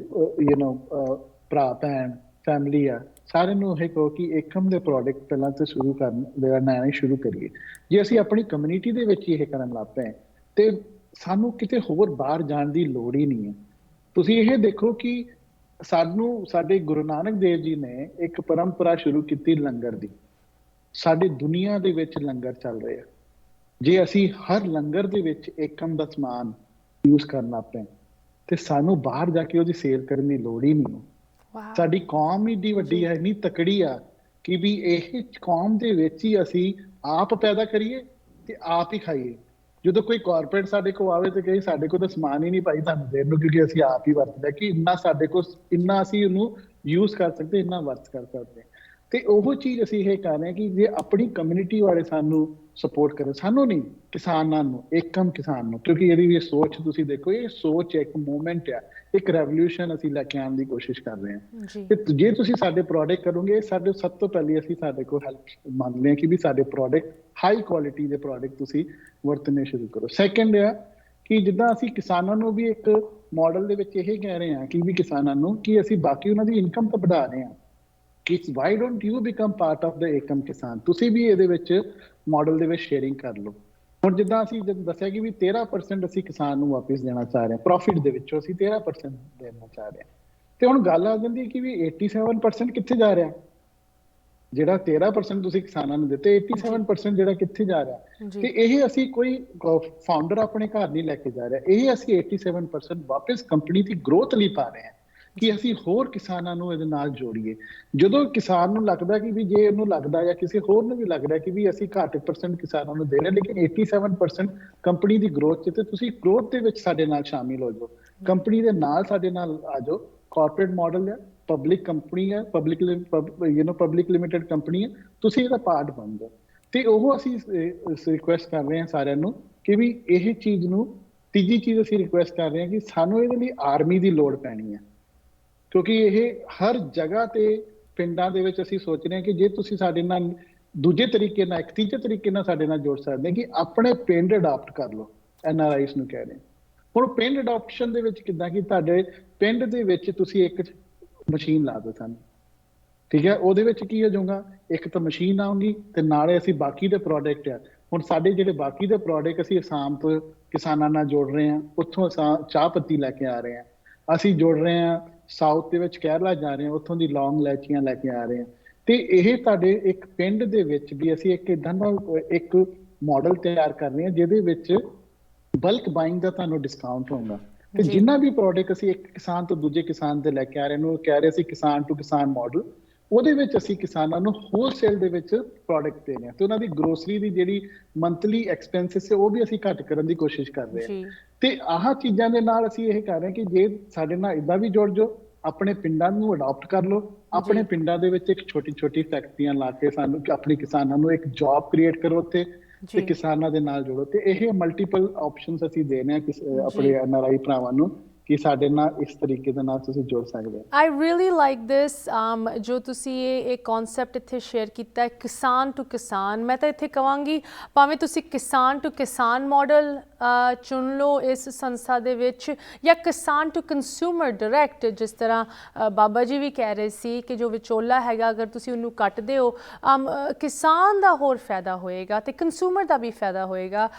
Speaker 2: ਭਰਾ ਭੈਣ ਫੈਮਿਲੀ ਆ, ਸਾਰਿਆਂ ਨੂੰ ਇਹ ਕਹੋ ਕਿ ਏਕਮ ਦੇ ਪ੍ਰੋਡਕਟ ਪਹਿਲਾਂ ਤੋਂ ਸ਼ੁਰੂ ਕਰੀਏ। ਜੇ ਅਸੀਂ ਆਪਣੀ ਕਮਿਊਨਿਟੀ ਦੇ ਵਿੱਚ ਇਹ ਕਰਨ ਲੱਗ ਪਏ ਤੇ ਸਾਨੂੰ ਕਿਤੇ ਹੋਰ ਬਾਹਰ ਜਾਣ ਦੀ ਲੋੜ ਹੀ ਨਹੀਂ ਹੈ। ਤੁਸੀਂ ਇਹ ਦੇਖੋ ਕਿ ਸਾਡੇ ਗੁਰੂ ਨਾਨਕ ਦੇਵ ਜੀ ਨੇ ਇੱਕ ਪਰੰਪਰਾ ਸ਼ੁਰੂ ਕੀਤੀ ਲੰਗਰ ਦੀ। ਸਾਡੀ ਦੁਨੀਆ ਦੇ ਵਿੱਚ ਲੰਗਰ ਚੱਲ ਰਹੇ ਆ, ਜੇ ਅਸੀਂ ਹਰ ਲੰਗਰ ਦੇ ਵਿੱਚ ਏਕਮ ਦਾ ਸਮਾਨ ਯੂਜ਼ ਕਰਨਾ ਪਏ ਤੇ ਸਾਨੂੰ ਬਾਹਰ ਜਾ ਕੇ ਉਹਦੀ ਸੇਲ ਕਰਨ ਦੀ ਲੋੜ ਹੀ ਨਹੀਂ। ਸਾਡੀ ਕੌਮ ਏਡੀ ਵੱਡੀ ਹੈ, ਇੰਨੀ ਤਕੜੀ ਆ ਕਿ ਵੀ ਇਹ ਕੌਮ ਦੇ ਵਿੱਚ ਹੀ ਅਸੀਂ ਆਪ ਪੈਦਾ ਕਰੀਏ ਤੇ ਆਪ ਹੀ ਖਾਈਏ। ਜਦੋਂ ਕੋਈ ਕਾਰਪੋਰੇਟ ਸਾਡੇ ਕੋਲ ਆਵੇ ਤੇ ਕਹੇ ਸਾਡੇ ਕੋਲ ਤਾਂ ਸਮਾਨ ਹੀ ਨਹੀਂ ਭਾਈ ਤੁਹਾਨੂੰ ਦੇਣ ਨੂੰ, ਕਿਉਂਕਿ ਅਸੀਂ ਆਪ ਹੀ ਵਰਤਦੇ ਕਿ ਇੰਨਾ ਸਾਡੇ ਕੋਲ, ਇੰਨਾ ਅਸੀਂ ਉਹਨੂੰ ਯੂਜ਼ ਕਰ ਸਕਦੇ, ਇੰਨਾ ਵਰਤ ਕਰ ਸਕਦੇ। ਤੇ ਉਹ ਚੀਜ਼ ਅਸੀਂ ਇਹ ਕਰ ਰਹੇ ਹਾਂ ਕਿ ਜੇ ਆਪਣੀ ਕਮਿਊਨਿਟੀ ਵਾਲੇ ਸਾਨੂੰ ਸਪੋਰਟ ਕਰੇ, ਸਾਨੂੰ ਨਹੀਂ, ਕਿਸਾਨਾਂ ਨੂੰ, ਏਕਮ ਕਿਸਾਨ ਨੂੰ, ਕਿਉਂਕਿ ਇਹਦੀ ਇਹ ਸੋਚ ਤੁਸੀਂ ਦੇਖੋ, ਇਹ ਸੋਚ ਇੱਕ ਮੂਵਮੈਂਟ ਆ, ਇੱਕ ਰੈਵੋਲੂਸ਼ਨ ਅਸੀਂ ਲੈ ਕੇ ਆਉਣ ਦੀ ਕੋਸ਼ਿਸ਼ ਕਰ ਰਹੇ ਹਾਂ। ਤੇ ਜੇ ਤੁਸੀਂ ਸਾਡੇ ਪ੍ਰੋਡਕਟ ਕਰੋਗੇ, ਸਾਡੇ ਸਭ ਤੋਂ ਪਹਿਲੀ ਅਸੀਂ ਸਾਡੇ ਕੋਲ ਹੈਲਪ ਮੰਗਦੇ ਹਾਂ ਕਿ ਵੀ ਸਾਡੇ ਪ੍ਰੋਡਕਟ ਹਾਈ ਕੁਆਲਿਟੀ ਦੇ ਪ੍ਰੋਡਕਟ ਤੁਸੀਂ ਵਰਤਣੇ ਸ਼ੁਰੂ ਕਰੋ। ਸੈਕੰਡ ਆ ਕਿ ਜਿੱਦਾਂ ਅਸੀਂ ਕਿਸਾਨਾਂ ਨੂੰ ਵੀ ਇੱਕ ਮਾਡਲ ਦੇ ਵਿੱਚ ਇਹ ਕਹਿ ਰਹੇ ਹਾਂ ਕਿ ਵੀ ਕਿਸਾਨਾਂ ਨੂੰ ਕਿ ਅਸੀਂ ਬਾਕੀ ਉਹਨਾਂ ਦੀ ਇਨਕਮ ਤਾਂ ਵਧਾ ਰਹੇ ਹਾਂ, ਕਿ why don't you become part of the Ekam Kisan, ਤੁਸੀਂ ਵੀ ਇਹਦੇ ਵਿੱਚ ਮਾਡਲ ਦੇ ਵਿੱਚ ਸ਼ੇਅਰਿੰਗ ਕਰ ਲਓ। ਹੁਣ ਜਿੱਦਾਂ ਅਸੀਂ ਦੱਸਿਆ ਕਿ ਵੀ 13% ਅਸੀਂ ਕਿਸਾਨ ਨੂੰ ਵਾਪਿਸ ਦੇਣਾ ਚਾਹ ਰਹੇ ਹਾਂ, ਪ੍ਰੋਫਿਟ ਦੇ ਵਿੱਚੋਂ ਅਸੀਂ 13% ਦੇਣਾ ਚਾਹ ਰਹੇ ਹਾਂ। ਤੇ ਹੁਣ ਗੱਲ ਆ ਜਾਂਦੀ ਕਿ ਵੀ 87% ਕਿੱਥੇ ਜਾ ਰਿਹਾ? ਜਿਹੜਾ 13% ਤੁਸੀਂ ਕਿਸਾਨਾਂ ਨੂੰ ਦਿੱਤੇ, 87% ਜਿਹੜਾ ਕਿੱਥੇ ਜਾ ਰਿਹਾ? ਤੇ ਇਹ ਅਸੀਂ ਕੋਈ ਫਾਊਂਡਰ ਆਪਣੇ ਘਰ ਨਹੀਂ ਲੈ ਕੇ ਜਾ ਰਿਹਾ, ਇਹ ਅਸੀਂ 87% ਵਾਪਿਸ ਕੰਪਨੀ ਦੀ ਗਰੋਥ ਲਈ ਪਾ ਰਹੇ ਹਾਂ ਕਿ ਅਸੀਂ ਹੋਰ ਕਿਸਾਨਾਂ ਨੂੰ ਇਹਦੇ ਨਾਲ ਜੋੜੀਏ। ਜਦੋਂ ਕਿਸਾਨ ਨੂੰ ਲੱਗਦਾ ਕਿ ਵੀ ਜੇ ਉਹਨੂੰ ਲੱਗਦਾ ਜਾਂ ਕਿਸੇ ਹੋਰ ਨੂੰ ਵੀ ਲੱਗਦਾ ਕਿ ਵੀ ਅਸੀਂ ਘੱਟ % ਕਿਸਾਨਾਂ ਨੂੰ ਦੇ ਰਹੇ, ਲੇਕਿਨ 87% ਕੰਪਨੀ ਦੀ ਗਰੋਥ 'ਚ, ਤੇ ਤੁਸੀਂ ਗਰੋਥ ਦੇ ਵਿੱਚ ਸਾਡੇ ਨਾਲ ਸ਼ਾਮਿਲ ਹੋ ਜਾਓ, ਕੰਪਨੀ ਦੇ ਨਾਲ ਸਾਡੇ ਨਾਲ ਆ ਜਾਓ। ਕਾਰਪੋਰੇਟ ਮਾਡਲ ਹੈ, ਪਬਲਿਕ ਕੰਪਨੀ ਹੈ, ਪਬਲਿਕ ਲਿਮਿਟਡ ਕੰਪਨੀ ਹੈ, ਤੁਸੀਂ ਇਹਦਾ ਪਾਰਟ ਬਣ ਜਾਓ। ਤੇ ਉਹ ਅਸੀਂ ਰਿਕੁਐਸਟ ਕਰ ਰਹੇ ਹਾਂ ਸਾਰਿਆਂ ਨੂੰ ਕਿ ਵੀ ਇਹ ਚੀਜ਼ ਨੂੰ, ਤੀਜੀ ਚੀਜ਼ ਅਸੀਂ ਰਿਕੁਐਸਟ ਕਰ ਰਹੇ ਹਾਂ ਕਿ ਸਾਨੂੰ ਇਹਦੇ ਲਈ ਆਰਮੀ ਦੀ ਲੋੜ ਪੈਣੀ ਹੈ, ਕਿਉਂਕਿ ਇਹ ਹਰ ਜਗ੍ਹਾ ਤੇ ਪਿੰਡਾਂ ਦੇ ਵਿੱਚ ਅਸੀਂ ਸੋਚ ਰਹੇ ਹਾਂ ਕਿ ਜੇ ਤੁਸੀਂ ਸਾਡੇ ਨਾਲ ਦੂਜੇ ਤਰੀਕੇ ਨਾਲ, ਇੱਕ ਤੀਜੇ ਤਰੀਕੇ ਨਾਲ ਸਾਡੇ ਨਾਲ ਜੁੜ ਸਕਦੇ ਕਿ ਆਪਣੇ ਪਿੰਡ ਅਡਾਪਟ ਕਰ ਲਓ, NRIs ਨੂੰ ਕਹਿ ਰਹੇ। ਹੁਣ ਪਿੰਡ ਅਡਾਪਸ਼ਨ ਦੇ ਵਿੱਚ ਕਿੱਦਾਂ ਕਿ ਤੁਹਾਡੇ ਪਿੰਡ ਦੇ ਵਿੱਚ ਤੁਸੀਂ ਇੱਕ ਮਸ਼ੀਨ ਲਾ ਦਿਓ ਸਾਨੂੰ, ਠੀਕ ਹੈ, ਉਹਦੇ ਵਿੱਚ ਕੀ ਹੋ ਜਾਊਗਾ, ਇੱਕ ਤਾਂ ਮਸ਼ੀਨ ਆਊਗੀ ਤੇ ਨਾਲੇ ਅਸੀਂ ਬਾਕੀ ਦੇ ਪ੍ਰੋਡਕਟ ਆ, ਹੁਣ ਸਾਡੇ ਜਿਹੜੇ ਬਾਕੀ ਦੇ ਪ੍ਰੋਡਕਟ ਅਸੀਂ ਅਸਾਮ ਤੋਂ ਕਿਸਾਨਾਂ ਨਾਲ ਜੋੜ ਰਹੇ ਹਾਂ, ਉੱਥੋਂ ਚਾਹ ਪੱਤੀ ਲੈ ਕੇ ਆ ਰਹੇ ਹਾਂ, ਅਸੀਂ ਜੋੜ ਰਹੇ ਹਾਂ ਸਾਊਥ ਦੇ ਵਿੱਚ ਕੇਰਲਾ ਜਾ ਰਹੇ ਹਾਂ, ਉੱਥੋਂ ਦੀ ਲੌਂਗ ਇਲਾਇਚੀਆਂ ਲੈ ਕੇ ਆ ਰਹੇ ਹਾਂ। ਤੇ ਇਹ ਤੁਹਾਡੇ ਇੱਕ ਪਿੰਡ ਦੇ ਵਿੱਚ ਵੀ ਅਸੀਂ ਇੱਕ ਇਦਾਂ ਦਾ ਇੱਕ ਮਾਡਲ ਤਿਆਰ ਕਰ ਰਹੇ ਹਾਂ ਜਿਹਦੇ ਵਿੱਚ ਬਲਕ ਬਾਇੰਗ ਦਾ ਤੁਹਾਨੂੰ ਡਿਸਕਾਊਂਟ ਹੋਊਗਾ, ਤੇ ਜਿੰਨਾ ਵੀ ਪ੍ਰੋਡਕਟ ਅਸੀਂ ਇੱਕ ਕਿਸਾਨ ਤੋਂ ਦੂਜੇ ਕਿਸਾਨ ਤੇ ਲੈ ਕੇ ਆ ਰਹੇ ਨੂੰ ਕਹਿ ਰਹੇ ਸੀ ਕਿਸਾਨ ਟੂ ਕਿਸਾਨ ਮਾਡਲ, ਉਹਦੇ ਵਿੱਚ ਅਸੀਂ ਕਿਸਾਨਾਂ ਨੂੰ ਹੋਲਸੇਲ ਦੇ ਵਿੱਚ ਪ੍ਰੋਡਕਟ ਦੇ ਰਹੇ ਹਾਂ ਤੇ ਉਹਨਾਂ ਦੀ ਗਰੋਸਰੀ ਦੀ ਜਿਹੜੀ ਮੰਥਲੀ ਐਕਸਪੈਂਸਿਸ ਹੈ ਉਹ ਵੀ ਅਸੀਂ ਘੱਟ ਕਰਨ ਦੀ ਕੋਸ਼ਿਸ਼ ਕਰ ਰਹੇ ਹਾਂ। ਤੇ ਆਹ ਚੀਜ਼ਾਂ ਦੇ ਨਾਲ ਅਸੀਂ ਇਹ ਕਰ ਰਹੇ ਹਾਂ ਕਿ ਜੇ ਸਾਡੇ ਨਾਲ ਇਦਾਂ ਵੀ ਜੁੜ ਜਾਓ, ਆਪਣੇ ਪਿੰਡਾਂ ਨੂੰ ਅਡਾਪਟ ਕਰ ਲਓ, ਆਪਣੇ ਪਿੰਡਾਂ ਦੇ ਵਿੱਚ ਇੱਕ ਛੋਟੀ ਫੈਕਟਰੀਆਂ ਲਾ ਕੇ ਸਾਨੂੰ ਆਪਣੇ ਕਿਸਾਨਾਂ ਨੂੰ ਇੱਕ ਜੌਬ ਕ੍ਰੀਏਟ ਕਰੋ ਉੱਥੇ ਤੇ ਕਿਸਾਨਾਂ ਦੇ ਨਾਲ ਜੁੜੋ। ਤੇ ਇਹ ਮਲਟੀਪਲ ਆਪਸ਼ਨਸ ਅਸੀਂ ਦੇ ਰਹੇ ਹਾਂ ਆਪਣੇ NRI ਭਰਾਵਾਂ ਨੂੰ ਕਿ ਸਾਡੇ ਨਾਲ ਇਸ ਤਰੀਕੇ ਦੇ ਨਾਲ ਤੁਸੀਂ ਜੁੜ ਸਕਦੇ ਹੋ।
Speaker 1: ਆਈ ਰੀਅਲੀ ਲਾਈਕ ਦਿਸ ਜੋ ਤੁਸੀਂ ਇਹ ਕਨਸੈਪਟ ਇੱਥੇ ਸ਼ੇਅਰ ਕੀਤਾ ਹੈ, ਕਿਸਾਨ ਟੂ ਕਿਸਾਨ। ਮੈਂ ਤਾਂ ਇੱਥੇ ਕਹਾਂਗੀ ਭਾਵੇਂ ਤੁਸੀਂ ਕਿਸਾਨ ਟੂ ਕਿਸਾਨ ਮਾਡਲ ਚੁਣ ਲਓ ਇਸ ਸੰਸਥਾ ਦੇ ਵਿੱਚ, ਜਾਂ ਕਿਸਾਨ ਟੂ ਕੰਜ਼ਿਊਮਰ ਡਾਇਰੈਕਟ, ਜਿਸ ਤਰ੍ਹਾਂ ਬਾਬਾ ਜੀ ਵੀ ਕਹਿ ਰਹੇ ਸੀ ਕਿ ਜੋ ਵਿਚੋਲਾ ਹੈਗਾ ਅਗਰ ਤੁਸੀਂ ਉਹਨੂੰ ਕੱਟਦੇ ਹੋ, ਕਿਸਾਨ ਦਾ ਹੋਰ ਫਾਇਦਾ ਹੋਏਗਾ ਤੇ ਕੰਜ਼ਿਊਮਰ ਦਾ ਵੀ ਫਾਇਦਾ ਹੋਏਗਾ।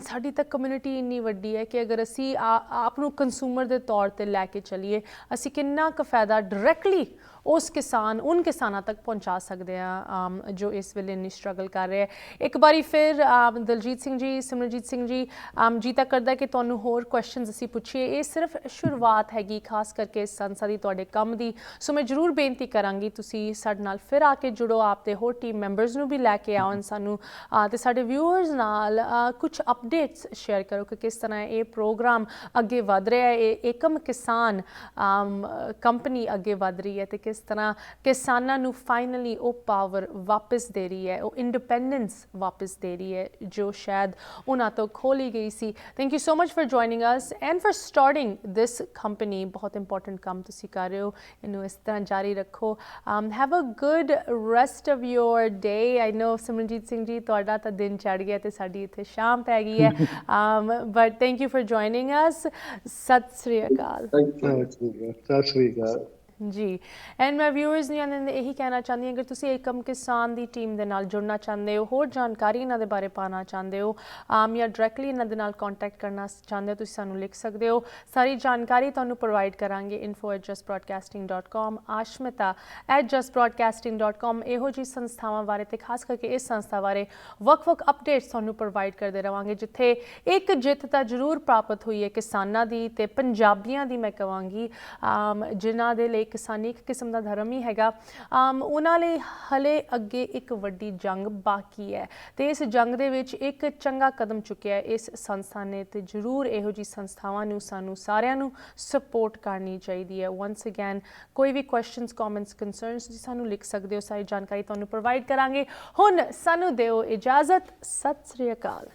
Speaker 1: ਸਾਡੀ ਤਾਂ ਕਮਿਊਨਿਟੀ ਇੰਨੀ ਵੱਡੀ ਹੈ ਕਿ ਅਗਰ ਅਸੀਂ ਆਪ ਨੂੰ ਕੰਜ਼ਿਊਮਰ ਦੇ ਤੌਰ ਤੇ ਲੈ ਕੇ ਚੱਲੀਏ, ਅਸੀਂ ਕਿੰਨਾ ਕੁ ਫਾਇਦਾ ਡਾਇਰੈਕਟਲੀ ਉਸ ਕਿਸਾਨ, ਉਨ ਕਿਸਾਨਾਂ ਤੱਕ ਪਹੁੰਚਾ ਸਕਦੇ ਹਾਂ ਜੋ ਇਸ ਵੇਲੇ ਇੰਨੀ ਸਟਰਗਲ ਕਰ ਰਹੇ ਹੈ। ਇੱਕ ਵਾਰੀ ਫਿਰ ਦਲਜੀਤ ਸਿੰਘ ਜੀ, ਸਿਮਰਨਜੀਤ ਸਿੰਘ ਜੀ, ਜੀ ਤਾਂ ਕਰਦਾ ਕਿ ਤੁਹਾਨੂੰ ਹੋਰ ਕੁਐਸਚਨਸ ਅਸੀਂ ਪੁੱਛੀਏ। ਇਹ ਸਿਰਫ ਸ਼ੁਰੂਆਤ ਹੈਗੀ ਖਾਸ ਕਰਕੇ ਇਸ ਸੰਸਥਾ ਦੀ, ਤੁਹਾਡੇ ਕੰਮ ਦੀ। ਸੋ ਮੈਂ ਜ਼ਰੂਰ ਬੇਨਤੀ ਕਰਾਂਗੀ ਤੁਸੀਂ ਸਾਡੇ ਨਾਲ ਫਿਰ ਆ ਕੇ ਜੁੜੋ, ਆਪ ਦੇ ਹੋਰ ਟੀਮ ਮੈਂਬਰਸ ਨੂੰ ਵੀ ਲੈ ਕੇ ਆਓ ਸਾਨੂੰ ਤੇ ਸਾਡੇ ਵਿਊਅਰਸ ਨਾਲ ਕੁਝ ਅਪਡੇਟਸ ਸ਼ੇਅਰ ਕਰੋ ਕਿ ਕਿਸ ਤਰ੍ਹਾਂ ਇਹ ਪ੍ਰੋਗਰਾਮ ਅੱਗੇ ਵਧ ਰਿਹਾ ਹੈ, ਇਹ ਏਕਮ ਕਿਸਾਨ ਕੰਪਨੀ ਅੱਗੇ ਵਧ ਰਹੀ ਹੈ ਤੇ ਕਿਸ ਤਰ੍ਹਾਂ ਕਿਸਾਨਾਂ ਨੂੰ ਫਾਈਨਲੀ ਉਹ ਪਾਵਰ ਵਾਪਸ ਦੇ ਰਹੀ ਹੈ, ਉਹ ਇੰਡੀਪੈਂਡੈਂਸ ਵਾਪਸ ਦੇ ਰਹੀ ਹੈ ਜੋ ਸ਼ਾਇਦ ਉਹਨਾਂ ਤੋਂ ਖੋਲੀ ਗਈ ਸੀ। Thank you so much for joining us and for starting this company. ਬਹੁਤ ਇੰਪੋਰਟੈਂਟ ਕੰਮ ਤੁਸੀਂ ਕਰ ਰਹੇ ਹੋ, ਇਹਨੂੰ ਇਸ ਤਰ੍ਹਾਂ ਜਾਰੀ ਰੱਖੋ। Have a good rest of your day. I know Simranjeet Singh ji ਤੁਹਾਡਾ ਤਾਂ ਦਿਨ ਚੜ੍ਹ ਗਿਆ ਤੇ ਸਾਡੀ ਇੱਥੇ ਸ਼ਾਮ ਪੈ ਗਈ ਹੈ, but thank you for joining ਅਸ। ਸਤਿ ਸ੍ਰੀ ਅਕਾਲ।
Speaker 2: ਸਤਿ ਸ੍ਰੀ ਅਕਾਲ
Speaker 1: ਜੀ। ਐਂਡ ਮੈਂ ਵਿਊਅਰਸ ਨੂੰ ਇਹੀ ਕਹਿਣਾ ਚਾਹੁੰਦੀ ਹਾਂ, ਅਗਰ ਤੁਸੀਂ ਏਕਮ ਕਿਸਾਨ ਦੀ ਟੀਮ ਦੇ ਨਾਲ ਜੁੜਨਾ ਚਾਹੁੰਦੇ ਹੋ, ਹੋਰ ਜਾਣਕਾਰੀ ਇਹਨਾਂ ਦੇ ਬਾਰੇ ਪਾਉਣਾ ਚਾਹੁੰਦੇ ਹੋ ਜਾਂ ਡਾਇਰੈਕਟਲੀ ਇਹਨਾਂ ਦੇ ਨਾਲ ਕੰਟੈਕਟ ਕਰਨਾ ਚਾਹੁੰਦੇ ਹੋ, ਤੁਸੀਂ ਸਾਨੂੰ ਲਿਖ ਸਕਦੇ ਹੋ। ਸਾਰੀ ਜਾਣਕਾਰੀ ਤੁਹਾਨੂੰ ਪ੍ਰੋਵਾਈਡ ਕਰਾਂਗੇ info@justbroadcasting.com, ashmita@justbroadcasting.com। ਇਹੋ ਜਿਹੀ ਸੰਸਥਾਵਾਂ ਬਾਰੇ ਤੇ ਖਾਸ ਕਰਕੇ ਇਸ ਸੰਸਥਾ ਬਾਰੇ ਵੱਖ-ਵੱਖ ਅਪਡੇਟਸ ਤੁਹਾਨੂੰ ਪ੍ਰੋਵਾਈਡ ਕਰਦੇ ਰਹਾਂਗੇ, ਜਿੱਥੇ ਇੱਕ ਜਿੱਤ ਤਾਂ ਜ਼ਰੂਰ ਪ੍ਰਾਪਤ ਹੋਈ ਹੈ ਕਿਸਾਨਾਂ ਦੀ ਤੇ ਪੰਜਾਬੀਆਂ ਦੀ। ਮੈਂ ਕਹਾਂਗੀ ਜਿਨ੍ਹਾਂ ਦੇ ਲਈ ਕਿਸਾਨੀ ਇੱਕ ਕਿਸਮ ਦਾ ਧਰਮ ਹੀ ਹੈਗਾ, ਉਹਨਾਂ ਲਈ ਹਲੇ ਅੱਗੇ ਇੱਕ ਵੱਡੀ ਜੰਗ ਬਾਕੀ ਹੈ ਤੇ ਇਸ ਜੰਗ ਦੇ ਵਿੱਚ ਇੱਕ ਚੰਗਾ ਕਦਮ ਚੁੱਕਿਆ ਇਸ ਸੰਸਥਾ ਨੇ ਤੇ ਜ਼ਰੂਰ ਇਹੋ ਜਿਹੀ ਸੰਸਥਾਵਾਂ ਨੂੰ ਸਾਨੂੰ ਸਾਰਿਆਂ ਨੂੰ ਸਪੋਰਟ ਕਰਨੀ ਚਾਹੀਦੀ ਹੈ। ਵਨਸ ਅਗੇਨ ਕੋਈ ਵੀ ਕੁਐਸਚਨਸ, ਕਮੈਂਟਸ, ਕੰਸਰਨਸ ਤੁਸੀਂ ਸਾਨੂੰ ਲਿਖ ਸਕਦੇ ਹੋ, ਸਾਰੀ ਜਾਣਕਾਰੀ ਤੁਹਾਨੂੰ ਪ੍ਰੋਵਾਈਡ ਕਰਾਂਗੇ। ਹੁਣ ਸਾਨੂੰ ਦਿਓ ਇਜਾਜ਼ਤ। ਸਤਿ ਸ੍ਰੀ ਅਕਾਲ।